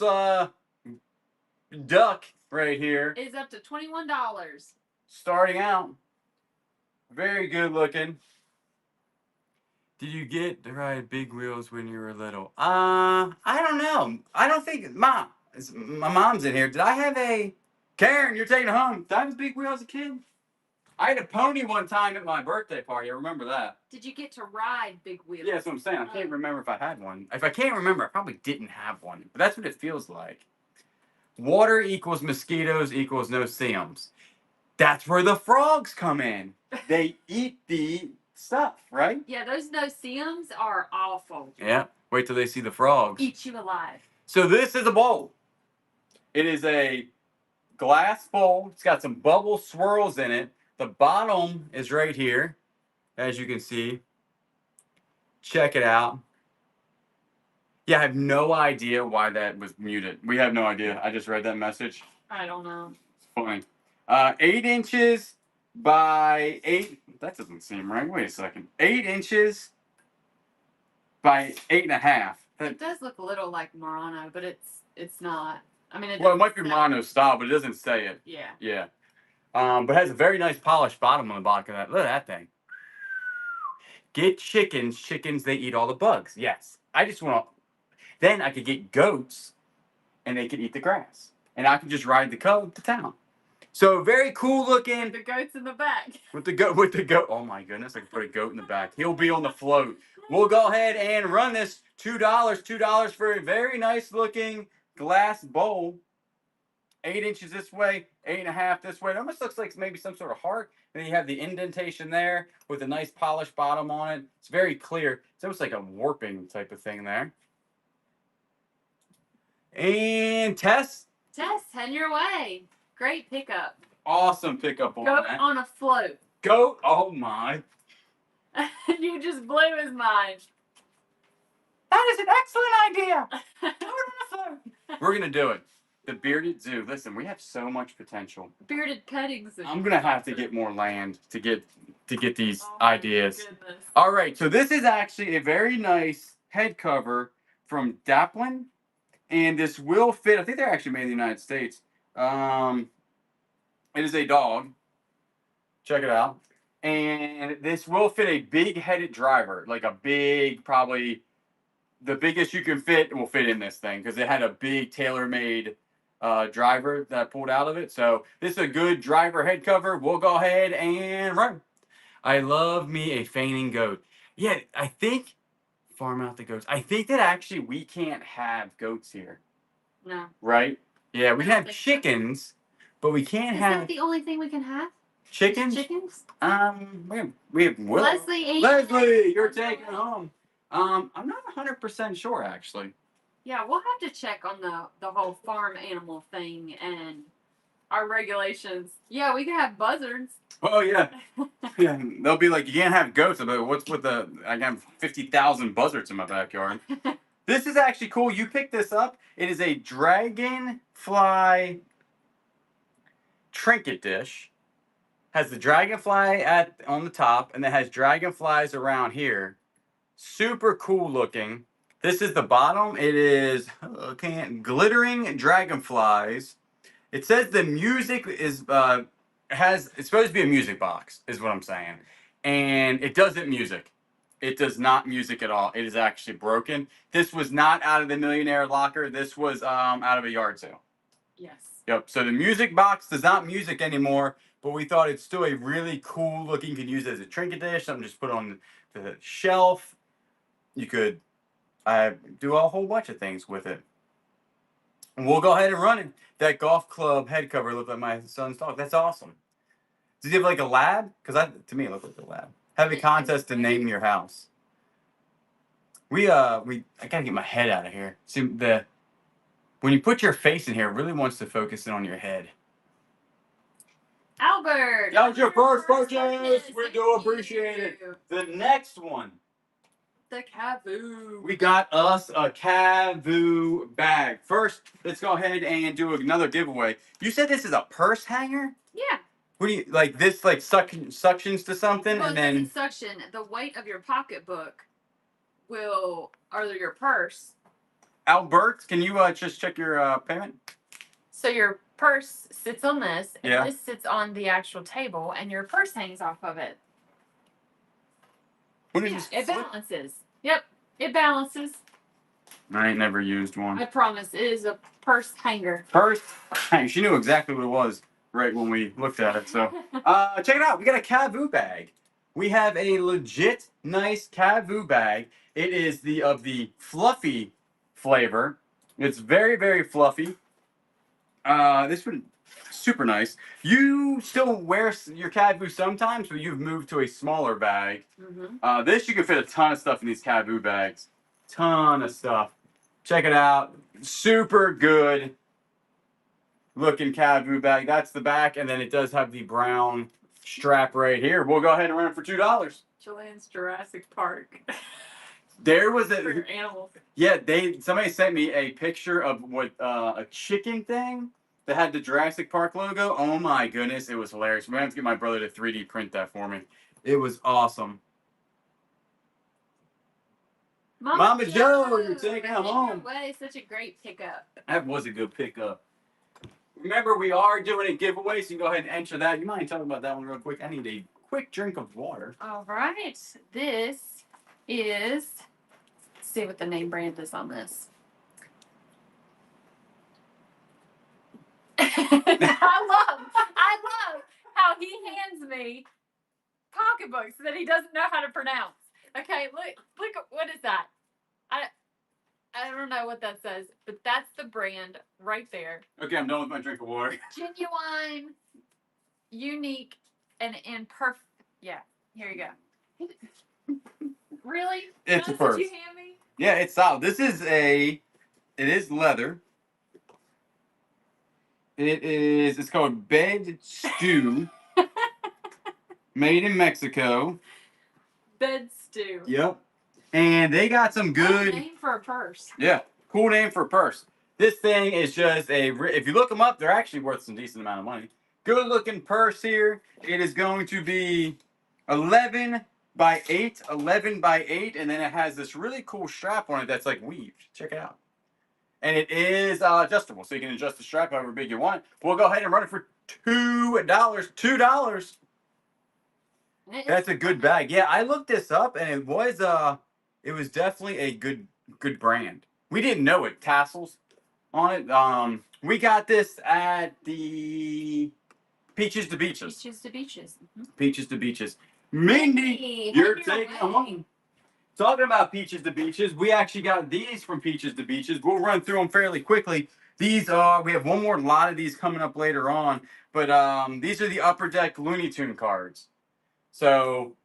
duck right here. Is up to $21. Starting out. Very good looking. Did you get to ride big wheels when you were little? I don't know. I don't think my mom's in here. Did I have a Karen? You're taking it home. Did I have a big wheel as a kid? I had a pony one time at my birthday party. I remember that. Did you get to ride big wheels? Yeah, that's what I'm saying. I can't remember if I had one. If I can't remember, I probably didn't have one. But that's what it feels like. Water equals mosquitoes equals no-see-ums. That's where the frogs come in. They eat the stuff, right? Yeah, those no-see-ums are awful. Yeah. Wait till they see the frogs. Eat you alive. So this is a bowl. It is a glass bowl. It's got some bubble swirls in it. The bottom is right here, as you can see. Check it out. Yeah, I have no idea why that was muted. We have no idea. I just read that message. I don't know. It's funny. 8 inches by 8. That doesn't seem right. Wait a second. 8 inches by 8.5. It does look a little like Murano, but it's not. I mean, Well, it might be Murano style, but it doesn't say it. Yeah. Yeah. But it has a very nice polished bottom on the bottom of that. Look at that thing. Get chickens. Chickens, they eat all the bugs. Yes. I just want to. Then I could get goats, and they could eat the grass. And I could just ride the goat to town. So very cool looking. The goat's in the back. With the goat. Oh my goodness, I could put a goat in the back. He'll be on the float. We'll go ahead and run this $2. $2 for a very nice looking glass bowl. 8 inches this way, 8.5 this way. It almost looks like maybe some sort of heart. And then you have the indentation there with a nice polished bottom on it. It's very clear. It's almost like a warping type of thing there. And Tess, Tess, heading your way. Great pickup. Awesome pickup on Go that. on a float. Goat. Oh my. You just blew his mind. That is an excellent idea. We're gonna do it. The Bearded Zoo. Listen, we have so much potential. Bearded petting zoo. I'm gonna have to get more land to get these Oh my ideas. goodness. All right, so this is actually a very nice head cover from Daplin, and this will fit. I think they're actually made in the United States. It is a dog. Check it out, and this will fit a big-headed driver, like a big, probably the biggest you can fit will fit in this thing because it had a big tailor-made driver that I pulled out of it. So this is a good driver head cover. We'll go ahead and run. I love me a fainting goat. Yeah, I think farm out the goats. I think that actually we can't have goats here, No. right? Yeah, we I can don't have think so. chickens, but we can't Is have that the only thing we can have? chickens. Chickens? We have Willow. Leslie, Leslie, you're taking it home. I'm not 100% sure actually. Yeah, we'll have to check on the whole farm animal thing and our regulations. Yeah, we can have buzzards. Oh yeah. Yeah, they'll be like, you can't have goats. But what's with the? I have 50,000 buzzards in my backyard. This is actually cool. You picked this up. It is a dragonfly trinket dish. Has the dragonfly on the top, and then has dragonflies around here. Super cool looking. This is the bottom. It is glittering dragonflies. It says the music is it's supposed to be a music box, is what I'm saying. And it doesn't music. It does not music at all. It is actually broken. This was not out of the Millionaire Locker. This was out of a yard sale. Yes. Yep. So the music box does not music anymore, but we thought it's still a really cool looking. You can use it as a trinket dish. Something just put on the shelf. You could do a whole bunch of things with it. And we'll go ahead and run it. That golf club head cover looked like my son's dog. That's awesome. Does he have like a lab? Because to me it looked like a lab. Have a contest to name your house. I gotta get my head out of here. See when you put your face in here, it really wants to focus in on your head. Albert. That was your first purchase. purchase. We Thank do appreciate it. you. The next one, The Kavoo. we got us a Kavoo bag. First, let's go ahead and do another giveaway. You said this is a purse hanger? Yeah. What do you like? This like suctions to something, Well, and it then doesn't suction. The weight of your pocketbook or your purse. Albert, can you just check your payment? So your purse sits on this, and Yeah. this sits on the actual table, and your purse hangs off of it. What did Yeah, you it flip? balances. Yep, it balances. I ain't never used one. I promise, it is a purse hanger. Purse. Hey, she knew exactly what it was right when we looked at it. So check it out. We got a Kavoo bag. We have a legit nice Kavoo bag. It is of the fluffy flavor. It's very, very fluffy. This one super nice. You still wear your Kavoo sometimes, but you've moved to a smaller bag. Mm-hmm. This you can fit a ton of stuff in these Kavoo bags. Ton of stuff. Check it out. Super good looking Kavoo bag. That's the back, and then it does have the brown strap right here. We'll go ahead and run it for $2. Chilean's Jurassic Park. There was For animals. yeah, somebody sent me a picture of what a chicken thing that had the Jurassic Park logo. Oh my goodness, it was hilarious. We're gonna have to get my brother to 3D print that for me. It was awesome. Mama Joe, you're taking it home. Way, such a great pickup. That was a good pickup. Remember, we are doing a giveaway, so you can go ahead and enter that. You mind talking about that one real quick? I need a quick drink of water. All right, this is. Let's see what the name brand is on this. I love how he hands me pocketbooks that he doesn't know how to pronounce. Okay, look, what is that? I don't know what that says, but that's the brand right there. Okay, I'm done with my drink of water. Genuine, unique, and perfect. Yeah, here you go. Really? It's a That's what purse. you hand me? Yeah, it's solid. It is leather. It's called Bed Stew. Made in Mexico. Bed stew. Yep. And they got some What good. a name for a purse. Yeah, cool name for a purse. This thing is just if you look them up, they're actually worth some decent amount of money. Good looking purse here. It is going to be 11 by 8, 11 by 8, and then it has this really cool strap on it that's like weaved. Check it out. And it is adjustable, so you can adjust the strap however big you want. We'll go ahead and run it for $2. $2. That's a good bag. Yeah, I looked this up, and it was definitely a good brand. We didn't know it. Tassels on it. We got this at the Peaches to Beaches. Beaches to beaches. Peaches to Beaches. Mindy, Hey, you're head your taking them way. home. Talking about Peaches to Beaches, we actually got these from Peaches to Beaches. We'll run through them fairly quickly. These are, we have one more lot of these coming up later on, but these are the Upper Deck Looney Tune cards. So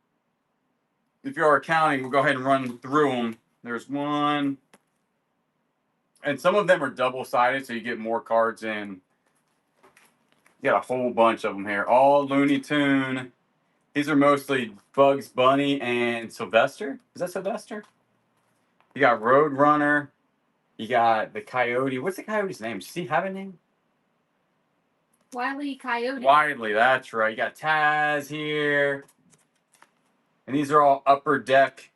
if you're counting, we'll go ahead and run through them. There's one, and some of them are double-sided, so you get more cards in. You got a whole bunch of them here. All Looney Tune. These are mostly Bugs Bunny and Sylvester. Is that Sylvester? You got Road Runner. You got the Coyote. What's the Coyote's name? Does he have a name? Wile E. Coyote. Widely, that's right. You got Taz here. And these are all Upper Deck.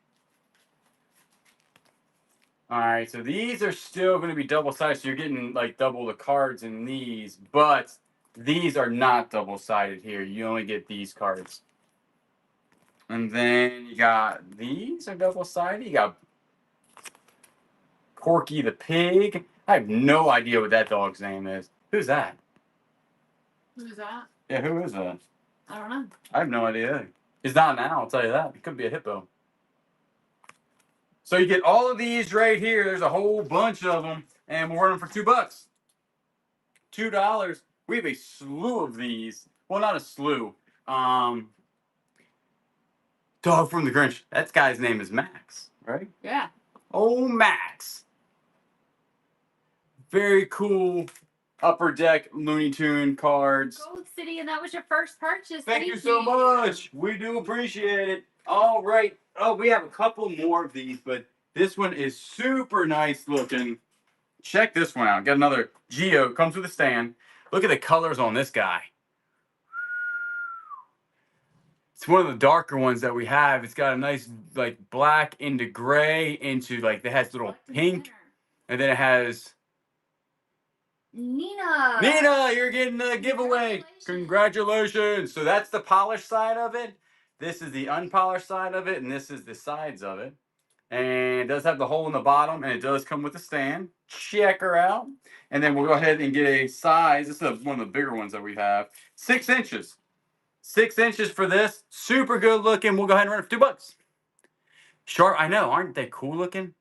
Alright, so these are still going to be double-sided, so you're getting like double the cards in these, but these are not double-sided here. You only get these cards. And then you got these are double-sided. You got Porky the Pig. I have no idea what that dog's name is. Who's that? Who's that? Yeah, who is that? I don't know. I have no idea. It's not now, I'll tell you that. It could be a hippo. So you get all of these right here. There's a whole bunch of them, and we're running for $2. $2. We have a slew of these. Well, not a slew. Dog from the Grinch. That guy's name is Max, right? Yeah. Oh, Max. Very cool Upper Deck Looney Tune cards. Gold City, and that was your first purchase. Thank you so much. We do appreciate it. All right. Oh, we have a couple more of these, but this one is super nice looking. Check this one out. Got another Geo. Comes with a stand. Look at the colors on this guy. It's one of the darker ones that we have. It's got a nice like black into gray into like it has little pink, and then it has Nina. Nina. You're getting the giveaway. Congratulations. So that's the polished side of it. This is the unpolished side of it, and this is the sides of it. And it does have the hole in the bottom, and it does come with a stand. Check her out. And then we'll go ahead and get a size. This is one of the bigger ones that we have. 6 inches. 6 inches for this. Super good looking. We'll go ahead and run it for $2. Sharp. I know. Aren't they cool looking?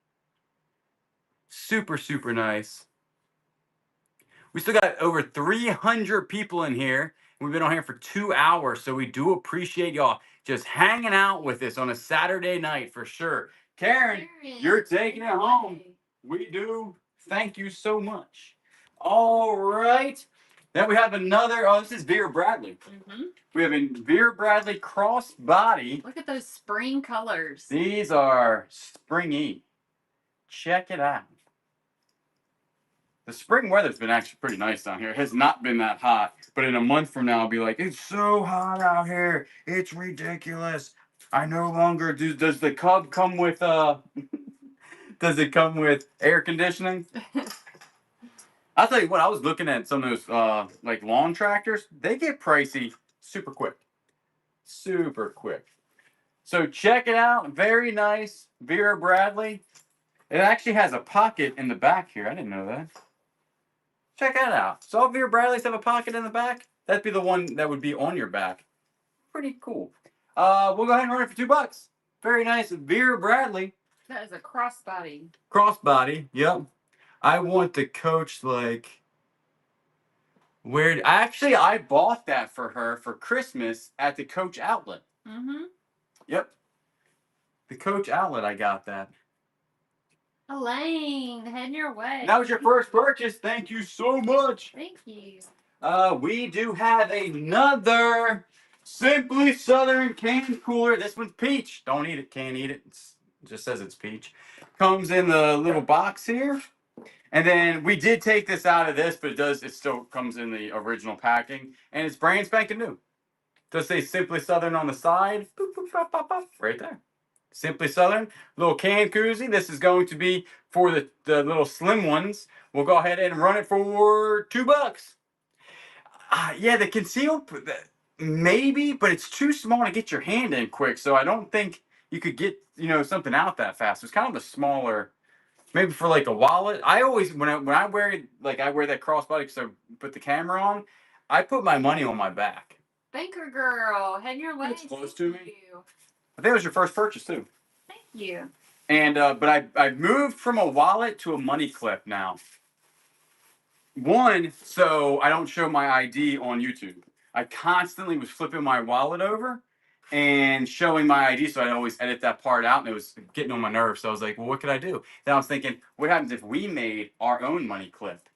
Super, super nice. We still got over 300 people in here. We've been on here for 2 hours, so we do appreciate y'all just hanging out with us on a Saturday night for sure. Karen, you're taking it home. We do. Thank you so much. All right. Then we have another. Oh, this is Vera Bradley. Mm-hmm. We have a Vera Bradley crossbody. Look at those spring colors. These are springy. Check it out. The spring weather's been actually pretty nice down here. It has not been that hot, but in a month from now, I'll be like, it's so hot out here. It's ridiculous. I no longer do. Does the Cub come with does it come with air conditioning? I'll tell you what, I was looking at some of those like lawn tractors. They get pricey super quick. Super quick. So check it out. Very nice. Vera Bradley. It actually has a pocket in the back here. I didn't know that. Check that out. So all Vera Bradleys have a pocket in the back. That'd be the one that would be on your back. Pretty cool. We'll go ahead and run it for $2. Very nice. Vera Bradley. That is a crossbody. Crossbody. Yep. I want the Coach like weird. Actually, I bought that for her for Christmas at the Coach outlet. Mm-hmm. Yep. The Coach outlet, I got that. Elaine, heading your way. That was your first purchase. Thank you so much. Thank you. We do have another Simply Southern can cooler. This one's peach. Don't eat it. Can't eat it. It just says it's peach. Comes in the little box here. And then we did take this out of this, but it still comes in the original packing. And it's brand spanking new. Does say Simply Southern on the side. Boop, boop, bop, bop, bop, right there. Simply Southern. Little can koozie. This is going to be for the little slim ones. We'll go ahead and run it for $2. Yeah, the concealed, maybe, but it's too small to get your hand in quick. So I don't think you could get something out that fast. It's kind of a smaller, maybe for like a wallet. I always when I wear it, like I wear that crossbody because I put the camera on. I put my money on my back. Banker girl, head your way. It's close to me. You. I think it was your first purchase too. Thank you. And but I moved from a wallet to a money clip now. One, so I don't show my ID on YouTube. I constantly was flipping my wallet over and showing my ID, so I always edit that part out, and it was getting on my nerves. So I was like, well, what could I do? Then I was thinking, what happens if we made our own money clip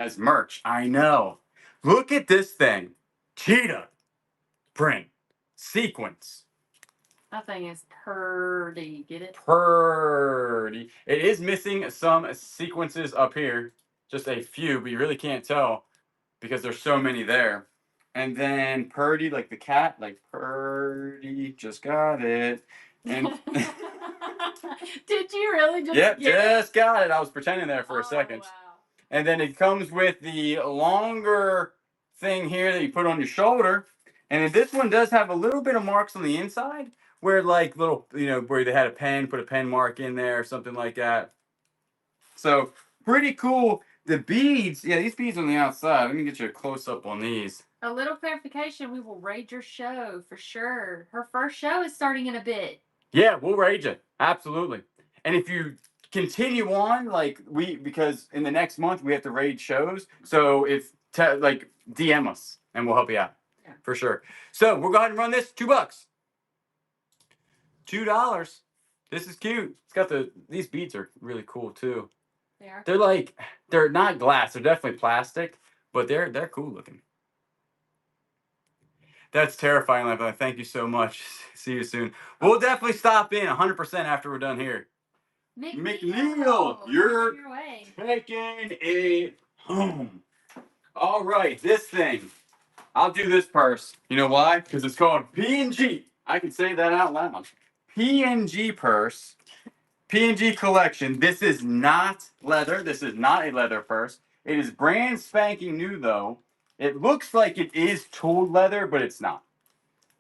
as merch? I know. Look at this thing. Cheetah print sequence. That thing is purdy. Get it? Purdy. It is missing some sequences up here. Just a few, but you really can't tell because there's so many there. And then Purdy, like the cat, like Purdy, just got it. And Did you really just yep, get just got it. I was pretending there for a second. Wow. And then it comes with the longer thing here that you put on your shoulder. And then this one does have a little bit of marks on the inside where like little, where they had a pen, put a pen mark in there or something like that. So pretty cool. The beads, yeah, these beads on the outside. Let me get you a close up on these. A little clarification, we will raid your show for sure. Her first show is starting in a bit. Yeah, we'll raid you. Absolutely. And if you continue on, because in the next month we have to raid shows. So DM us and we'll help you out. Yeah. For sure. So we'll go ahead and run this. $2. $2. This is cute. It's got these beads are really cool too. They are. They're not glass. They're definitely plastic, but they're cool looking. That's terrifying, Levi. Thank you so much. See you soon. We'll definitely stop in 100% after we're done here. McNeil, you're your way. taking it home. All right, this thing. I'll do this purse. You know why? Because it's called P&G. I can say that out loud. P&G purse. P&G collection. This is not leather. This is not a leather purse. It is brand spanking new though. It looks like it is tooled leather, but it's not.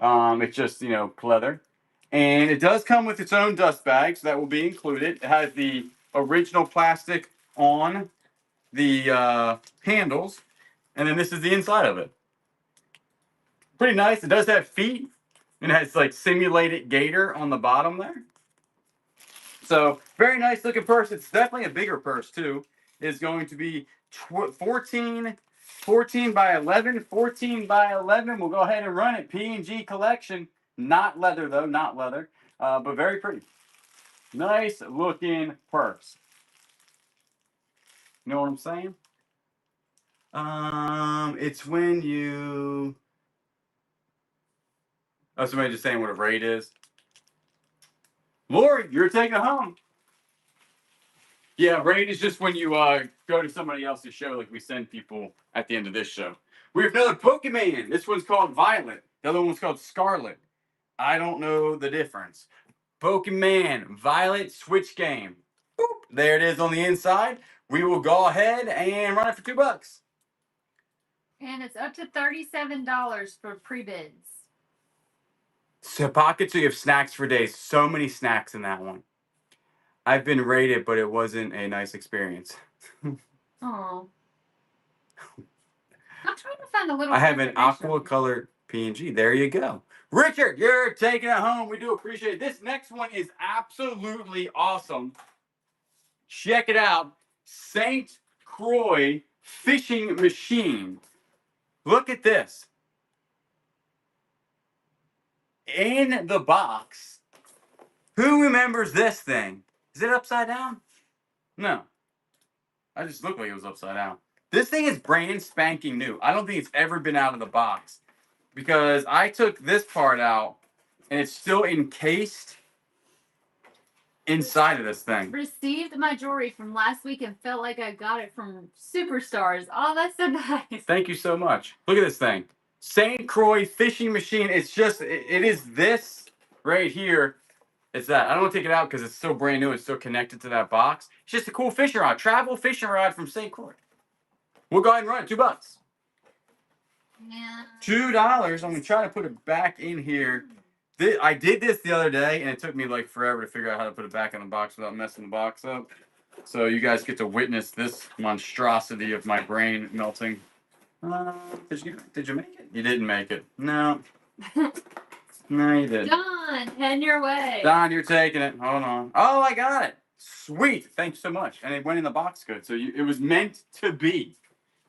It's just, leather. And it does come with its own dust bag, so that will be included. It has the original plastic on the handles. And then this is the inside of it. Pretty nice. It does have feet. And it has like simulated gator on the bottom there. So very nice looking purse. It's definitely a bigger purse too. It's going to be 14 by 11. 14 by 11. We'll go ahead and run it. P&G collection. Not leather though. Not leather. But very pretty. Nice looking purse. You know what I'm saying? It's when you... Oh, somebody just saying what a raid is. Lori, you're taking it home. Yeah, raid is just when you go to somebody else's show, like we send people at the end of this show. We have another Pokemon. This one's called Violet. The other one's called Scarlet. I don't know the difference. Pokemon Violet Switch game. Boop. There it is on the inside. We will go ahead and run it for $2. And it's up to $37 for pre-bids. So pockets, so you have snacks for days. So many snacks in that one. I've been rated, but it wasn't a nice experience. Oh. I'm trying to find a little. I have an aqua colored P&G. There you go. Richard, you're taking it home. We do appreciate it. This next one is absolutely awesome. Check it out. St. Croix fishing machine. Look at this. In the box. Who remembers this thing? Is it upside down? No. I just looked like it was upside down. This thing is brand spanking new. I don't think it's ever been out of the box because I took this part out and it's still encased inside of this thing. Received my jewelry from last week and felt like I got it from Superstars. Oh, that's so nice. Thank you so much. Look at this thing. St. Croix fishing machine. It's just, it is this right here. It's that. I don't want to take it out because it's still brand new. It's still connected to that box. It's just a cool fishing rod. Travel fishing rod from St. Croix. We'll go ahead and run it. $2. Yeah. $2. I'm gonna try to put it back in here. I did this the other day, and it took me like forever to figure out how to put it back in the box without messing the box up. So you guys get to witness this monstrosity of my brain melting. Did you make it? You didn't make it. No. No, you didn't. Don, head your way. Don, you're taking it. Hold on. Oh, I got it. Sweet. Thanks so much. And it went in the box good. So it was meant to be.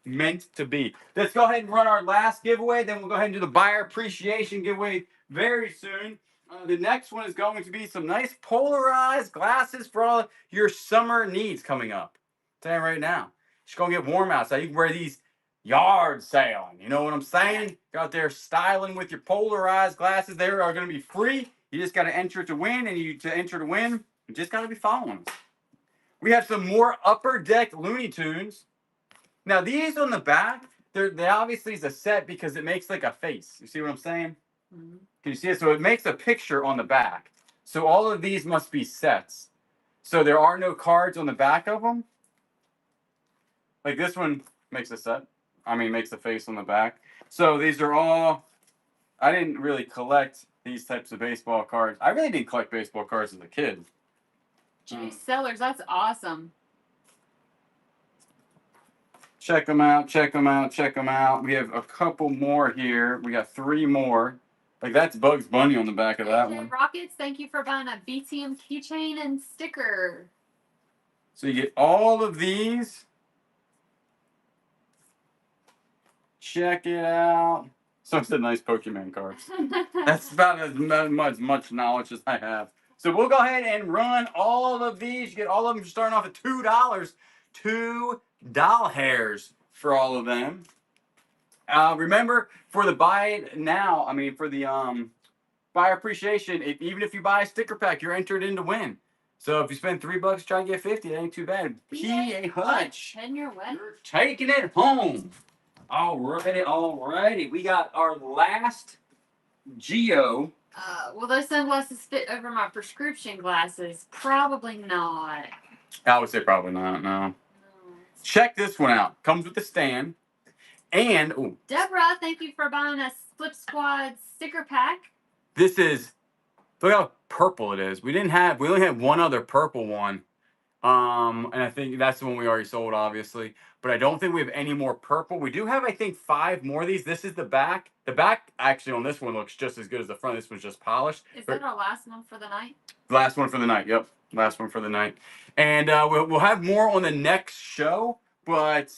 Meant to be. Let's go ahead and run our last giveaway. Then we'll go ahead and do the buyer appreciation giveaway very soon. The next one is going to be some nice polarized glasses for all your summer needs coming up. Tell you right now. It's going to get warm outside. You can wear these yard sailing. You know what I'm saying? Go out there styling with your polarized glasses. They are going to be free. You just got to enter to win. And to enter to win, you just got to be following us. We have some more Upper Deck Looney Tunes. Now, these on the back, they obviously is a set because it makes like a face. You see what I'm saying? Mm-hmm. Can you see it? So it makes a picture on the back. So all of these must be sets. So there are no cards on the back of them. Like this one makes a set. Makes a face on the back. So these are all, I didn't really collect these types of baseball cards. I really didn't collect baseball cards as a kid. Jay Sellers, that's awesome. Check them out, check them out, check them out. We have a couple more here. We got 3 more. Like that's Bugs Bunny on the back of that one. Rockets, thank you for buying a BTM keychain and sticker. So you get all of these. Check it out. So it's a nice Pokemon cards. That's about as much knowledge as I have. So we'll go ahead and run all of these. You get all of them starting off at $2. $2 hairs for all of them. Remember, for the buy it now, for the buyer appreciation, even if you buy a sticker pack, you're entered in to win. So if you spend $3, try and get 50. That ain't too bad. PA Hutch, Head your way. you're taking it home. Alrighty. We got our last Geo. Will those sunglasses fit over my prescription glasses? Probably not. I would say probably not. No. Check this one out. Comes with the stand. And Deborah, thank you for buying a Flip Squad sticker pack. this is, look how purple it is. We only had one other purple one. And I think that's the one we already sold, obviously. But I don't think we have any more purple. We do have, I think, 5 more of these. This is the back. The back, actually, on this one looks just as good as the front. This one's just polished. Is that our last one for the night? Last one for the night. Yep. Last one for the night. And we'll have more on the next show. But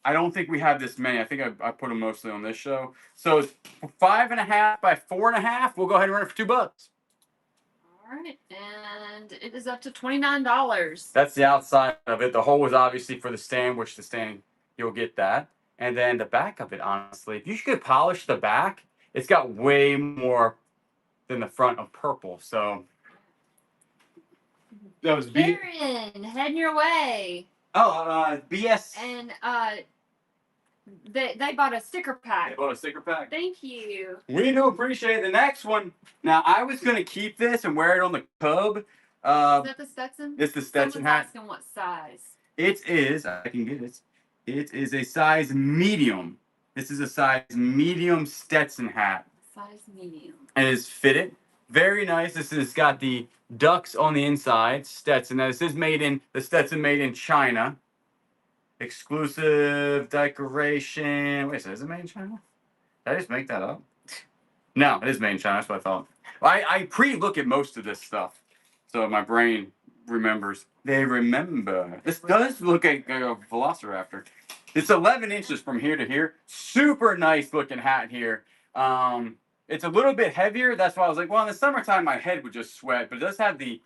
I don't think we have this many. I think I put them mostly on this show. So it's 5.5 by 4.5. We'll go ahead and run it for $2. All right, and it is up to $29. That's the outside of it. The hole was obviously for the stand, which the stand, you'll get that. And then the back of it, honestly, if you could polish the back, it's got way more than the front of purple. So that was Karen, heading your way. BS. And they bought a sticker pack. They bought a sticker pack. Thank you. We do appreciate the next one. Now, I was going to keep this and wear it on the Cub. Is that the Stetson? It's the Stetson Someone's hat. asking what size. It is, I can get it. It is a size medium. This is a size medium Stetson hat. Size medium. And it's fitted. Very nice. This has got the ducks on the inside. Stetson. Now, this is the Stetson made in China. Exclusive decoration. Wait, is it made in China? Did I just make that up? No, it is made in China. That's what I thought. I pre-look at most of this stuff. So my brain remembers. They remember. This does look like a Velociraptor. It's 11 inches from here to here. Super nice looking hat here. It's a little bit heavier. That's why I was like, well, in the summertime, my head would just sweat. But it does have the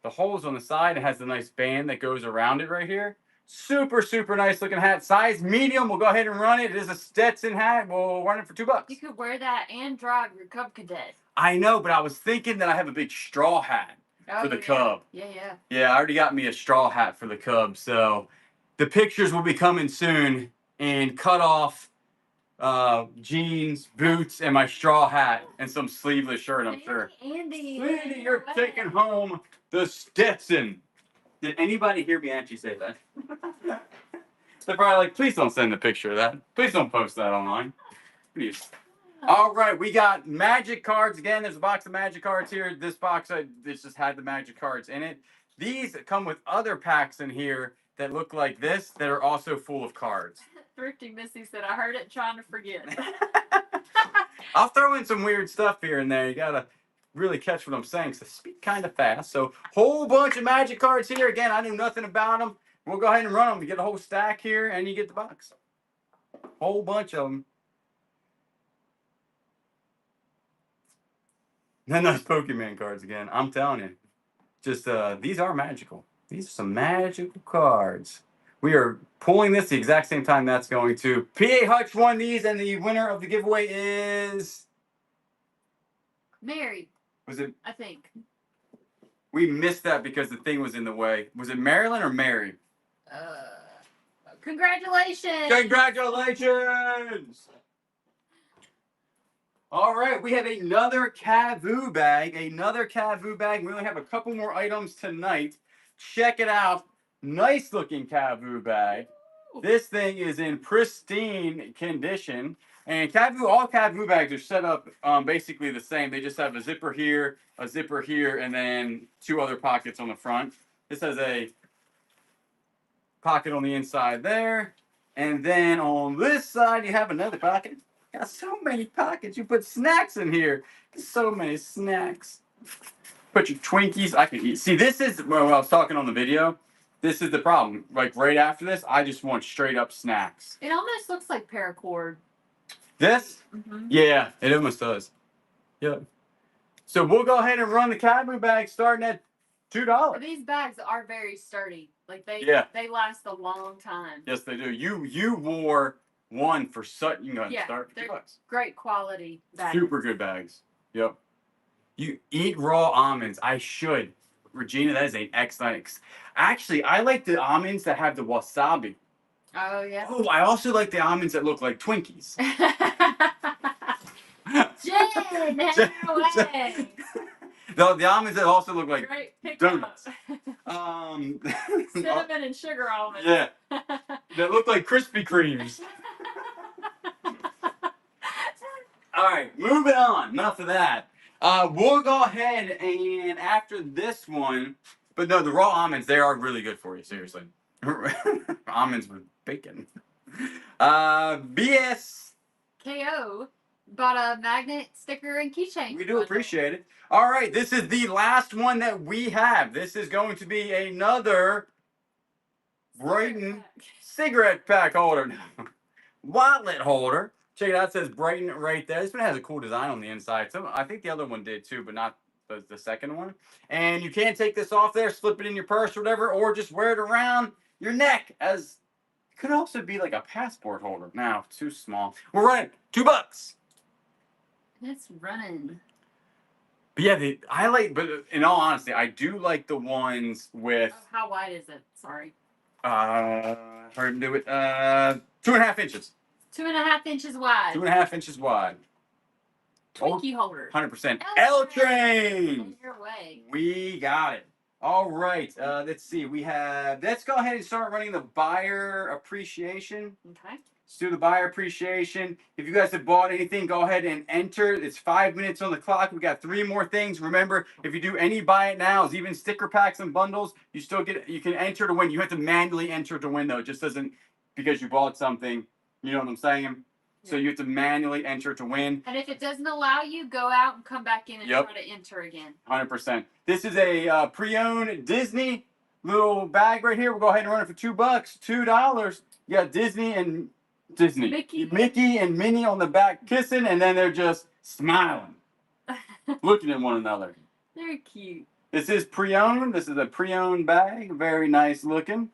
holes on the side. It has the nice band that goes around it right here. Super, super nice looking hat. Size medium. We'll go ahead and run it. It is a Stetson hat. We'll run it for $2. You could wear that and drive your Cub Cadet. I know, but I was thinking that I have a big straw hat for the yeah. Cub. Yeah, yeah. Yeah, I already got me a straw hat for the Cubs. So the pictures will be coming soon and cut off jeans, boots, and my straw hat and some sleeveless shirt, I'm sure. Andy, Sweetie, you're taking home the Stetson. Did anybody hear me actually say that? They're probably like, please don't send a picture of that. Please don't post that online. Please. All right, we got Magic cards. Again, there's a box of Magic cards here. This box, this just had the Magic cards in it. These come with other packs in here that look like this that are also full of cards. Thrifty Missy said, I heard it trying to forget. I'll throw in some weird stuff here and there. You gotta really catch what I'm saying because I speak kind of fast. So, whole bunch of Magic cards here. Again, I knew nothing about them. We'll go ahead and run them. You get a whole stack here, and you get the box. Whole bunch of them. Then those Pokemon cards again. I'm telling you, just these are magical. These are some magical cards. We are pulling this the exact same time that's going to. PA Hutch won these, and the winner of the giveaway is Mary, was it? I think. We missed that because the thing was in the way. Was it Marilyn or Mary? Congratulations. Congratulations! All right, we have another Kavu bag. Another Kavu bag. We only have a couple more items tonight. Check it out. Nice looking Kavu bag. This thing is in pristine condition. And all Kavu bags are set up basically the same. They just have a zipper here, and then two other pockets on the front. This has a pocket on the inside there. And then on this side, you have another pocket. Got so many pockets. You put snacks in here. So many snacks. Put your Twinkies. I can eat. See, this is when I was talking on the video. This is the problem. Like right after this, I just want straight up snacks. It almost looks like paracord. This? Mm-hmm. Yeah, it almost does. Yep. So we'll go ahead and run the Kavu bag starting at $2. These bags are very sturdy. Like they last a long time. Yes, they do. You wore one for such. You can start for $2. Great quality bags. Super good bags. Yep. You eat raw almonds. I should. Regina, that is an excellent. Actually, I like the almonds that have the wasabi. Oh, yeah. Oh, I also like the almonds that look like Twinkies. Jen, no way. The almonds that also look like Great pickup. donuts. Cinnamon and sugar almonds. Yeah. That look like Krispy Kremes. All right, moving on. Enough of that. We'll go ahead and after this one, but no, the raw almonds, they are really good for you, seriously. Almonds with bacon. BS. KO bought a magnet, sticker, and keychain. We do appreciate it. All right, this is the last one that we have. This is going to be another Brighton cigarette pack holder. Wallet holder. Check it out. It says Brighton right there. This one has a cool design on the inside. So I think the other one did too, but not the second one. And you can take this off there, slip it in your purse or whatever, or just wear it around your neck as it could also be like a passport holder. Now, too small. We're running $2. It's running. But yeah, but in all honesty, I do like the ones with. Oh, how wide is it? Sorry. Hard to do it. 2.5 inches. 2.5 inches wide. 2.5 inches wide. Twinkie holder. 100%. L Train. On your way. We got it. All right. Let's see. Let's go ahead and start running the buyer appreciation. Okay. Let's do the buyer appreciation. If you guys have bought anything, go ahead and enter. It's 5 minutes on the clock. We got 3 more things. Remember, if you do any buy it nows, even sticker packs and bundles, you can enter to win. You have to manually enter to win though. It just doesn't because you bought something. You know what I'm saying? So you have to manually enter to win. And if it doesn't allow you, go out and come back in and try to enter again. 100%. This is a pre-owned Disney little bag right here. We'll go ahead and run it for $2. $2. You got Disney, Mickey and Minnie on the back kissing, and then they're just smiling, looking at one another. They're cute. This is pre-owned. This is a pre-owned bag. Very nice looking.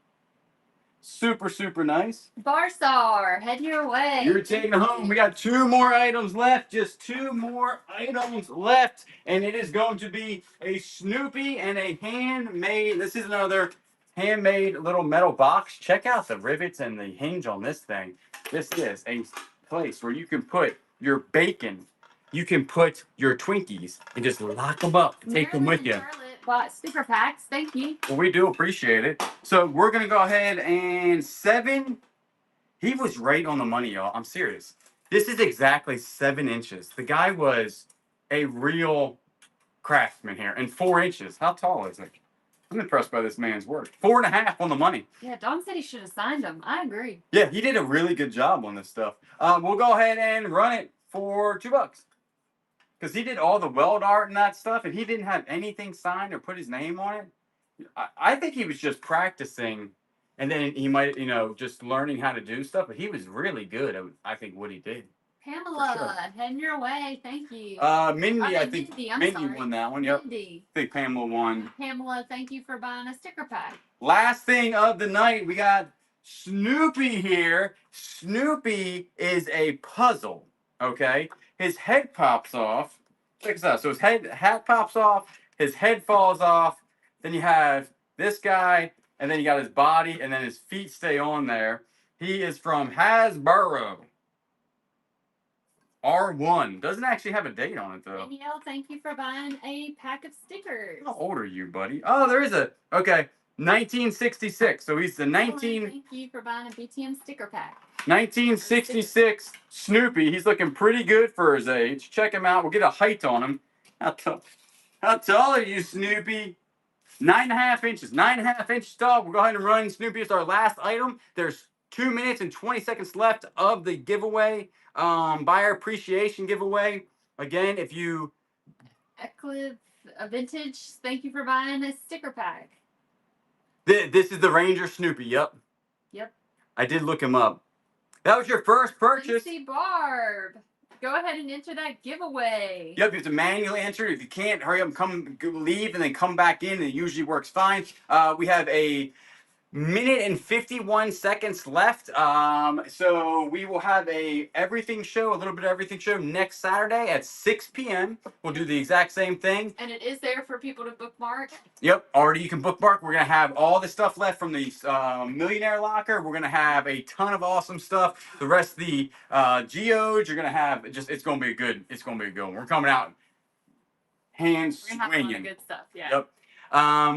Super, super nice. Barsar, head your way. You're taking it home. We got 2 more items left. Just 2 more items left. And it is going to be a Snoopy and a handmade. This is another handmade little metal box. Check out the rivets and the hinge on this thing. This is a place where you can put your bacon. You can put your Twinkies and just lock them up and take them with you. Maryland Charlotte bought sticker packs. Thank you. Well, we do appreciate it. So we're going to go ahead and 7. He was right on the money, y'all. I'm serious. This is exactly 7 inches. The guy was a real craftsman here. And 4 inches. How tall is he? I'm impressed by this man's work. 4.5 on the money. Yeah, Don said he should have signed them. I agree. Yeah, he did a really good job on this stuff. We'll go ahead and run it for $2. Because he did all the weld art and that stuff, and he didn't have anything signed or put his name on it. I think he was just practicing, and then he might, just learning how to do stuff. But he was really good at, I think, what he did. Pamela, sure. heading your way. Thank you. Mindy, I mean, think Mindy, I'm Mindy sorry. won that one. Yep. Mindy. I think Pamela won. Pamela, thank you for buying a sticker pack. Last thing of the night, we got Snoopy here. Snoopy is a puzzle. Okay, his head pops off. Check this out. So his hat pops off. His head falls off. Then you have this guy, and then you got his body, and then his feet stay on there. He is from Hasbro. R1. Doesn't actually have a date on it, though. Danielle, thank you for buying a pack of stickers. How old are you, buddy? Oh, there is a... Okay, 1966. So he's the Thank you for buying a BTM sticker pack. 1966 Snoopy. He's looking pretty good for his age. Check him out. We'll get a height on him. How tall are you, Snoopy? 9.5 inches. 9.5 inches tall. We'll go ahead and run Snoopy as our last item. There's 2 minutes and 20 seconds left of the giveaway. Buyer appreciation giveaway. Again, if you... Eclipse Vintage, thank you for buying a sticker pack. This is the Ranger Snoopy. Yep. I did look him up. That was your first purchase. Lindsay Barb, go ahead and enter that giveaway. Yep, you have to manually enter. If you can't, hurry up and leave, and then come back in, and it usually works fine. We have a minute and 51 seconds left. So we will have a everything show, a little bit of everything show next Saturday at 6 p.m. We'll do the exact same thing. And it is there for people to bookmark. Yep, already you can bookmark. We're gonna have all the stuff left from the Millionaire Locker. We're gonna have a ton of awesome stuff. The rest of the geodes, you're gonna have it's gonna be good. It's gonna be a good one. We're coming out hands We're gonna have a lot of swinging. good stuff. Yeah. Yep.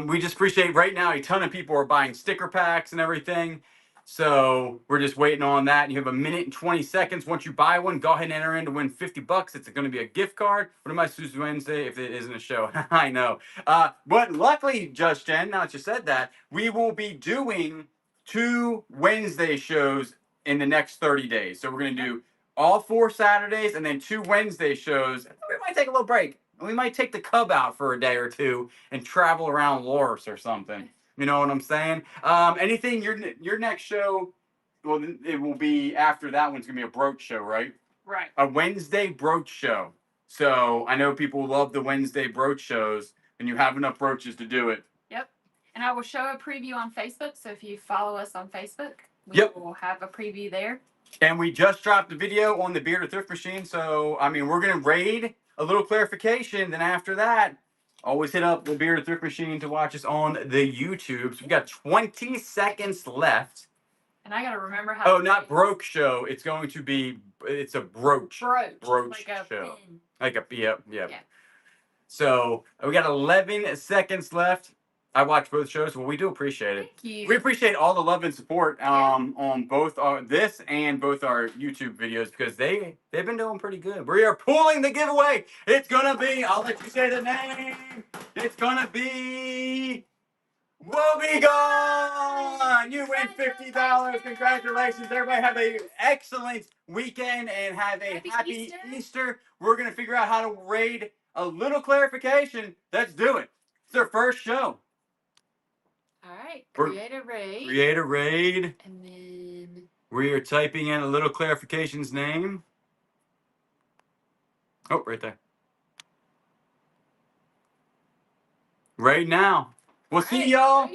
We just appreciate right now a ton of people are buying sticker packs and everything. So we're just waiting on that. You have a minute and 20 seconds. Once you buy one, go ahead and enter in to win $50. It's going to be a gift card. What am I supposed to do Wednesday if it isn't a show? I know. But luckily, Just Jen, now that you said that, we will be doing 2 Wednesday shows in the next 30 days. So we're going to do all 4 Saturdays and then 2 Wednesday shows. We might take a little break. We might take the cub out for a day or 2 and travel around Loris or something. You know what I'm saying? Anything, your next show, well, it will be after that one's going to be a brooch show, right? Right. A Wednesday brooch show. So I know people love the Wednesday brooch shows, and you have enough brooches to do it. Yep. And I will show a preview on Facebook. So if you follow us on Facebook, we will have a preview there. And we just dropped a video on the Bearded Thrift Machine. So, I mean, we're going to raid a little clarification. Then after that, always hit up the Bearded Thrift Machine to watch us on the YouTubes. We got 20 seconds left. And I got to remember how. Oh, not broke show. It's going to be, it's a brooch. Brooch Like a show. pin. Like a, yeah. So we got 11 seconds left. I watched both shows. Well, we do appreciate it. Thank you. We appreciate all the love and support on both this and both our YouTube videos because they've been doing pretty good. We are pulling the giveaway. It's gonna be, I'll let you say the name. It's gonna be Woebegone. You win $50. Congratulations. Everybody have an excellent weekend and have a happy Easter. We're gonna figure out how to raid a little clarification. Let's do it. It's their first show. All right. Create a raid. Create a raid. And then We are typing in a little clarification's name. Oh, right there. Right now. We'll see y'all